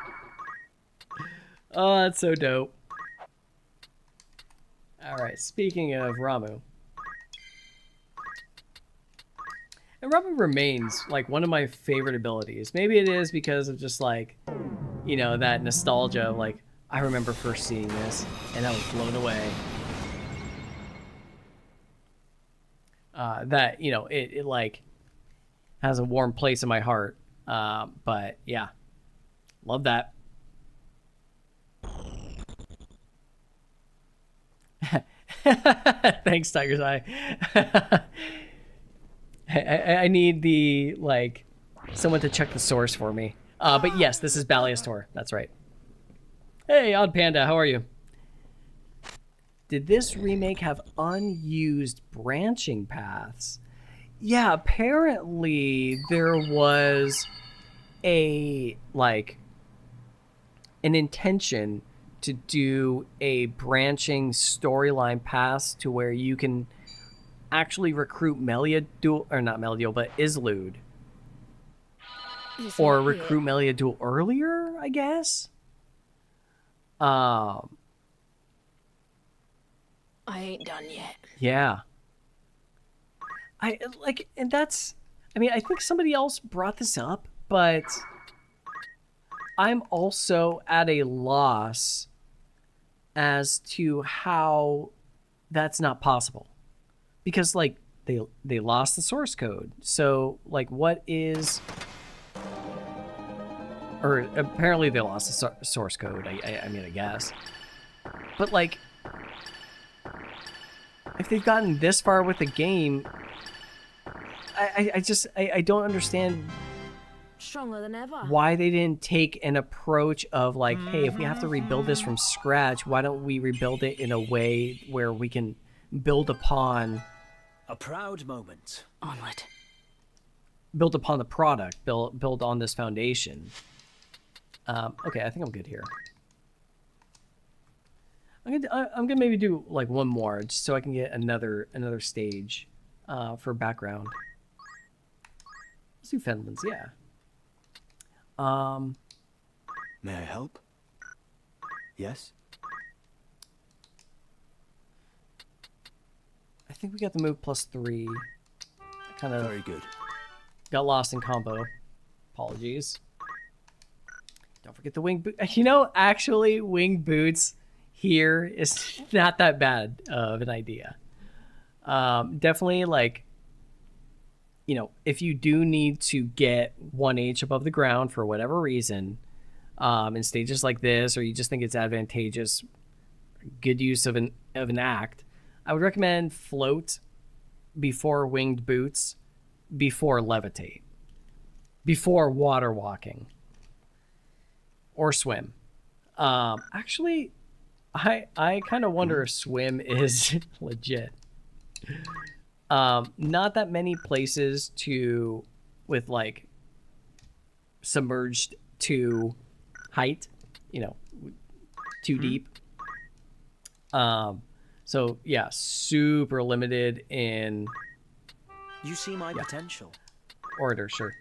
Oh, that's so dope. Alright, speaking of Ramu. And Ramu remains, like, one of my favorite abilities. Maybe it is because of just, like, you know, that nostalgia of, like, I remember first seeing this, and I was blown away. That, you know, it like, has a warm place in my heart. But, yeah. Love that. Thanks, Tiger's Eye. I need the, like, someone to check the source for me. But yes, this is Baliastor. That's right. Hey, Odd Panda, how are you? Did this remake have unused branching paths? Yeah, apparently there was a, like, an intention to do a branching storyline path to where you can actually recruit Meliadul, or not Meliadul, but Islude. Or recruit Meliadul earlier, I guess? I ain't done yet. Yeah. And that's, I mean, I think somebody else brought this up, but I'm also at a loss as to how that's not possible. Because, like, they lost the source code. So, like, what is... Or apparently they lost the source code, I mean, I guess. But, like, if they've gotten this far with the game, I don't understand Stronger than ever. why they didn't take an approach of, like, hey, if we have to rebuild this from scratch, why don't we rebuild it in a way where we can build upon... A proud moment. Onward. Build upon the product, build on this foundation. Okay, I think I'm good here. I'm gonna maybe do like one more, just so I can get another stage for background. Let's do Fenlands, yeah. May I help? Yes? I think we got the move +3. I kind of Very good. got lost in combo. Apologies. Don't forget the wing boot. You know, actually, wing boots here is not that bad of an idea. Definitely, like, you know, if you do need to get 1H above the ground for whatever reason, in stages like this, or you just think it's advantageous, good use of an act, I would recommend float before winged boots, before levitate, before water walking, or swim. Actually, I kind of wonder if swim is legit. Not that many places with like submerged to height, you know, too deep. So yeah, super limited in You see my potential. order, sure.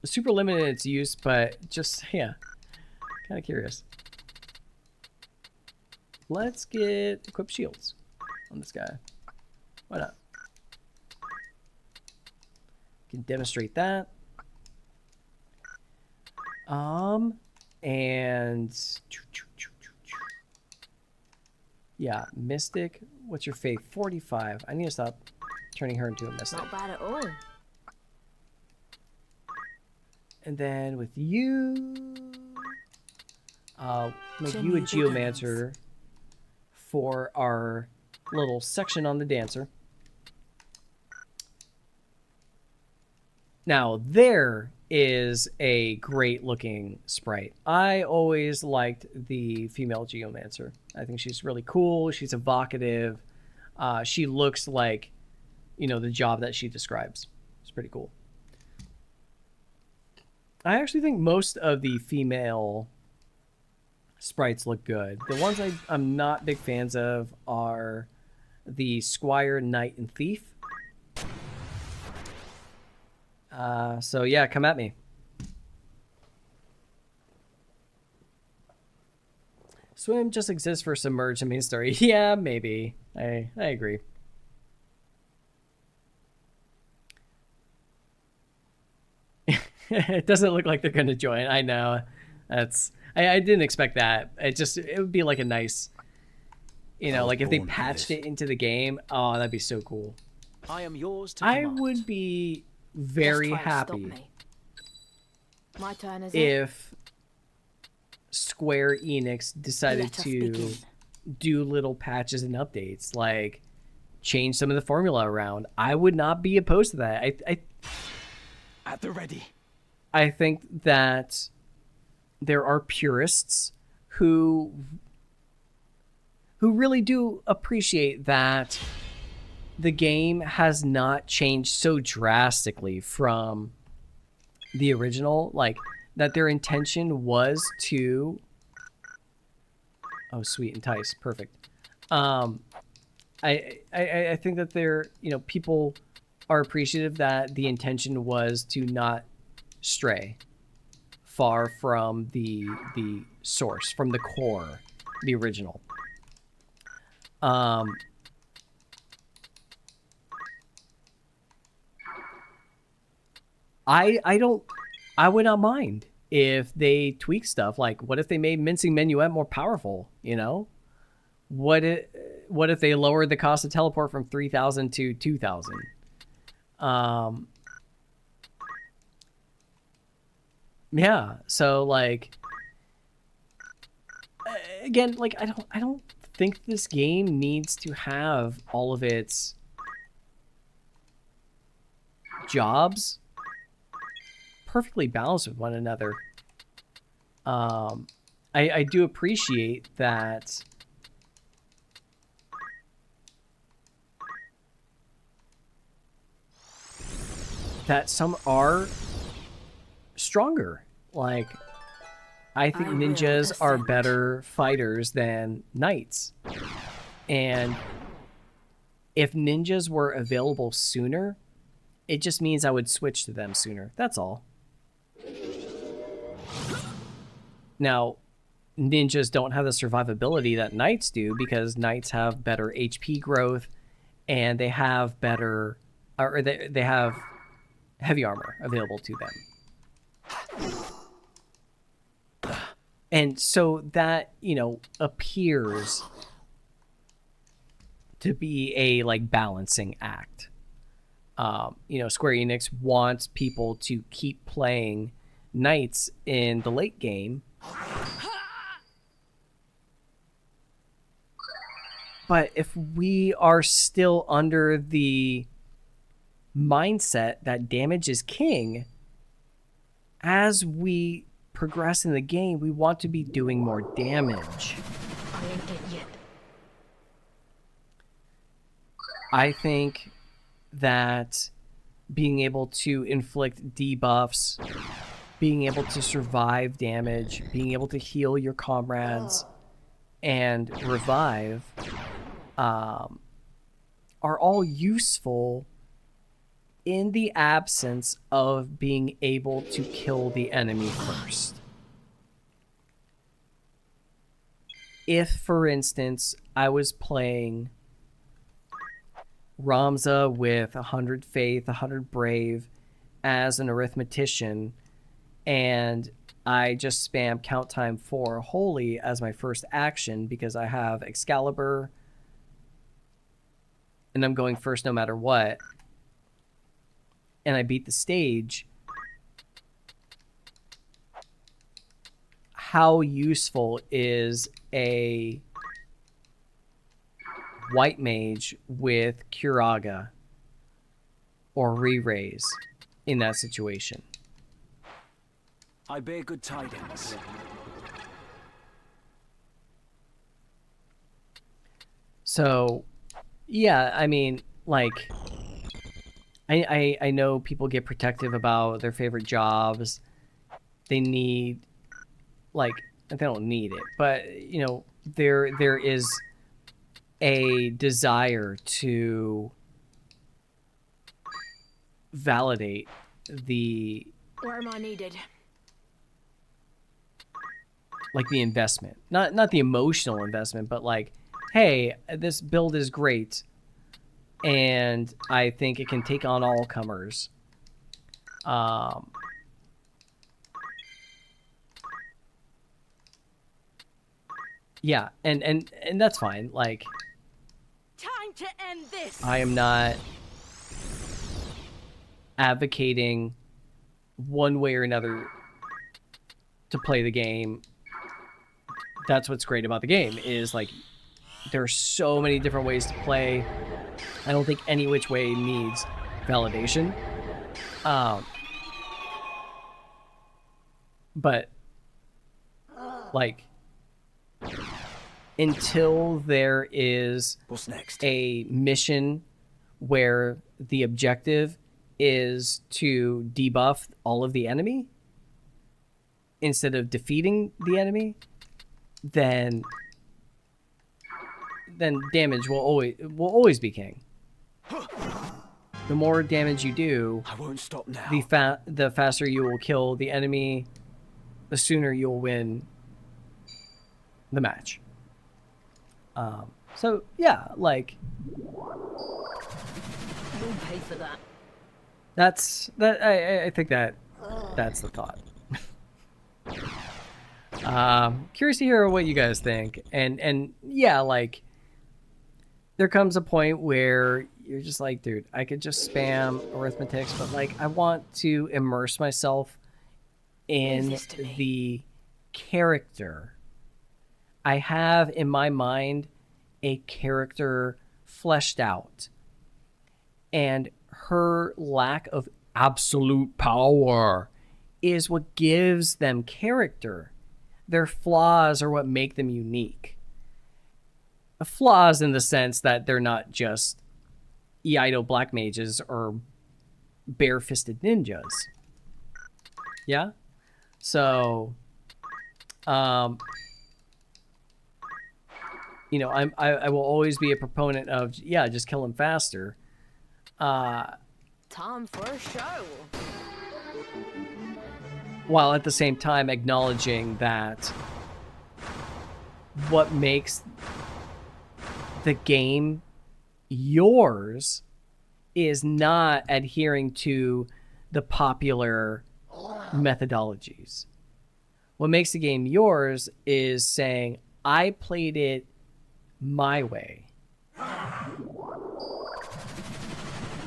Super limited in its use, but just, yeah, kind of curious. Let's get equip shields on this guy. Why not? Can demonstrate that. And yeah, Mystic. What's your faith? 45. I need to stop turning her into a Mystic. Not bad at all. And then with you, make you a Geomancer for our little section on the Dancer. Now, there is a great looking sprite. I always liked the female Geomancer. I think she's really cool. She's evocative. She looks like, you know, the job that she describes. It's pretty cool. I actually think most of the female sprites look good. The ones I'm not big fans of are the Squire, Knight, and Thief. So yeah, come at me. Swim just exists for submerged and main story. Yeah, maybe. I agree. It doesn't look like they're going to join. I know. I didn't expect that. It would be like a nice, you know, like if they patched it into the game. Oh, that'd be so cool. I am yours to I command. would be very Just try to stop happy me. My turn, is it? if Square Enix decided Let us to begin. do little patches and updates, like change some of the formula around. I would not be opposed to that. At the ready. I think that there are purists who really do appreciate that the game has not changed so drastically from the original, like that their intention was to sweet, entice, perfect. I think that they're, you know, people are appreciative that the intention was to not stray far from the source, from the core, the original. I would not mind if they tweak stuff. Like, what if they made mincing minuet more powerful? You know, what if they lowered the cost of teleport from 3,000 to 2,000? Yeah. So like, again, like I don't think this game needs to have all of its jobs perfectly balanced with one another. I do appreciate that some are stronger. Like, I think ninjas are better fighters than knights. And if ninjas were available sooner, it just means I would switch to them sooner. That's all. Now, ninjas don't have the survivability that knights do because knights have better HP growth and they have better, or they have heavy armor available to them. And so that, you know, appears to be a like balancing act. You know, Square Enix wants people to keep playing knights in the late game. But if we are still under the mindset that damage is king, as we progress in the game, we want to be doing more damage. I ain't dead yet. I think that being able to inflict debuffs, being able to survive damage, being able to heal your comrades, and revive are all useful in the absence of being able to kill the enemy first. If, for instance, I was playing Ramza with 100 Faith, 100 Brave as an arithmetician, and I just spam count time 4 Holy as my first action because I have Excalibur and I'm going first no matter what, and I beat the stage, how useful is a white mage with Curaga or re-raise in that situation? I bear good tidings. So, yeah, I mean, like, I know people get protective about their favorite jobs. They need, like, they don't need it, but, you know, there is a desire to validate the, Where am I needed? like, the investment. Not the emotional investment, but like, hey, this build is great and I think it can take on all comers. Yeah, and that's fine. Like, Time to end this. I am not advocating one way or another to play the game. That's what's great about the game, is like there are so many different ways to play. I don't think any which way needs validation. But like, until there is What's next? a mission where the objective is to debuff all of the enemy instead of defeating the enemy, then damage will always be king. The more damage you do, I won't stop now. the faster you will kill the enemy, the sooner you'll win the match. So yeah, like, You'll pay for that. I think that's the thought. Curious to hear what you guys think, and yeah, like there comes a point where you're just like, dude, I could just spam arithmetics, but like I want to immerse myself in the character. I have in my mind a character fleshed out, and her lack of absolute power is what gives them character. Their flaws are what make them unique. Flaws in the sense that they're not just Iaido black mages or bare-fisted ninjas. Yeah? So, you know, I will always be a proponent of, yeah, just kill him faster. Time for a show. While at the same time acknowledging that what makes the game yours is not adhering to the popular methodologies. What makes the game yours is saying, I played it my way.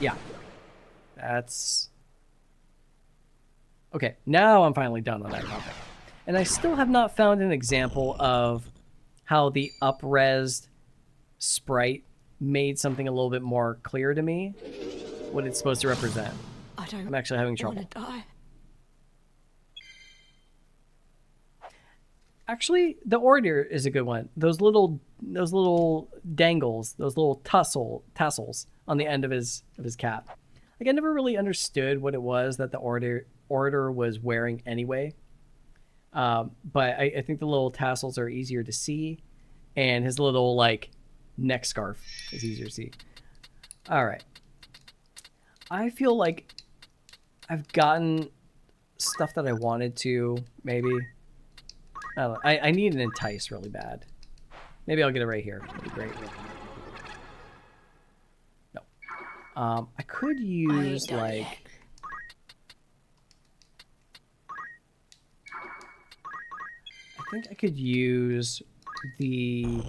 Yeah. That's... Okay, now I'm finally done on that topic. And I still have not found an example of how the up-resed sprite made something a little bit more clear to me, what it's supposed to represent. I'm actually having trouble. Die. Actually, the order is a good one. Those little dangles, those little tassels on the end of his cap. Like I never really understood what it was that the orator was wearing anyway. But I think the little tassels are easier to see, and his little like neck scarf is easier to see. All right. I feel like I've gotten stuff that I wanted to, maybe. I don't know. I need an entice really bad. Maybe I'll get it right here. That'd be great. No. I could use like... I think I could use the...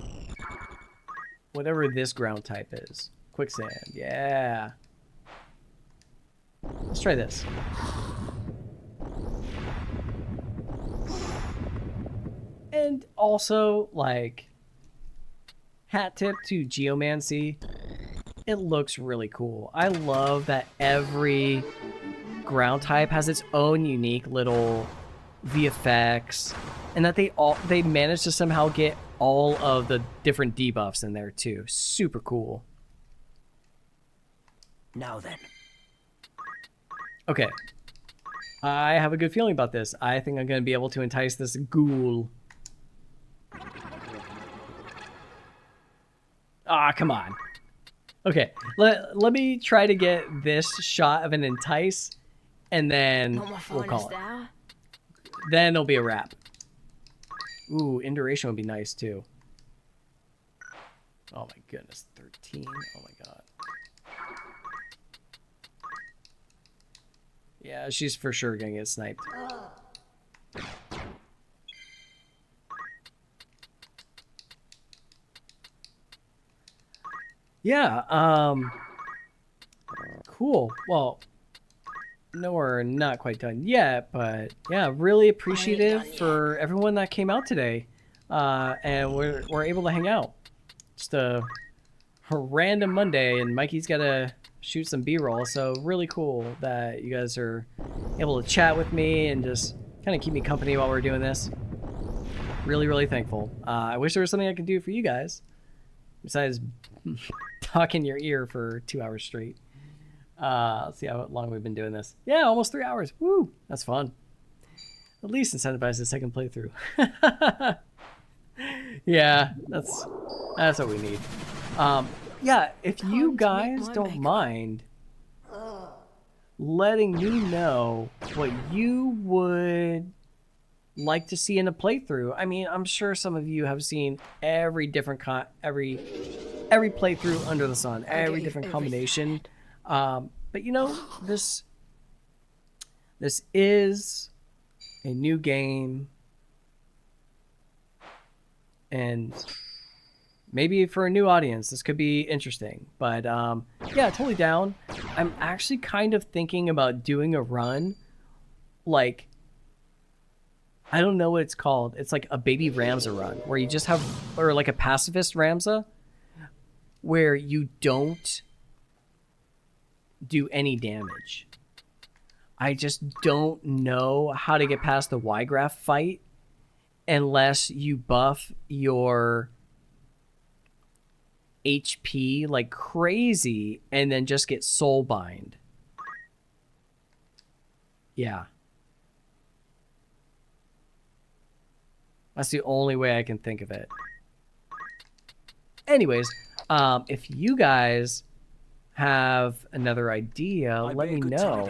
whatever this ground type is. Quicksand. Yeah. Let's try this. And also, like, hat tip to Geomancy. It looks really cool. I love that every ground type has its own unique little VFX, and that they managed to somehow get all of the different debuffs in there too. Super cool. Now then. Okay. I have a good feeling about this. I think I'm going to be able to entice this ghoul. Ah, come on. Okay, let me try to get this shot of an entice, and then we'll call it. Then it'll be a wrap. Ooh, induration would be nice too. Oh my goodness, 13. Oh my god. Yeah, she's for sure gonna get sniped. Yeah, cool. Well, no, we're not quite done yet, but yeah, really appreciative for everyone that came out today. And we're able to hang out. Just a random Monday, and Mikey's gotta shoot some B-roll, so really cool that you guys are able to chat with me and just kind of keep me company while we're doing this. Really, really thankful. I wish there was something I could do for you guys besides talk in your ear for 2 hours straight. Let's see how long we've been doing this. Yeah, almost 3 hours. Woo! That's fun. At least incentivize the second playthrough. Yeah, that's what we need. Yeah, if you guys don't mind letting me know what you would like to see in a playthrough. I mean, I'm sure some of you have seen every different every playthrough under the sun, every different combination. But you know, this This is a new game, and maybe for a new audience, this could be interesting. But yeah, totally down. I'm actually kind of thinking about doing a run, like, I don't know what it's called. It's like a baby Ramza run, where you just have, or like a pacifist Ramza, where you don't do any damage. I just don't know how to get past the Y-Graph fight unless you buff your HP like crazy and then just get soulbind. Yeah. That's the only way I can think of it. Anyways, if you guys have another idea, let me know.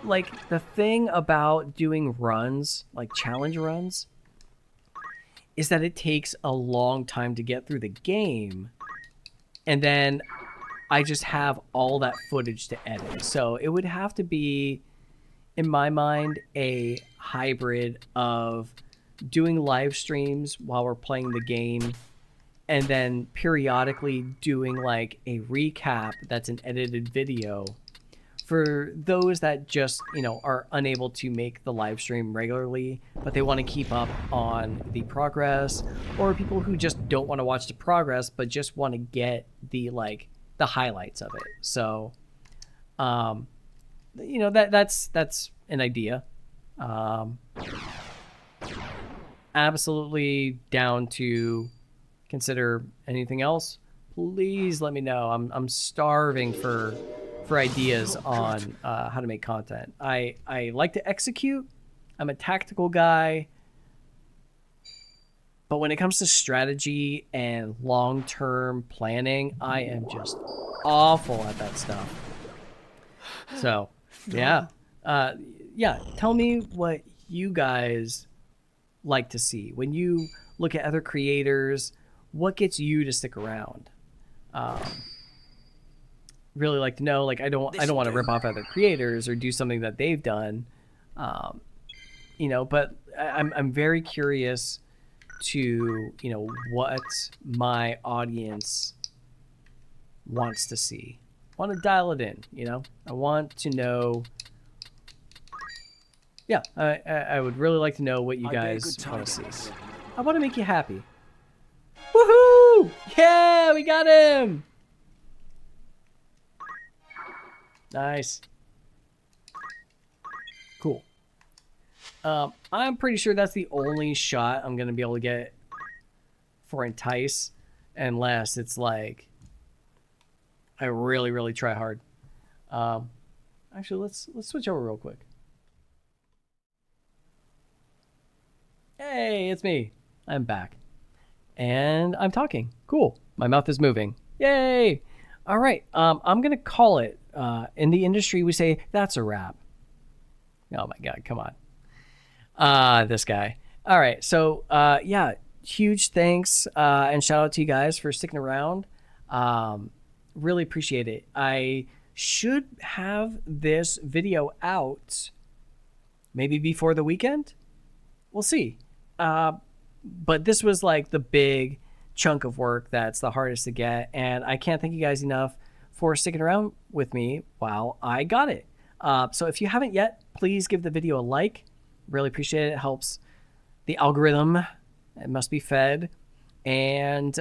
Like, the thing about doing runs, like challenge runs, is that it takes a long time to get through the game. And then I just have all that footage to edit. So it would have to be, in my mind, a hybrid of doing live streams while we're playing the game, and then periodically doing like a recap that's an edited video for those that just, you know, are unable to make the live stream regularly, but they want to keep up on the progress, or people who just don't want to watch the progress but just want to get the like the highlights of it. So you know, that's an idea. Absolutely down to consider anything else. Please let me know. I'm starving for ideas on how to make content. I like to execute. I'm a tactical guy. But when it comes to strategy and long-term planning, I am just awful at that stuff. So, yeah. Yeah, tell me what you guys like to see. When you look at other creators, what gets you to stick around? Really like to know. Like, I don't want to rip off other creators or do something that they've done. You know, but I'm very curious to, you know, what my audience wants to see. I want to dial it in, you know? I want to know. Yeah, I would really like to know what you guys want to see. I want to make you happy. Woohoo! Yeah, we got him! Nice. Cool. I'm pretty sure that's the only shot I'm going to be able to get for Entice, unless it's like I really, really try hard. Actually, let's switch over real quick. Hey, it's me. I'm back. And I'm talking. Cool. My mouth is moving. Yay! All right. I'm going to call it. In the industry, we say, that's a wrap. Oh my God, come on. This guy. All right. So, yeah, huge thanks and shout out to you guys for sticking around. Really appreciate it. I should have this video out maybe before the weekend. We'll see. But this was like the big chunk of work that's the hardest to get, and I can't thank you guys enough for sticking around with me while I got it. So if you haven't yet, please give the video a like. Really appreciate it. It helps the algorithm. It must be fed. And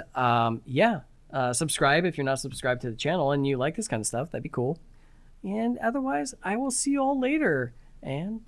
yeah, subscribe if you're not subscribed to the channel and you like this kind of stuff. That'd be cool. And otherwise, I will see you all later. And